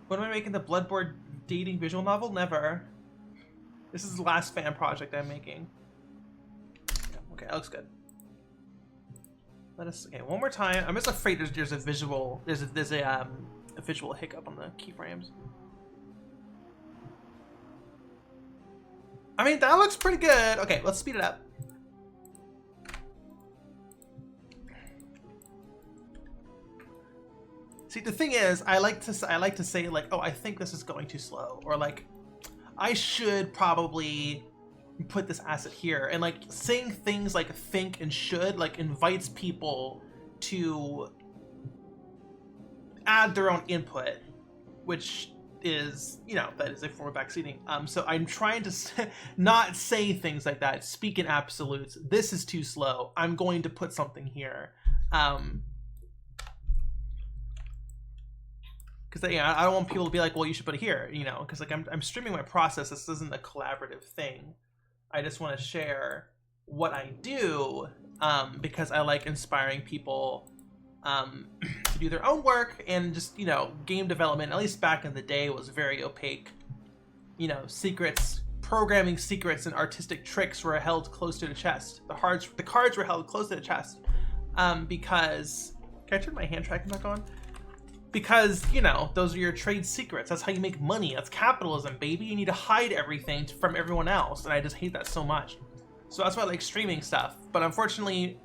When am I making the Bloodborne dating visual novel? Never. This is the last fan project I'm making. Yeah, okay, that looks good. Let us, okay, one more time. I'm just afraid there's a visual, there's a visual hiccup on the keyframes. I mean, that looks pretty good. Okay, let's speed it up. See, the thing is, I like to say like, oh, I think this is going too slow, or like, I should probably put this asset here, and like saying things like think and should like invites people to add their own input, which is, you know, that is a form of backseating. So I'm trying to not say things like that, speak in absolutes. This is too slow. I'm going to put something here. Because I don't want people to be like, well, you should put it here, you know, because like I'm streaming my process. This isn't a collaborative thing. I just want to share what I do because I like inspiring people to do their own work, and just, you know, game development, at least back in the day, was very opaque. You know, secrets, programming secrets and artistic tricks were held close to the chest. The cards were held close to the chest because, can I turn my hand tracking back on? Because, you know, those are your trade secrets. That's how you make money. That's capitalism, baby. You need to hide everything from everyone else, and I just hate that so much. So that's why I like streaming stuff. But unfortunately,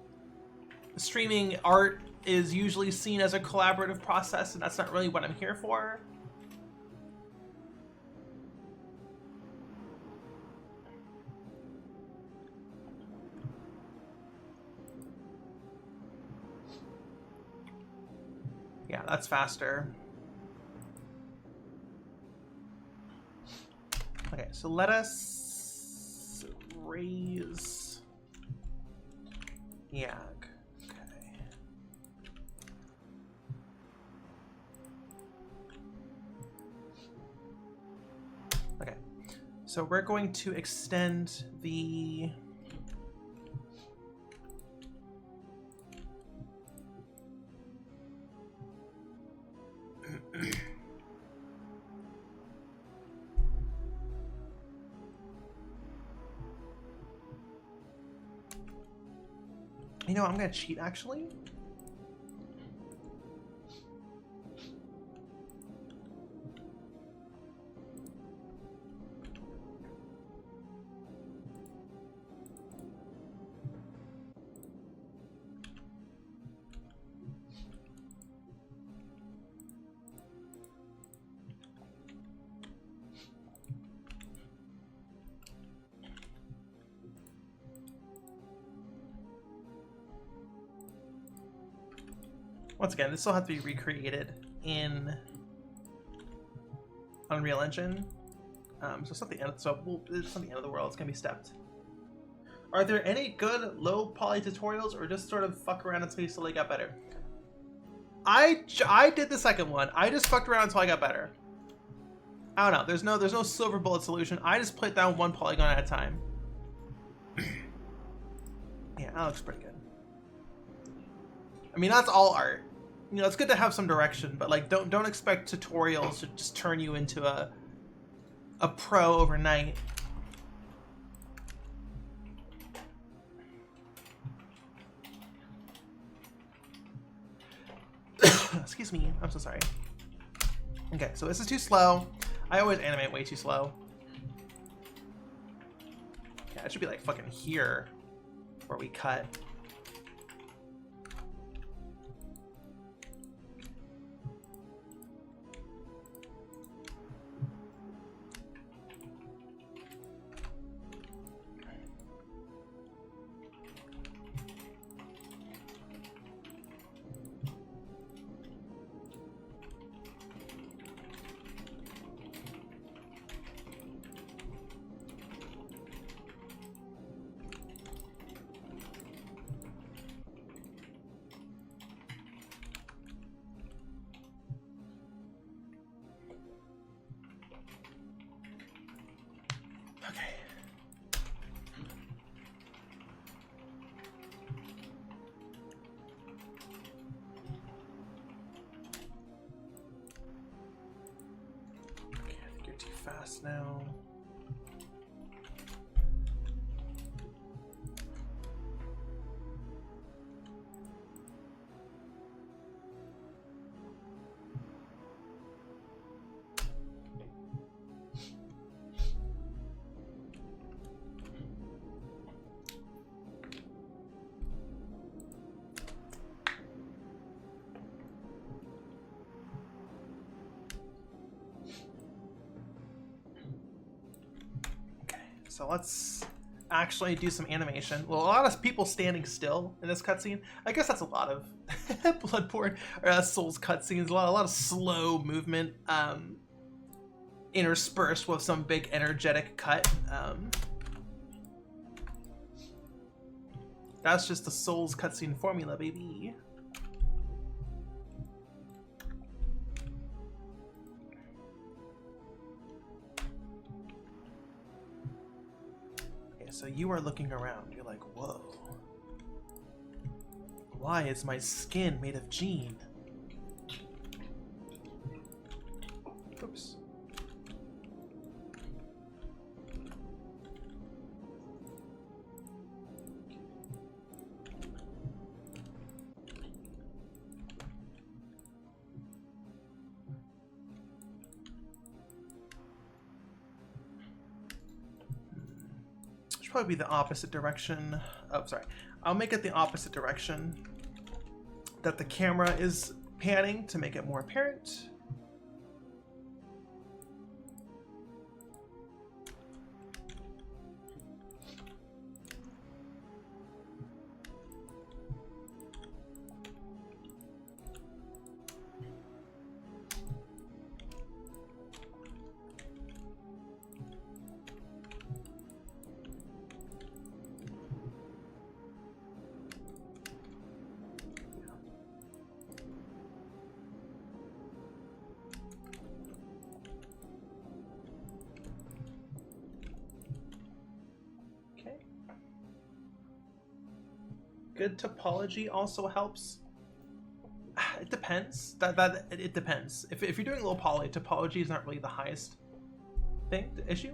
streaming art is usually seen as a collaborative process, and that's not really what I'm here for. Yeah, that's faster. Okay, so let us raise Yag. Okay, so we're going to extend the you know, I'm gonna cheat actually. Once again, this will have to be recreated in Unreal Engine. So it's not the end. So it's not the end of the world. It's gonna be stepped. Are there any good low poly tutorials, or just sort of fuck around until you slowly got better? I did the second one. I just fucked around until I got better. I don't know. There's no silver bullet solution. I just put down one polygon at a time. Yeah, that looks pretty good. I mean, that's all art. You know, it's good to have some direction, but like, don't expect tutorials to just turn you into a pro overnight. Excuse me, I'm so sorry. Okay, so this is too slow. I always animate way too slow. Yeah, it should be like fucking here where we cut. Okay. Okay, I think you're too fast now. So let's actually do some animation. Well, a lot of people standing still in this cutscene. I guess that's a lot of Bloodborne or Souls cutscenes. A lot of slow movement, interspersed with some big energetic cut. That's just the Souls cutscene formula, baby. So you are looking around, you're like, whoa. Why is my skin made of jean? Oops. Probably be the opposite direction. Oh, sorry. I'll make it the opposite direction that the camera is panning to make it more apparent. Good topology also helps. It depends. It depends. If you're doing low poly, topology is not really the highest issue.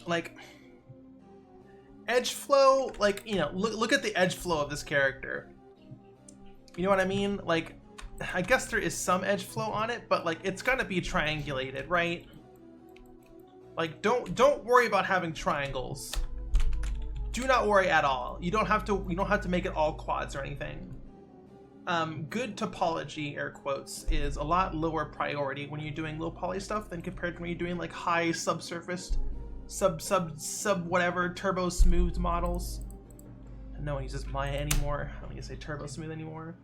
Like edge flow, like, you know, look at the edge flow of this character. You know what I mean? Like, I guess there is some edge flow on it, but like it's gonna be triangulated, right? Like, don't worry about having triangles. Do not worry at all. You don't have to make it all quads or anything. Good topology, air quotes, is a lot lower priority when you're doing low poly stuff than compared to when you're doing like high subsurfaced, sub whatever turbo smooth models. No one uses Maya anymore. I don't need to say turbo smooth anymore.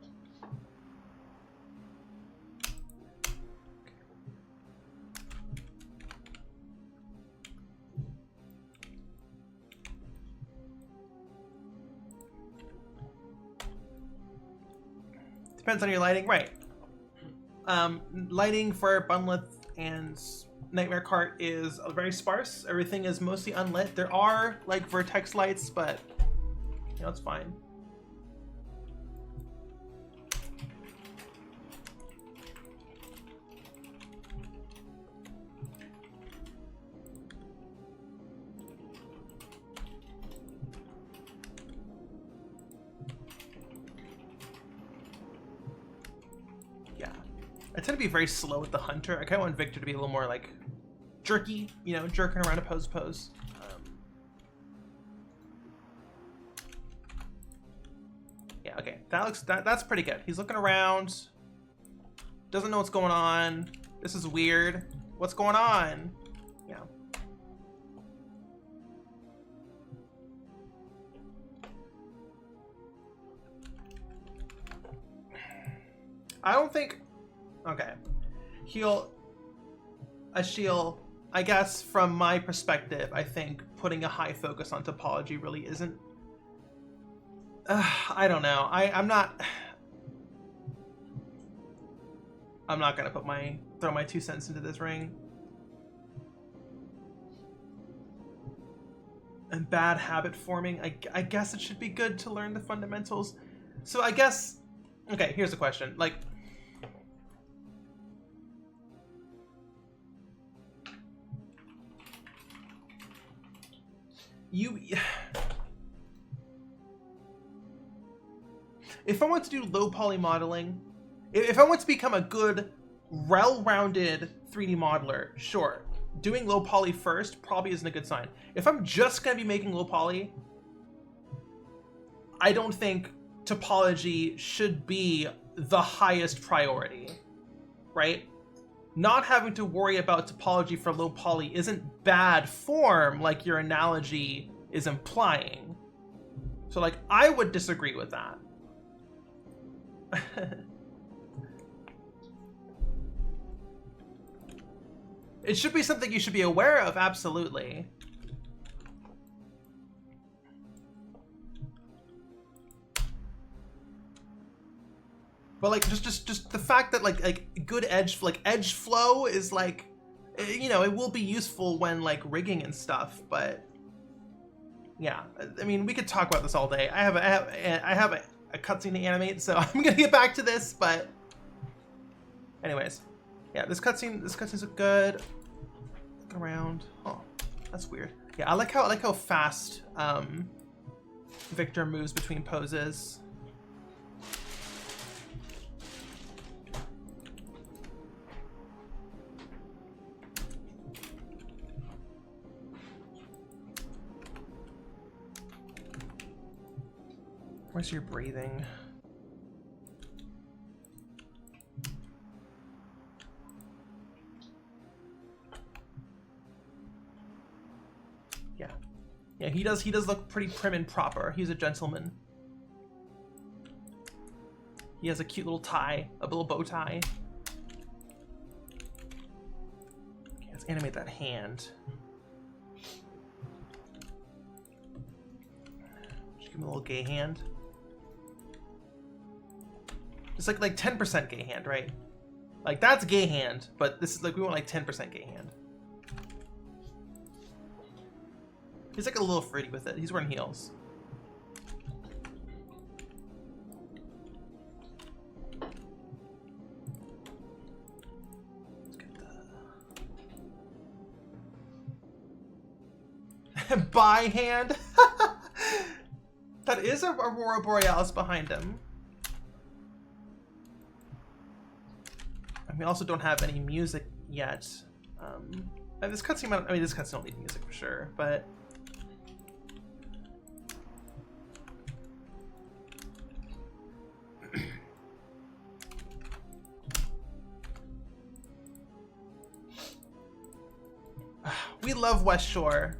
Depends on your lighting, right? Lighting for Bunlith and Nightmare Kart is very sparse. Everything is mostly unlit. There are like vertex lights, but you know, it's fine. I tend to be very slow with the Hunter. I kind of want Victor to be a little more like jerky, you know, jerking around a pose. Yeah, okay, that's pretty good. He's looking around, doesn't know what's going on. This is weird. What's going on? Yeah. I don't think. Okay, Ashiel, I guess from my perspective, I think putting a high focus on topology really isn't. I don't know. I'm not. I'm not gonna throw my 2 cents into this ring. And bad habit forming. I guess it should be good to learn the fundamentals. So I guess, okay, here's the question. Like, if I want to do low poly modeling, if I want to become a good, well-rounded 3D modeler, sure. Doing low poly first probably isn't a good sign. If I'm just going to be making low poly, I don't think topology should be the highest priority, right? Not having to worry about topology for low poly isn't bad form like your analogy is implying. So like, I would disagree with that. It should be something you should be aware of, absolutely. But like, just the fact that like good edge flow is like, you know, it will be useful when like rigging and stuff. But yeah, I mean, we could talk about this all day. I have a cutscene to animate, so I'm gonna get back to this. But anyways, yeah, this cutscene's good. Look around. Oh, that's weird. Yeah, I like how fast Victor moves between poses. Where's your breathing? Yeah, he does look pretty prim and proper. He's a gentleman. He has a cute little tie, a little bow tie. Okay, let's animate that hand. Just give him a little gay hand. It's like 10% gay hand, right? Like that's gay hand, but this is like, we want like 10% gay hand. He's like a little fruity with it. He's wearing heels. Let's get the by hand. That is a Aurora Borealis behind him. And we also don't have any music yet. And this cutscene, I mean, this cutscene don't need music for sure, but. We love West Shore.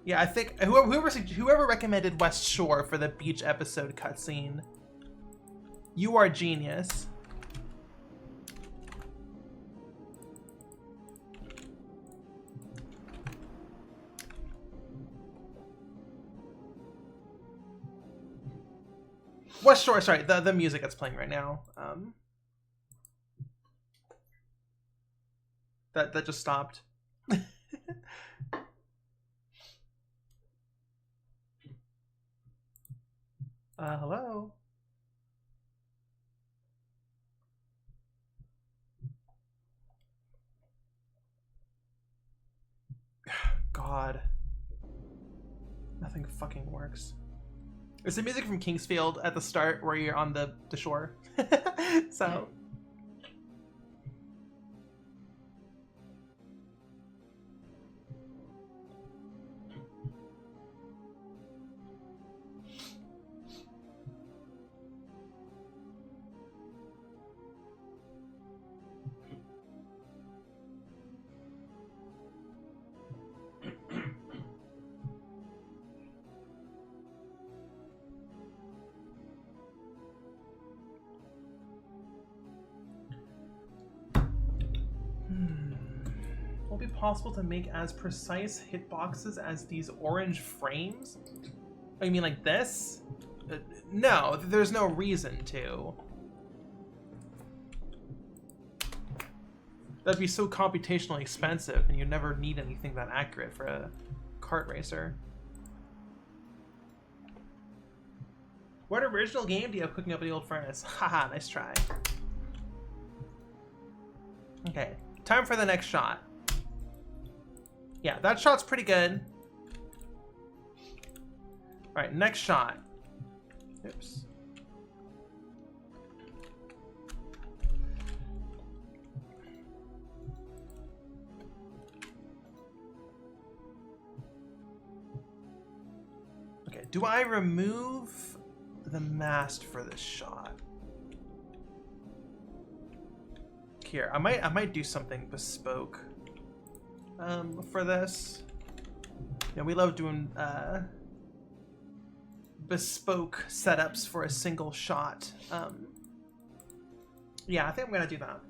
Yeah, I think whoever recommended West Shore for the beach episode cutscene, you are genius. West Shore, sorry, the music that's playing right now. That just stopped. Hello? God. Nothing fucking works. It's the music from Kingsfield at the start where you're on the shore. So. Will it be possible to make as precise hitboxes as these orange frames? Oh, you mean like this? No, there's no reason to. That'd be so computationally expensive, and you'd never need anything that accurate for a kart racer. What original game do you have cooking up in the old furnace? Haha, nice try. Okay, time for the next shot. Yeah, that shot's pretty good. All right, next shot. Oops. Okay, do I remove the mast for this shot? Here, I might do something bespoke for this. Yeah, we love doing bespoke setups for a single shot. Yeah, I think I'm gonna do that.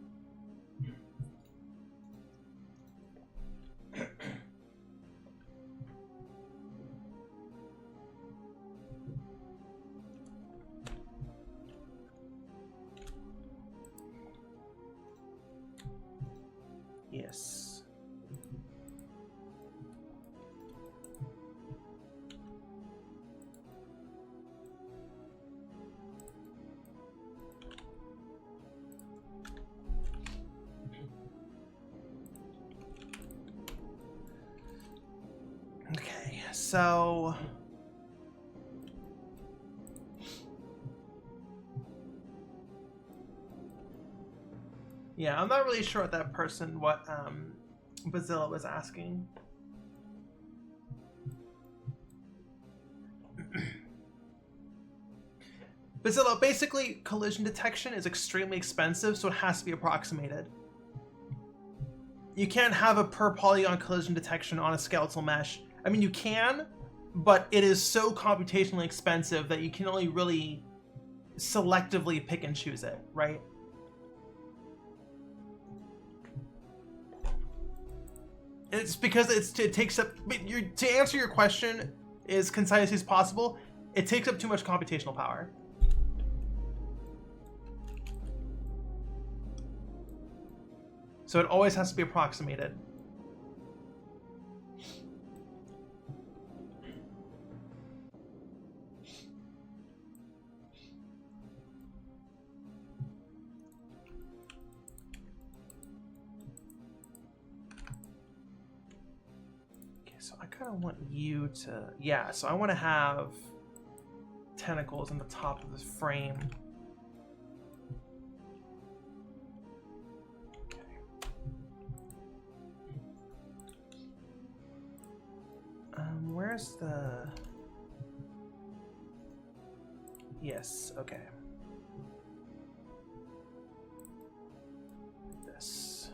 Yes. Okay, so yeah, I'm not really sure what that person, what Bazilla was asking. Bazilla, basically collision detection is extremely expensive, so it has to be approximated. You can't have a per polygon collision detection on a skeletal mesh. I mean, you can, but it is so computationally expensive that you can only really selectively pick and choose it, right? It's because it takes up, to answer your question as concisely as possible, it takes up too much computational power. So it always has to be approximated. So I kind of want you to, yeah, so I want to have tentacles on the top of this frame. Okay. Where's the, yes, okay. This.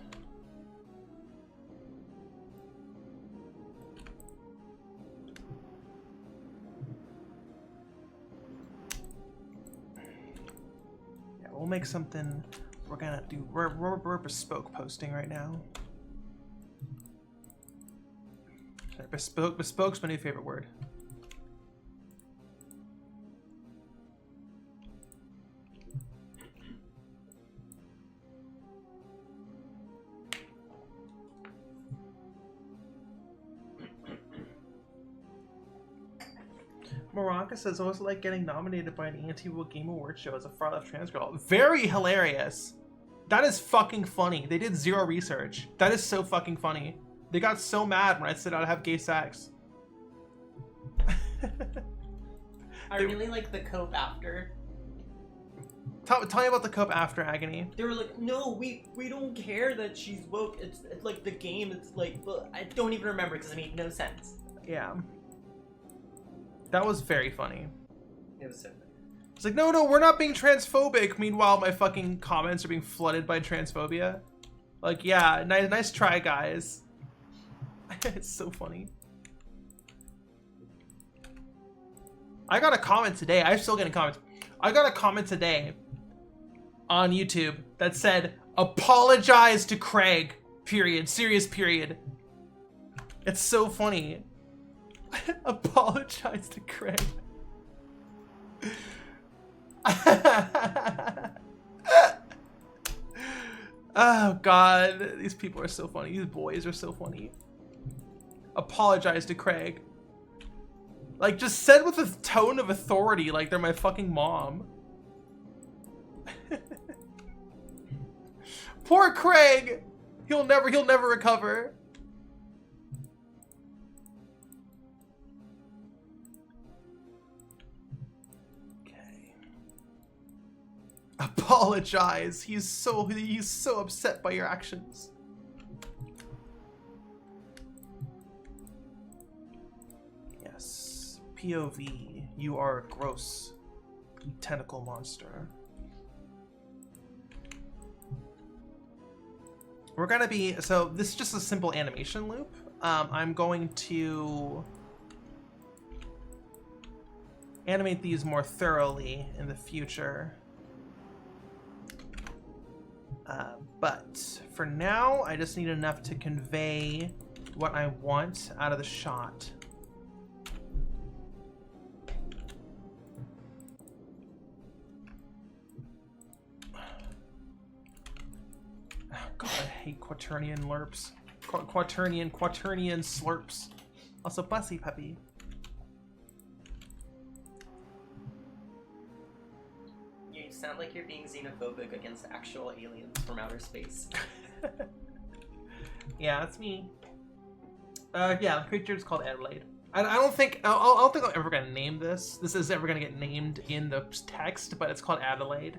We'll make something. We're gonna do. We're bespoke posting right now. Sorry, bespoke's my new favorite word. Morocco says, "Oh, it's like getting nominated by an Anti-Will Game Award show as a far-left trans girl." Very hilarious. That is fucking funny. They did zero research. That is so fucking funny. They got so mad when I said I'd have gay sex. I really like the cope after. Tell me about the cope after, Agony. They were like, no, we don't care that she's woke. It's like the game. It's like, well, I don't even remember because it made no sense. Yeah. That was very funny. It was so funny. It's like, no, we're not being transphobic. Meanwhile, my fucking comments are being flooded by transphobia. Like, yeah, nice try, guys. It's so funny. I got a comment today. I'm still getting comments. I got a comment today on YouTube that said, "Apologize to Craig, period. Serious period." It's so funny. Apologize to Craig. Oh god, these people are so funny. These boys are so funny. Apologize to Craig. Like, just said with a tone of authority, like they're my fucking mom. Poor Craig. He'll never recover. Okay. Apologize. He's so upset by your actions. Yes. POV. You are a gross tentacle monster. We're gonna be, so this is just a simple animation loop. I'm going to animate these more thoroughly in the future. But for now, I just need enough to convey what I want out of the shot. God, I hate quaternion lerps. Quaternion slurps. Also, bussy puppy. You sound like you're being xenophobic against actual aliens from outer space. Yeah, that's me. Yeah, the creature is called Adelaide. I don't think I'm ever gonna name this. This is ever gonna get named in the text, but it's called Adelaide.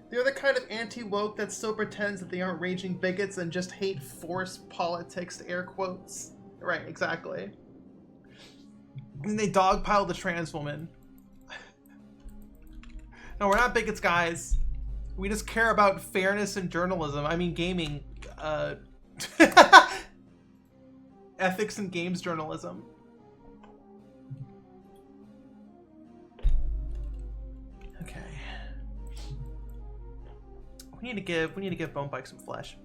They're the kind of anti-woke that still pretends that they aren't raging bigots and just hate forced politics, air quotes. Right, exactly. And they dogpile the trans woman. No, we're not bigots, guys. We just care about fairness in journalism. I mean, gaming. Ethics and games journalism. Okay. We need to give Bone Bike some flesh.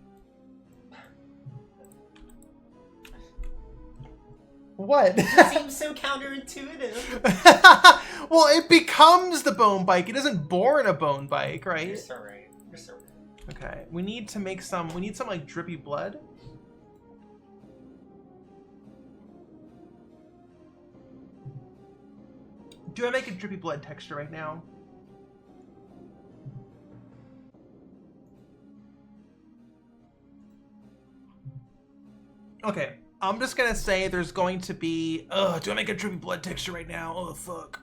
What? It seems so counterintuitive. Well, it becomes the Bone Bike. It isn't born a Bone Bike, right? You're so right. You're so right. Okay. We need to make some. We need some like drippy blood. Do I make a drippy blood texture right now? Okay, I'm just gonna say there's going to be... Ugh, do I make a drippy blood texture right now? Oh, fuck.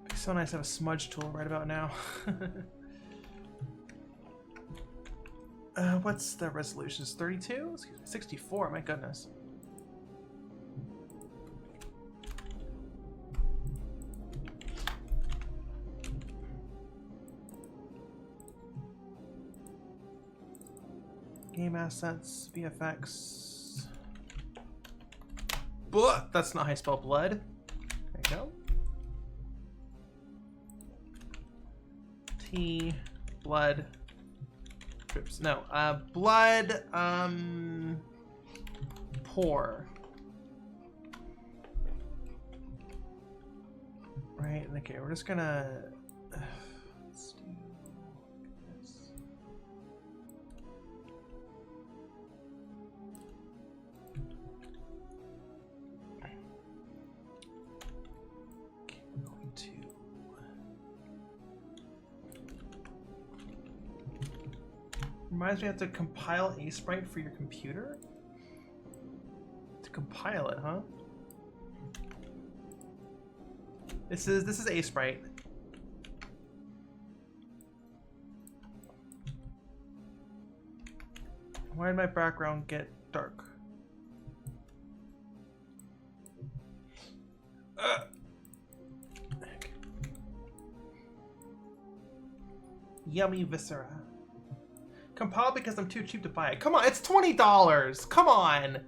It'd be so nice to have a smudge tool right about now. What's the resolutions? 32? 64, my goodness. Game assets, VFX. But that's not how you spell blood. There you go. T, blood. No, blood, pour. Right, okay, we're just gonna, let's do this. Okay, we're going to reminds me I have to compile a sprite for your computer? To compile it, huh? This is a sprite. Why did my background get dark? Yummy viscera. Compiled because I'm too cheap to buy it. Come on, it's $20. Come on.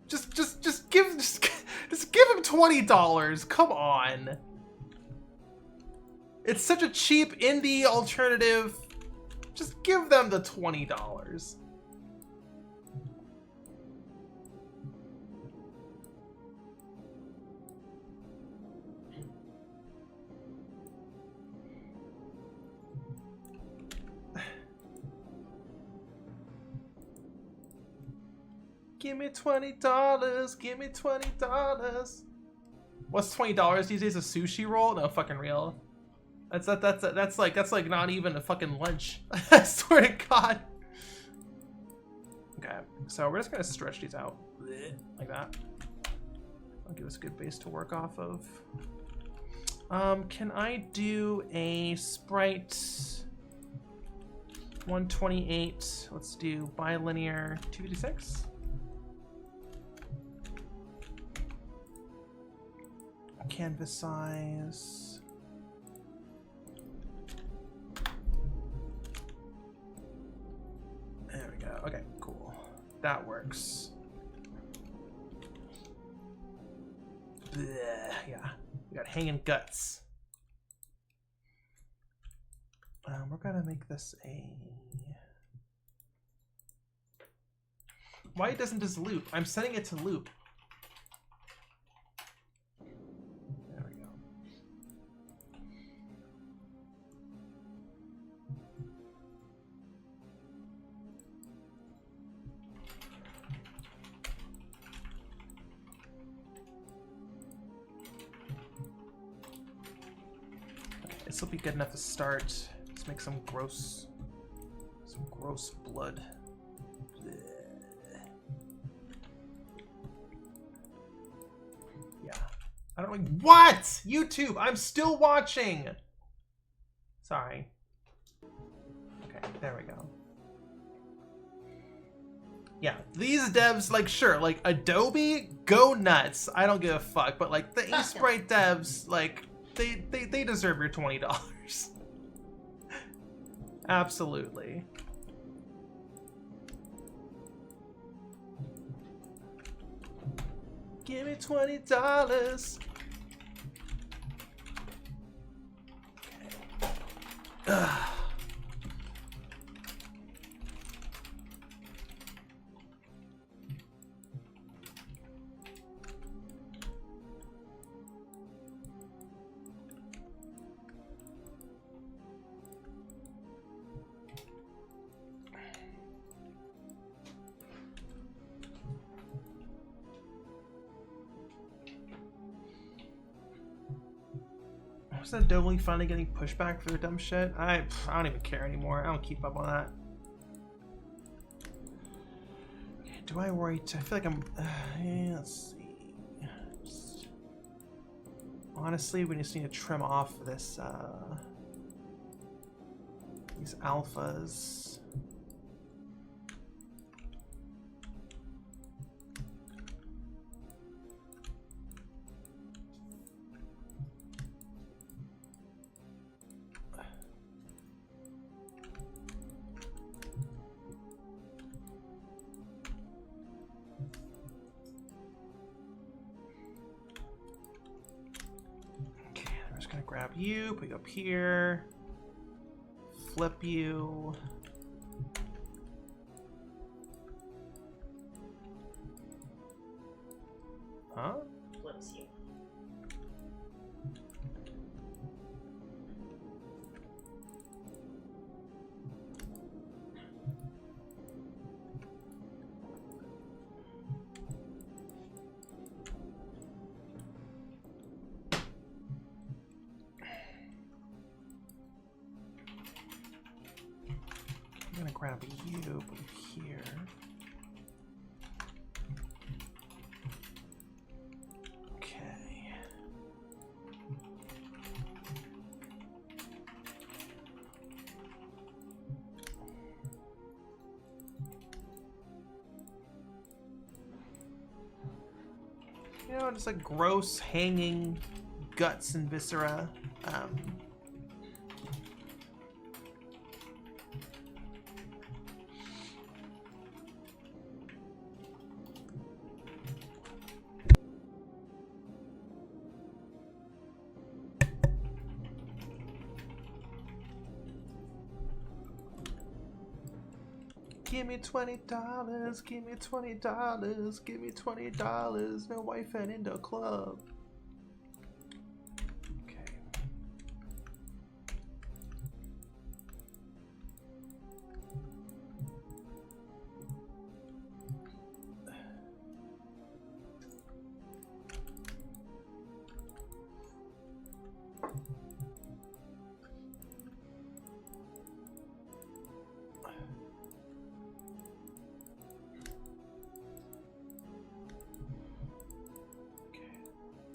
Just give him $20. Come on. It's such a cheap indie alternative. Just give them the $20. Give me $20. Give me $20. What's $20 these days? A sushi roll? No fucking real. That's like not even a fucking lunch. I swear to God. Okay, so we're just gonna stretch these out like that. I'll give us a good base to work off of. Can I do a Sprite 128? Let's do bilinear 256. Canvas size. There we go. Okay, cool. That works. Blech, yeah, we got hanging guts. We're gonna make this a. Why it doesn't just loop? I'm setting it to loop. There we go. Okay, this will be good enough to start. Let's make some gross blood. I don't like what? YouTube, I'm still watching. Sorry. Okay, there we go. Yeah, these devs, like, sure, like Adobe, go nuts. I don't give a fuck, but like the eSprite devs, like, they deserve your $20. Absolutely. Give me $20. Okay. Was that Adobe finally getting pushback for their dumb shit? I don't even care anymore. I don't keep up on that. Okay, do I worry? I feel like I'm. Yeah, let's see. Honestly, we just need to trim off this. These alphas. Grab you, put you up here, flip you. Huh? Flips you. I'm gonna grab you, put it here. Okay. You know, just like gross hanging guts and viscera. Give me $20, give me $20, give me $20, no wife and in the club. Okay.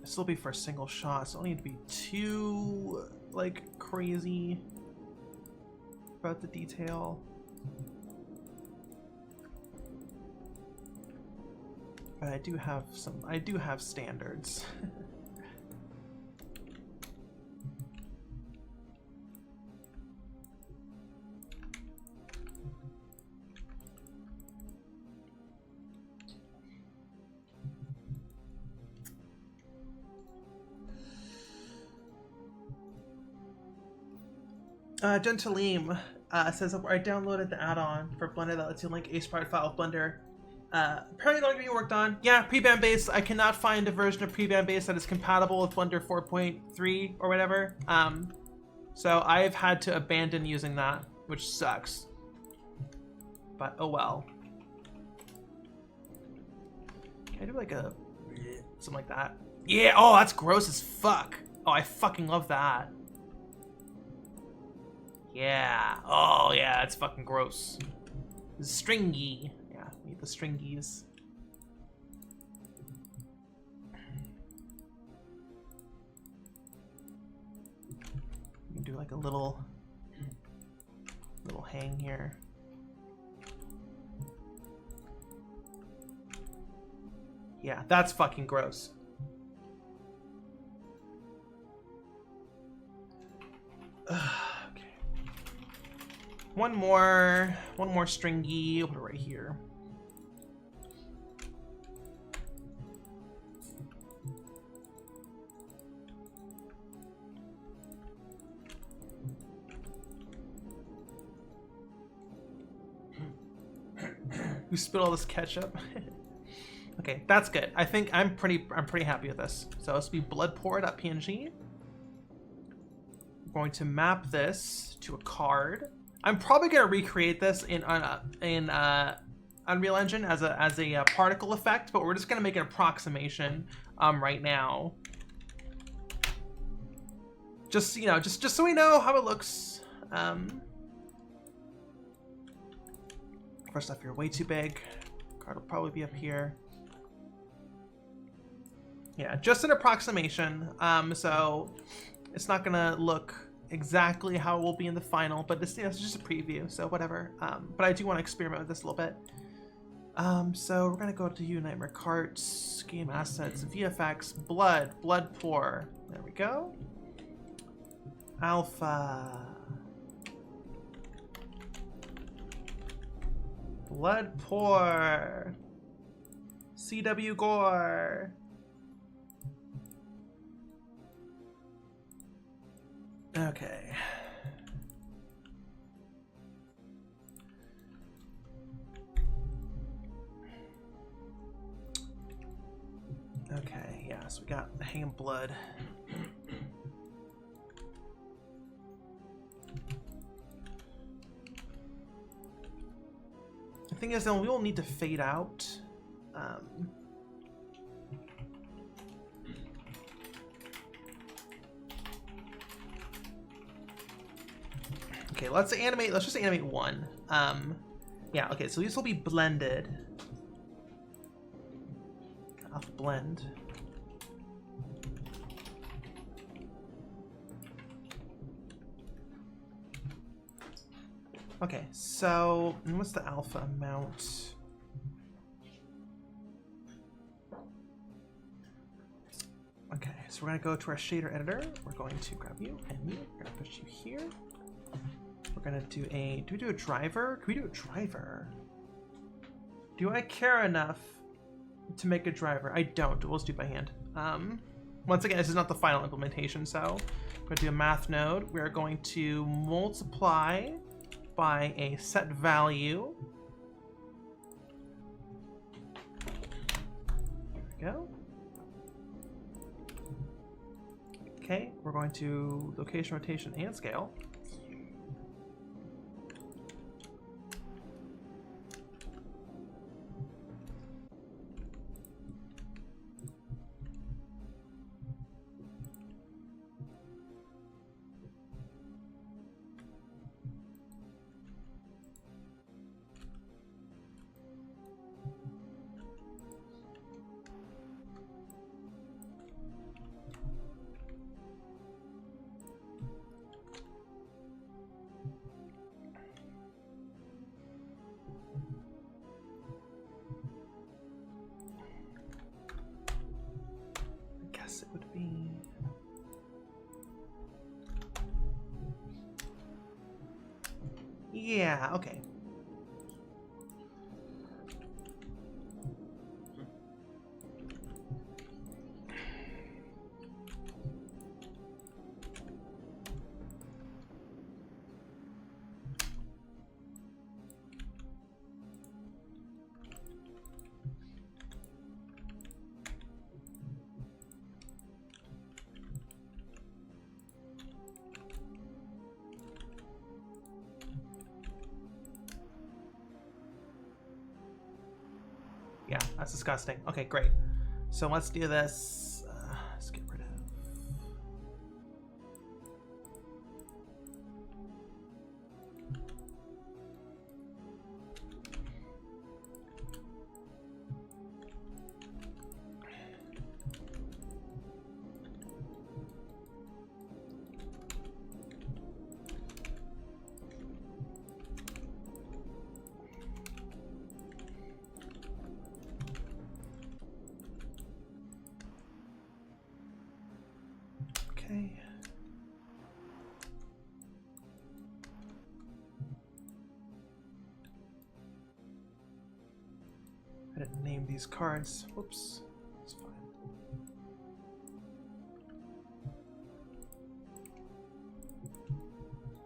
This will be for a single shot, so I don't need to be too like crazy about the detail. But I do have standards. Gentleem says I downloaded the add-on for Blender that lets you link a sprite file with Blender. Apparently not being worked on. Yeah, pre-ban base. I cannot find a version of pre-ban base that is compatible with Blender 4.3 or whatever. So I've had to abandon using that, which sucks. But oh well. Can I do like a something like that? Yeah. Oh, that's gross as fuck. Oh, I fucking love that. Yeah. Oh, yeah, that's fucking gross. Stringy. Yeah, need the stringies. You can do like a little hang here. Yeah, that's fucking gross. One more stringy. I'll put it right here. You spit all this ketchup. Okay, that's good. I think I'm pretty happy with this. So this will be bloodpour.png. We're going to map this to a card. I'm probably gonna recreate this in Unreal Engine as a particle effect, but we're just gonna make an approximation right now. Just just so we know how it looks. First off, you're way too big. Card will probably be up here. Yeah, just an approximation. So it's not gonna look exactly how it will be in the final, but this, it's just a preview, so whatever. But I do want to experiment with this a little bit. So we're gonna go to Nightmare Kart, game assets, VFX, blood pour. There we go. Alpha. Blood pour. CW gore. Okay. Okay, yeah, so we got the hang of blood. The thing is, then we will need to fade out. Okay, let's just animate one. Yeah, okay, so these will be blended. I'll blend. Okay, so what's the alpha amount? Okay, so we're gonna go to our shader editor. We're going to grab you and you. We're gonna put you here. We're gonna do a, do we do a driver? Can we do a driver? Do I care enough to make a driver? I don't, we'll just do it by hand. Once again, this is not the final implementation, so we're gonna do a math node. We're going to multiply by a set value we go. Okay, we're going to location, rotation, and scale. It would be yeah, okay. Yeah, that's disgusting. Okay, great. So let's do this. Let's get rid of. Okay. I didn't name these cards. Whoops. It's fine.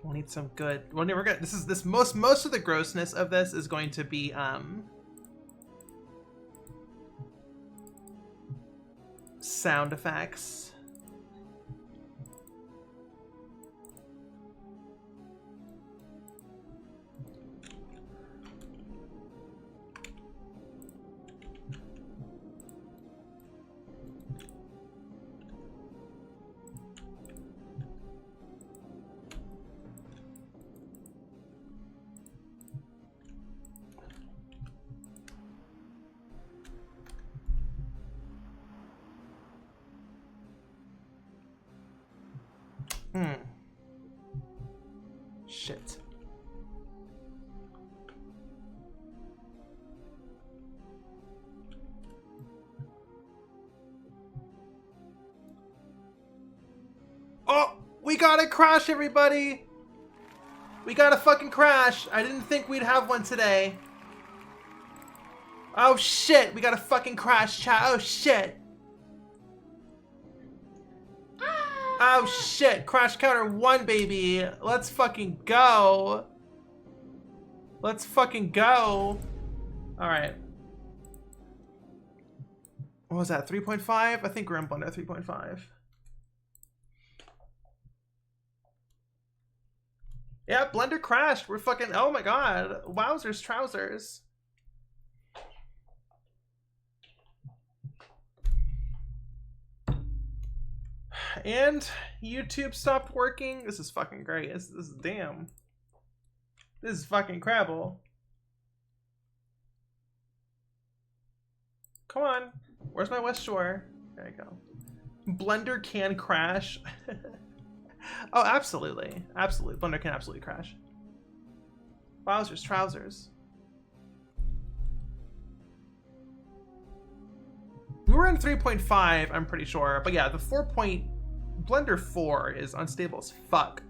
We'll need some good. Well, we're gonna. This most of the grossness of this is going to be sound effects. Shit. Oh, we got a crash, everybody. We got a fucking crash. I didn't think we'd have one today. Oh shit, we got a fucking crash, chat. Oh shit. Oh shit, crash counter 1, baby. Let's fucking go. Let's fucking go. Alright. What was that, 3.5? I think we're in Blender 3.5. Yeah, Blender crashed. We're fucking, oh my god. Wowzers trousers. And YouTube stopped working. This is fucking great. This is damn. This is fucking crabble. Come on. Where's my West Shore? There you go. Blender can crash. Oh, absolutely. Absolutely. Blender can absolutely crash. Wowzers trousers. We were in 3.5, I'm pretty sure. But yeah, the Blender 4 is unstable as fuck.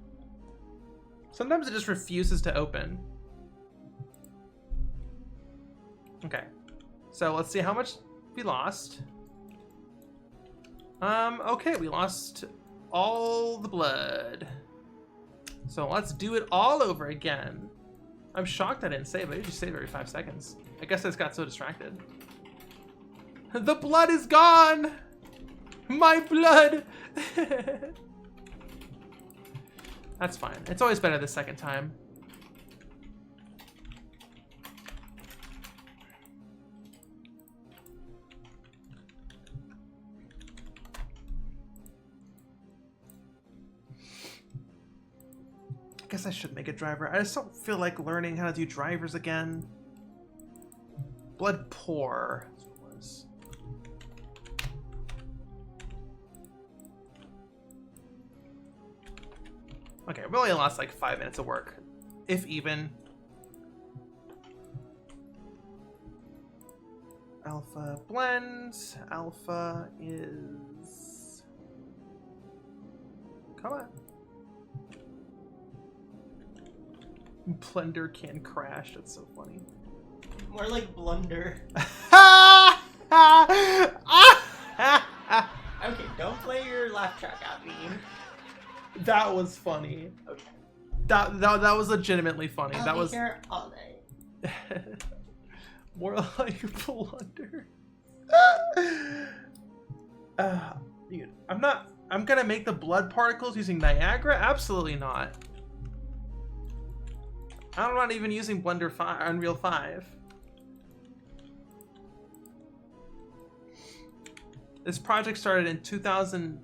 Sometimes it just refuses to open. Okay. So let's see how much we lost. Okay, we lost all the blood. So let's do it all over again. I'm shocked I didn't save. I usually save every 5 seconds. I guess I just got so distracted. The blood is gone! My blood! That's fine. It's always better the second time. I guess I should make a driver. I just don't feel like learning how to do drivers again. Blood pour. That's what it was. Okay, we only lost like 5 minutes of work, if even. Alpha blend. Alpha is. Come on. Blender can crash. That's so funny. More like blunder. Okay, don't play your laugh track at me. That was funny. Okay. That was legitimately funny. I'll That be was here all day. more like blunder. Dude, I'm gonna make the blood particles using Niagara? Absolutely not. I'm not even using Unreal 5. This project started in 2000.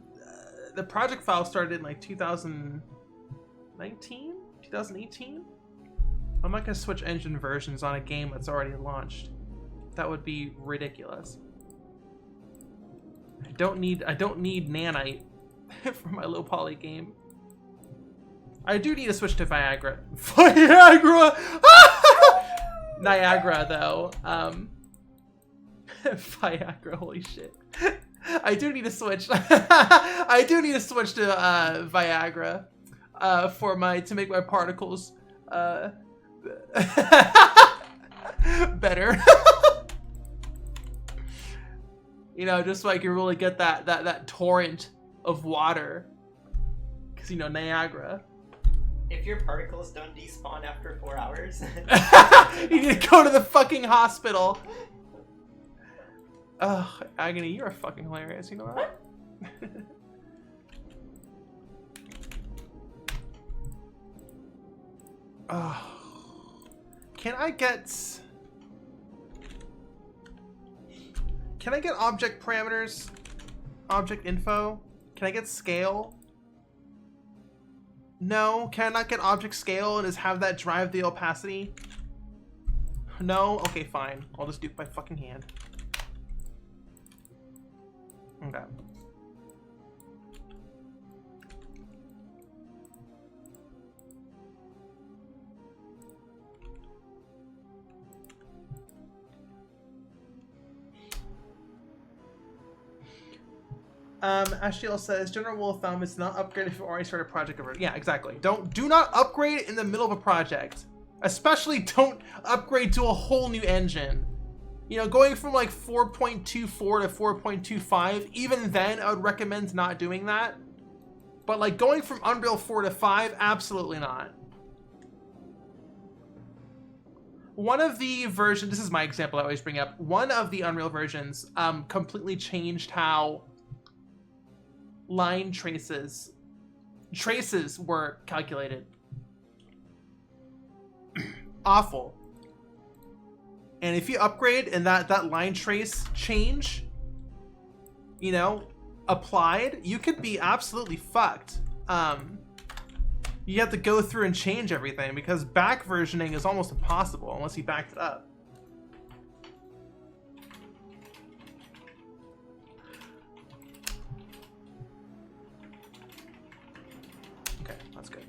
The project file started in like 2019? 2018? I'm not gonna switch engine versions on a game that's already launched. That would be ridiculous. I don't need nanite for my low poly game. I do need to switch to Viagra. Viagra! Niagara, though. Viagra, holy shit. I do need to switch. I do need to switch to Viagra to make my particles better. You know, just so I can really get that torrent of water. Because, you know, Niagara. If your particles don't despawn after 4 hours. You need to go to the fucking hospital. Ugh, Agony, you're fucking hilarious, you know that? Oh. Can I get object parameters? Object info? Can I get scale? No, can I not get object scale and just have that drive the opacity? No? Okay, fine. I'll just do it by fucking hand. Okay. Ashiel says, general rule of thumb is not upgrade if you already started a project over. Yeah, exactly. Do not upgrade in the middle of a project. Especially don't upgrade to a whole new engine. You know, going from like 4.24 to 4.25, even then I would recommend not doing that. But like going from Unreal 4 to 5, absolutely not. One of the versions, this is my example I always bring up, one of the Unreal versions completely changed how line traces were calculated. Awful. And if you upgrade and that line trace change, you know, applied, you could be absolutely fucked. You have to go through and change everything because back versioning is almost impossible unless you backed it up. Okay, that's good.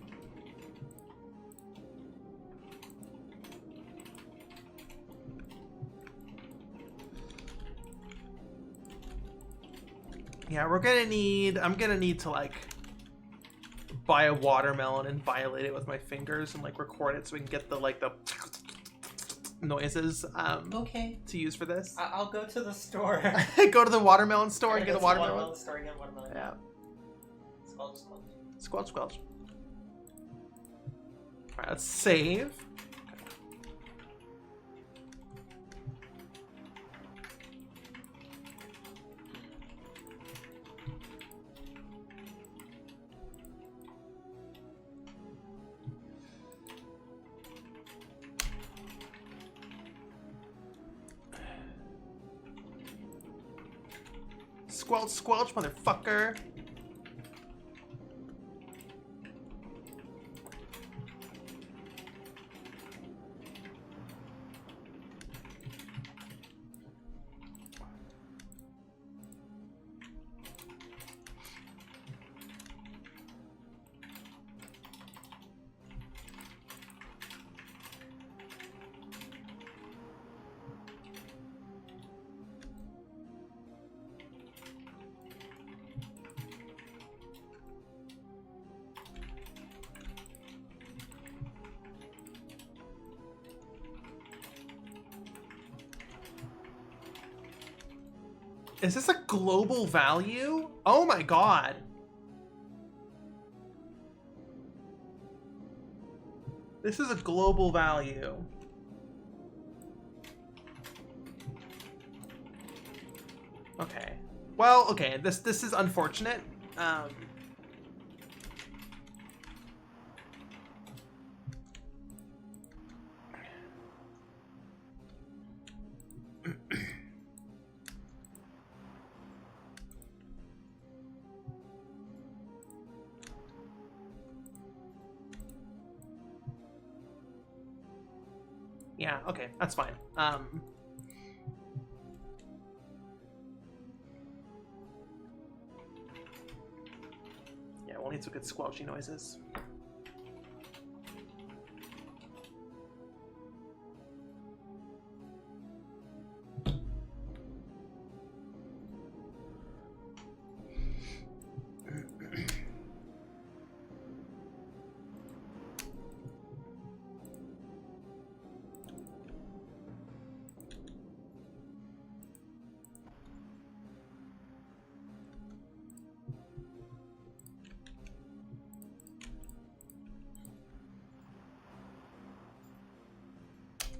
Yeah, I'm gonna need to like buy a watermelon and violate it with my fingers and like record it so we can get the noises okay. to use for this. I'll go to the store. Go to the watermelon store and get a watermelon. Watermelon. Yeah. Squelch, squelch. Squelch, squelch. Alright, let's save. Squelch, squelch, motherfucker. Is this a global value? Oh my god. This is a global value. Okay. Well, okay, this is unfortunate. Yeah, okay, that's fine. Yeah, we'll need some good squelchy noises.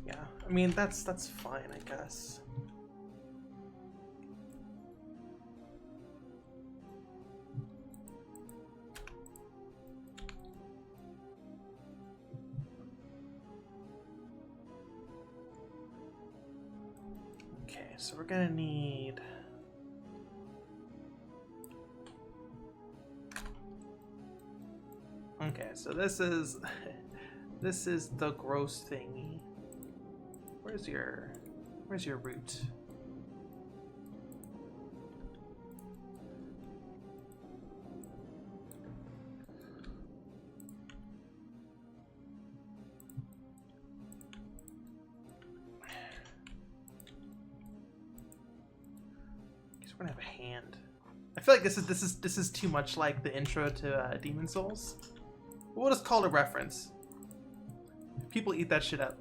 Yeah, I mean that's fine, I guess. Okay, so we're gonna need. Okay, so this is this is the gross thingy. Where's your root? Guess we're gonna have a hand. I feel like this is too much like the intro to Demon Souls. We'll just call it a reference. People eat that shit up.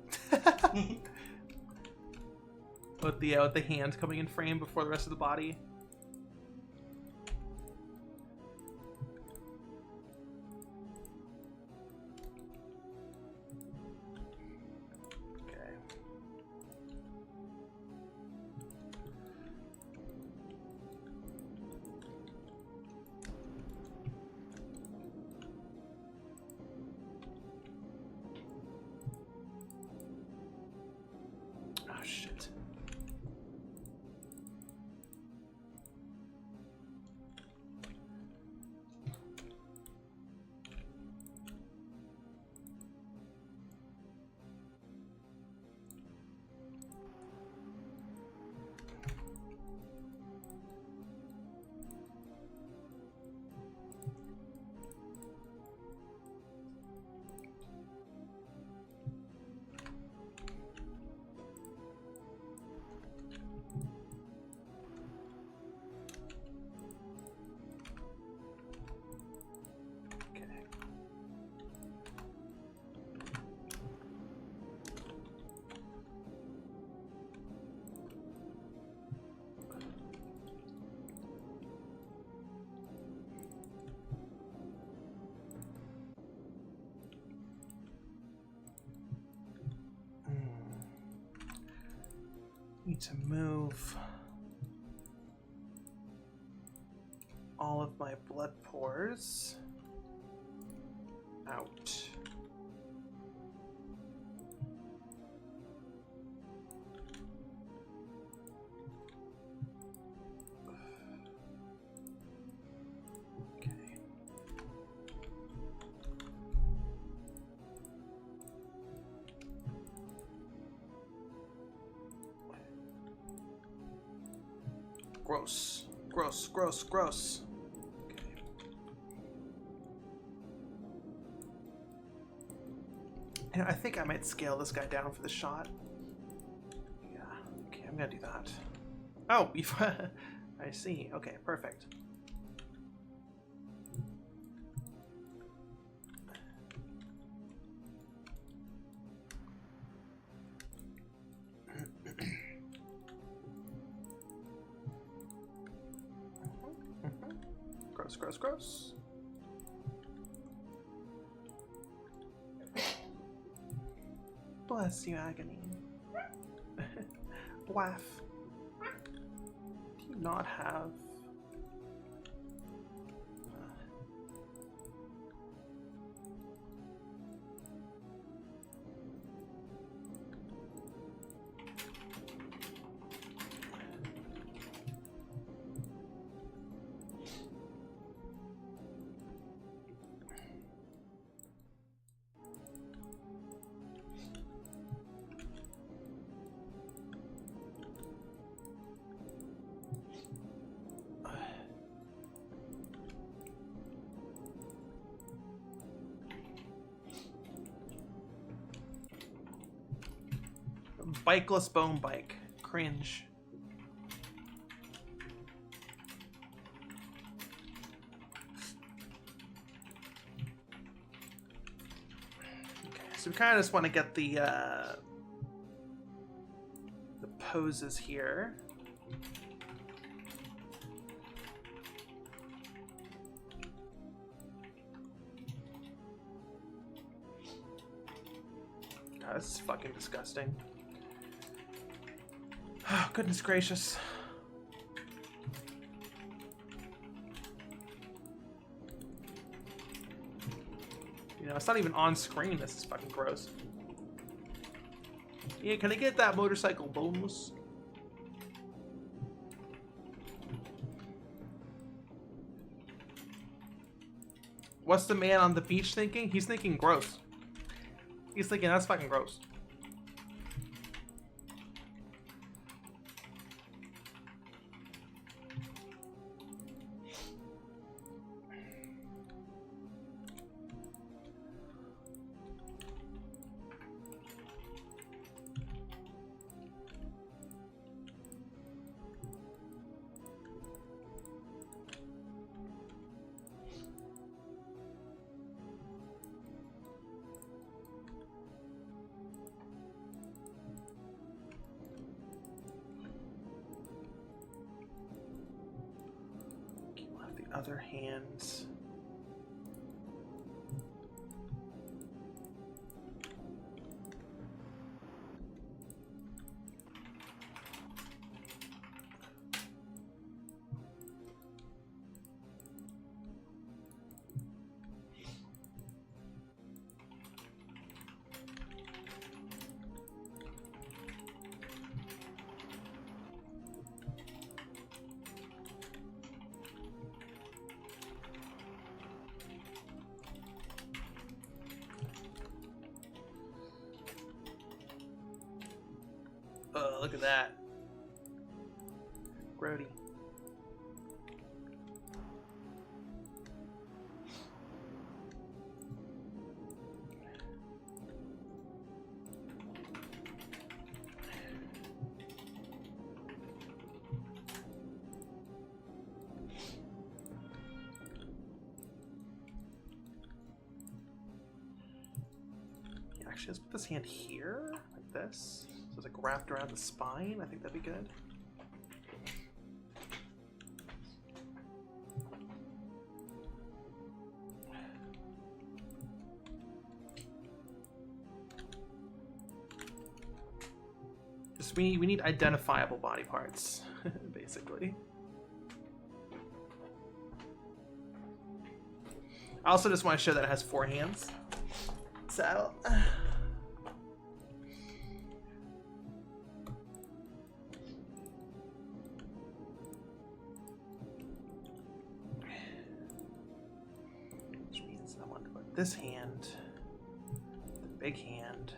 With the hand coming in frame before the rest of the body. Okay. Oh shit. Need to move all of my blood pores out. Gross. Gross, gross, gross. And I think I might scale this guy down for the shot. Yeah, okay, I'm gonna do that. Oh, I see. Okay, perfect. Gross, gross, gross. Bless you, Agony. Waff. Do you not have... Bikeless bone bike. Cringe. Okay, so we kind of just want to get the poses here. God, this is fucking disgusting. Oh, goodness gracious. You know, it's not even on screen. This is fucking gross. Yeah, can I get that motorcycle boneless? What's the man on the beach thinking? He's thinking gross. He's thinking that's fucking gross. Other hands. Oh, look at that. Grody. Yeah, actually, let's put this hand here, like this. So it's like wrapped around the spine. I think that'd be good. Just we need identifiable body parts, basically. I also just want to show that it has 4 hands. So. Which means I want to put this hand, the big hand.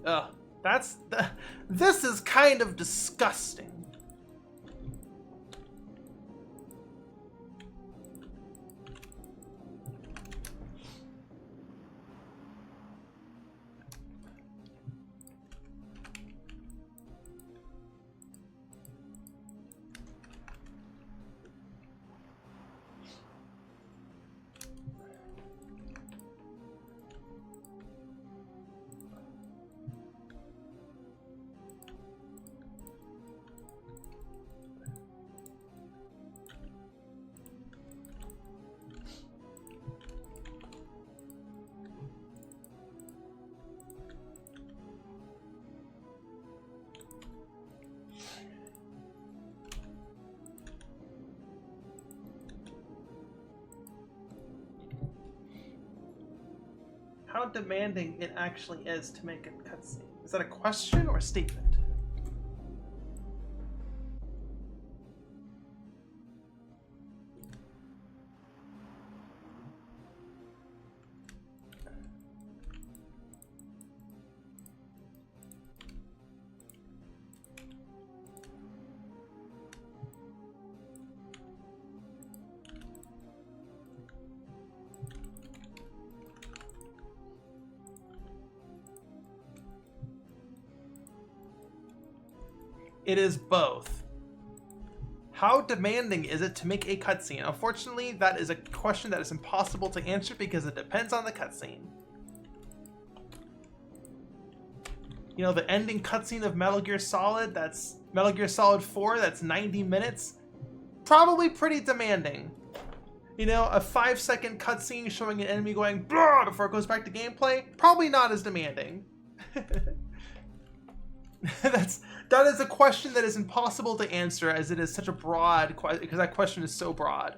Ugh, this is kind of disgusting. How demanding it actually is to make a cutscene. Is that a question or a statement? It is both. How demanding is it to make a cutscene? Unfortunately, that is a question that is impossible to answer because it depends on the cutscene. You know, the ending cutscene of Metal Gear Solid, that's Metal Gear Solid 4, that's 90 minutes. Probably pretty demanding. You know, a 5-second cutscene showing an enemy going blah before it goes back to gameplay, probably not as demanding. That is a question that is impossible to answer, as it is such a broad question, because that question is so broad.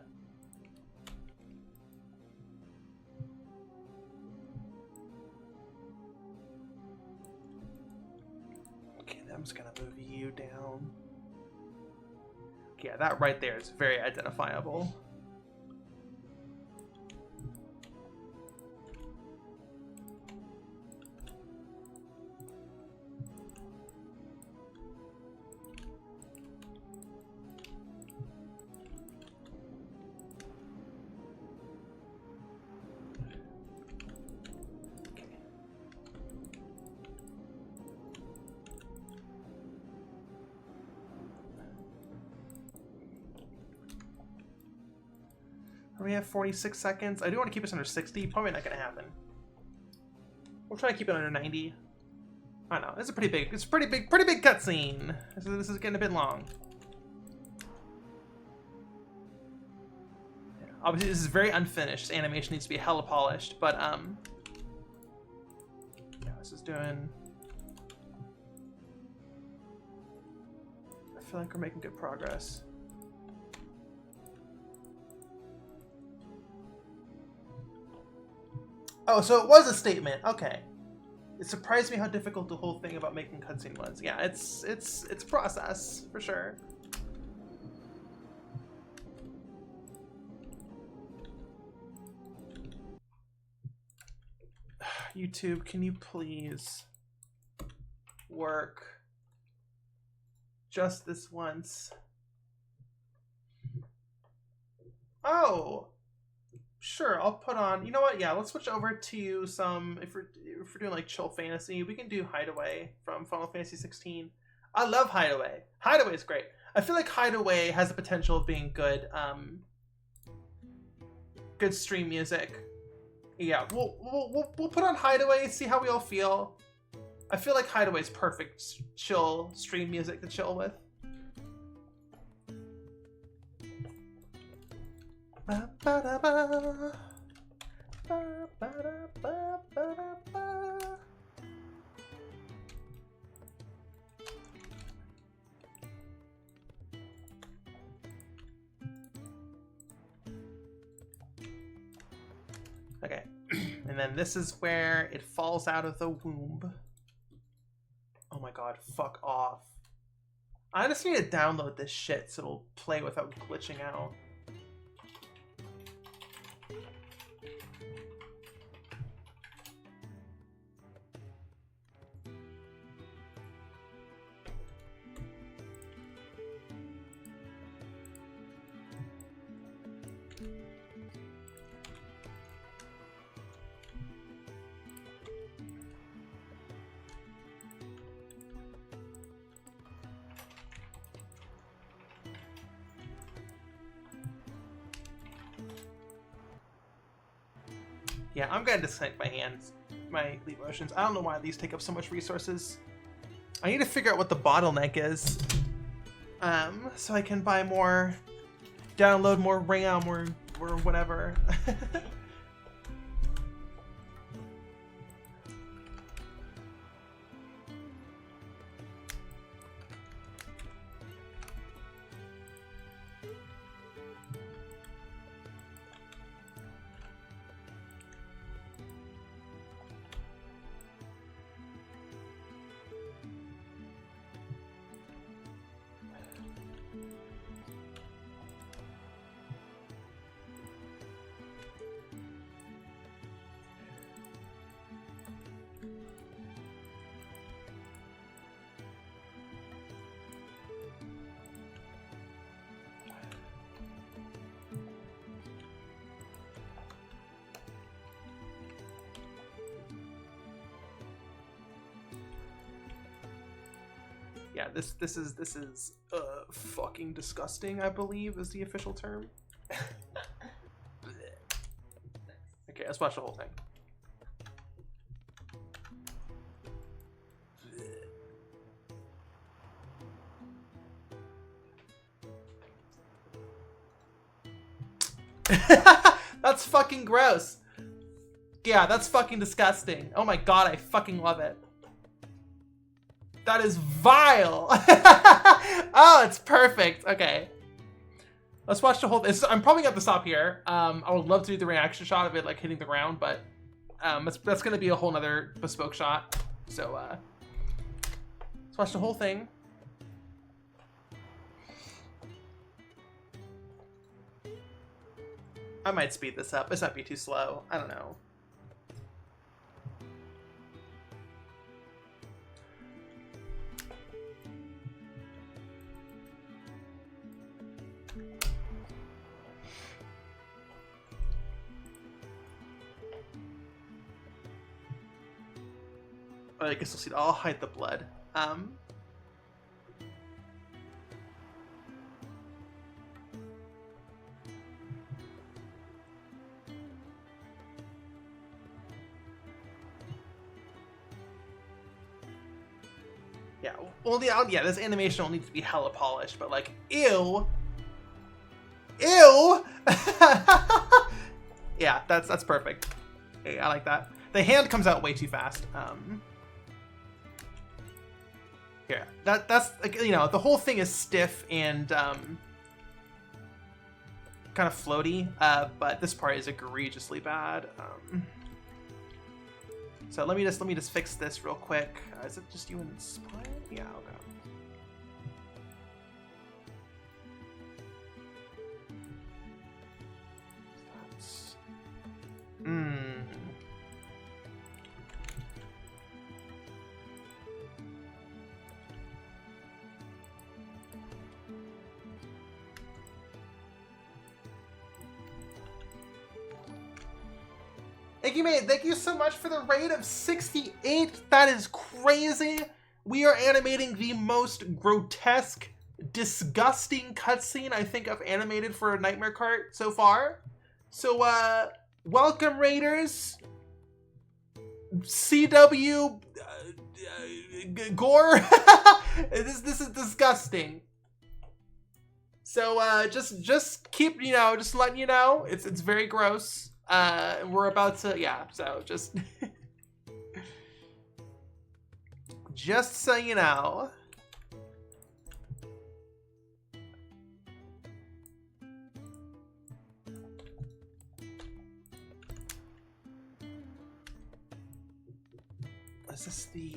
Okay, I'm just gonna move you down. Yeah, that right there is very identifiable. We have 46 seconds. I do want to keep us under 60. Probably not going to happen. We'll try to keep it under 90. I don't know. It's a pretty big cutscene. This is getting a bit long. Yeah, obviously, this is very unfinished. This animation needs to be hella polished, but yeah, this is doing. I feel like we're making good progress. Oh, so it was a statement. Okay. It surprised me how difficult the whole thing about making cutscene was. Yeah, it's a process for sure. YouTube, can you please work just this once? Oh. Sure, I'll put on. You know what? Yeah, let's switch over to some. If we're doing like chill fantasy, we can do Hideaway from Final Fantasy 16. I love Hideaway. Hideaway is great. I feel like Hideaway has the potential of being good. Good stream music. Yeah, we'll put on Hideaway. See how we all feel. I feel like Hideaway is perfect chill stream music to chill with. Okay, and then this is where it falls out of the womb. Oh my god, fuck off. I just need to download this shit so it'll play without glitching out. Yeah, I'm gonna disconnect my hands, my leaf motions. I don't know why these take up so much resources. I need to figure out what the bottleneck is, so I can buy more, download more RAM or whatever. Yeah, this is fucking disgusting, I believe is the official term. Okay, let's watch the whole thing. That's fucking gross. Yeah, that's fucking disgusting. Oh my god, I fucking love it. That is vile. Oh, it's perfect. Okay. Let's watch the whole thing. I'm probably gonna have to stop here. I would love to do the reaction shot of it like hitting the ground, but that's gonna be a whole nother bespoke shot. So let's watch the whole thing. I might speed this up. This might be too slow. I don't know. I guess we'll see. I'll hide the blood. Yeah. Well, yeah. This animation will need to be hella polished, but like, ew, ew. Yeah, that's perfect. Hey, I like that. The hand comes out way too fast. Here, that's like, you know, the whole thing is stiff and kind of floaty, but this part is egregiously bad. So let me just fix this real quick. Is it just you and Spine? Yeah, okay. That's... Thank you so much for the raid of 68. That is crazy. We are animating the most grotesque, disgusting cutscene I think I've animated for a Nightmare Kart so far. So, welcome raiders. CW gore. This is disgusting. So, just keep, you know, just letting you know, it's very gross. We're about to, yeah, so just just so you know. Is this the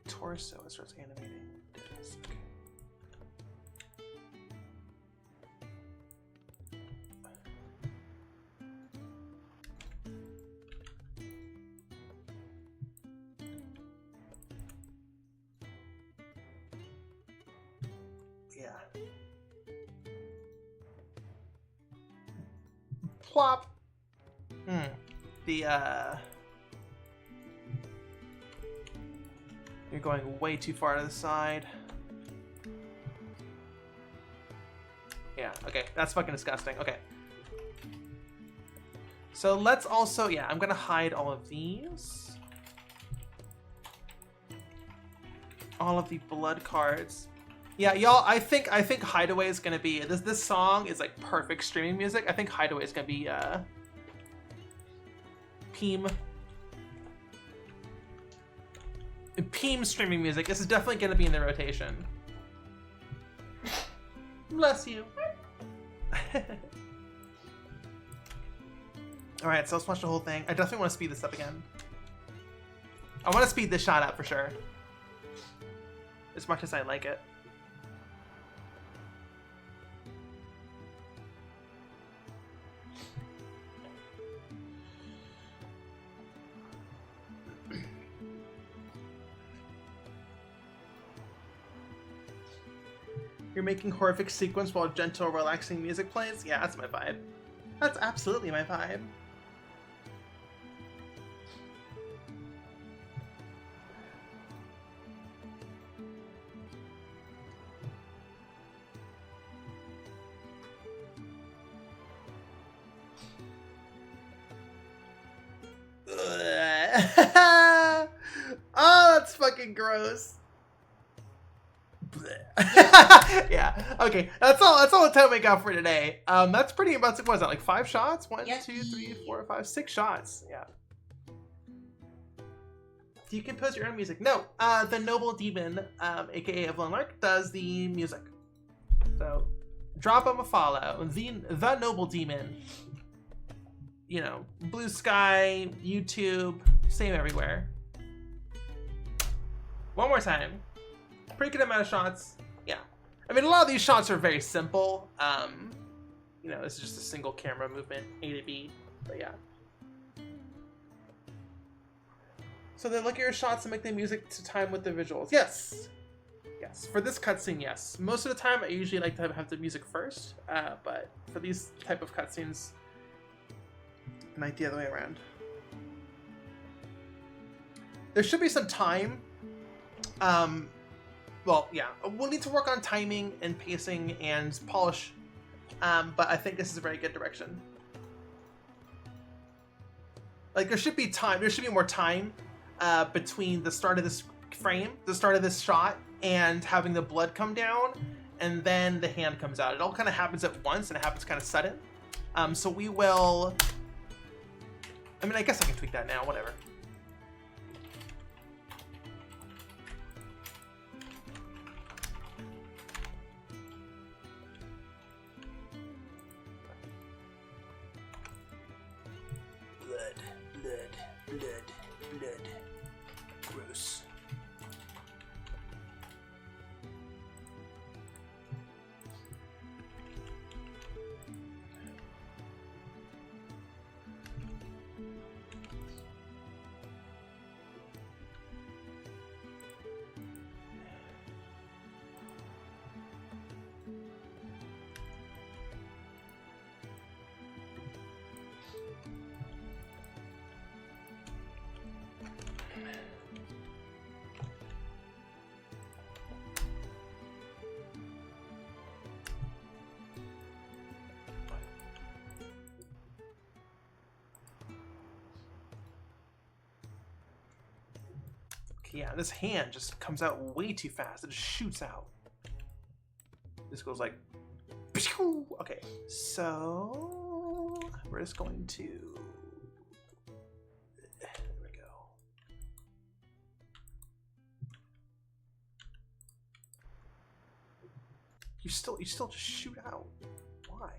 torso? It starts animating disc. Plop. You're going way too far to the side. Yeah, okay, that's fucking disgusting. Okay. So let's also, yeah, I'm gonna hide all of these. All of the blood cards. Yeah, y'all, I think Hideaway is gonna be, this song is like perfect streaming music. I think Hideaway is gonna be Peem streaming music. This is definitely gonna be in the rotation. Bless you. Alright, so let's watch the whole thing. I definitely want to speed this up again. I want to speed this shot up for sure. As much as I like it. You're making horrific sequence while gentle, relaxing music plays? Yeah, that's my vibe. That's absolutely my vibe. Oh, that's fucking gross. Yeah. Okay. That's all the time we got for today. That's pretty much, what was that, like 5 shots? 1, 2, 3, 4, 5, 6 shots. Yeah. Do you compose your own music? No. The Noble Demon, aka Evelyn Lark, does the music. So drop him a follow. The Noble Demon. You know, Blue Sky, YouTube, same everywhere. One more time. Pretty good amount of shots. Yeah. I mean, a lot of these shots are very simple. You know, this is just a single camera movement, A to B. But yeah. So then look at your shots and make the music to time with the visuals. Yes. Yes. For this cutscene, yes. Most of the time, I usually like to have the music first. But for these type of cutscenes, I like the other way around. There should be some time. Well, yeah, we'll need to work on timing and pacing and polish, but I think this is a very good direction. Like, there should be time, there should be more time between the start of this frame, the start of this shot, and having the blood come down, and then the hand comes out. It all kind of happens at once, and it happens kind of sudden. So we will... I mean, I guess I can tweak that now, whatever. Blood. Gross. Yeah, this hand just comes out way too fast. It just shoots out. This goes like... Okay, so... we're just going to... There we go. You still just shoot out. Why?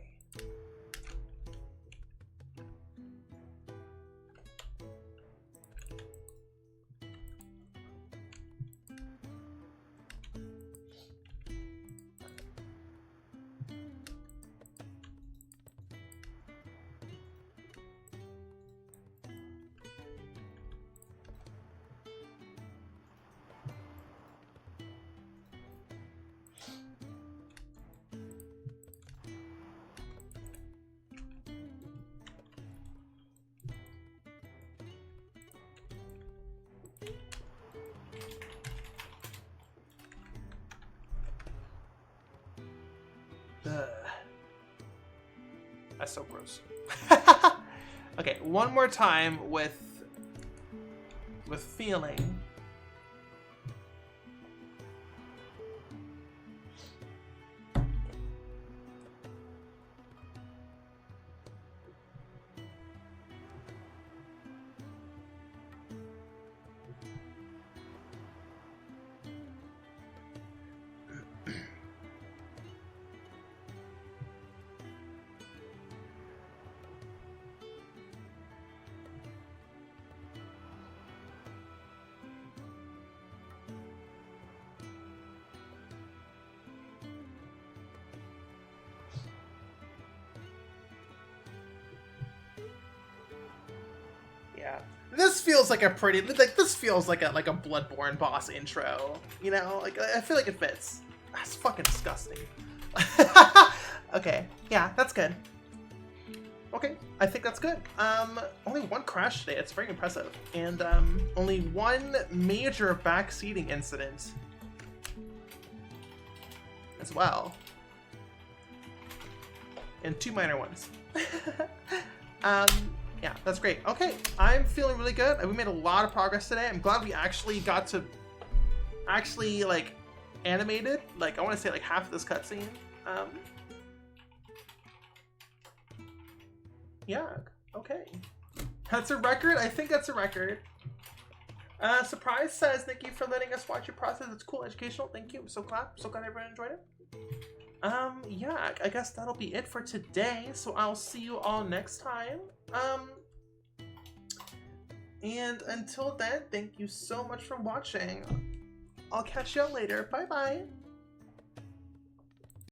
That's so gross. Okay, one more time with feeling. Yeah. This feels like a pretty this feels like a Bloodborne boss intro. You know, like I feel like it fits. That's fucking disgusting. Okay, yeah, that's good. Okay, I think that's good. Only one crash today. It's very impressive, and only one major backseating incident as well, and 2 minor ones. Yeah, that's great. Okay, I'm feeling really good. We made a lot of progress today. I'm glad we actually got to like animate it. Like I want to say like half of this cutscene. Yeah, okay. That's a record? I think that's a record. Surprise says, thank you for letting us watch your process. It's cool, educational. Thank you. I'm so glad everyone enjoyed it. Yeah, I guess that'll be it for today. So I'll see you all next time. And until then, thank you so much for watching. I'll catch you all later. Bye-bye.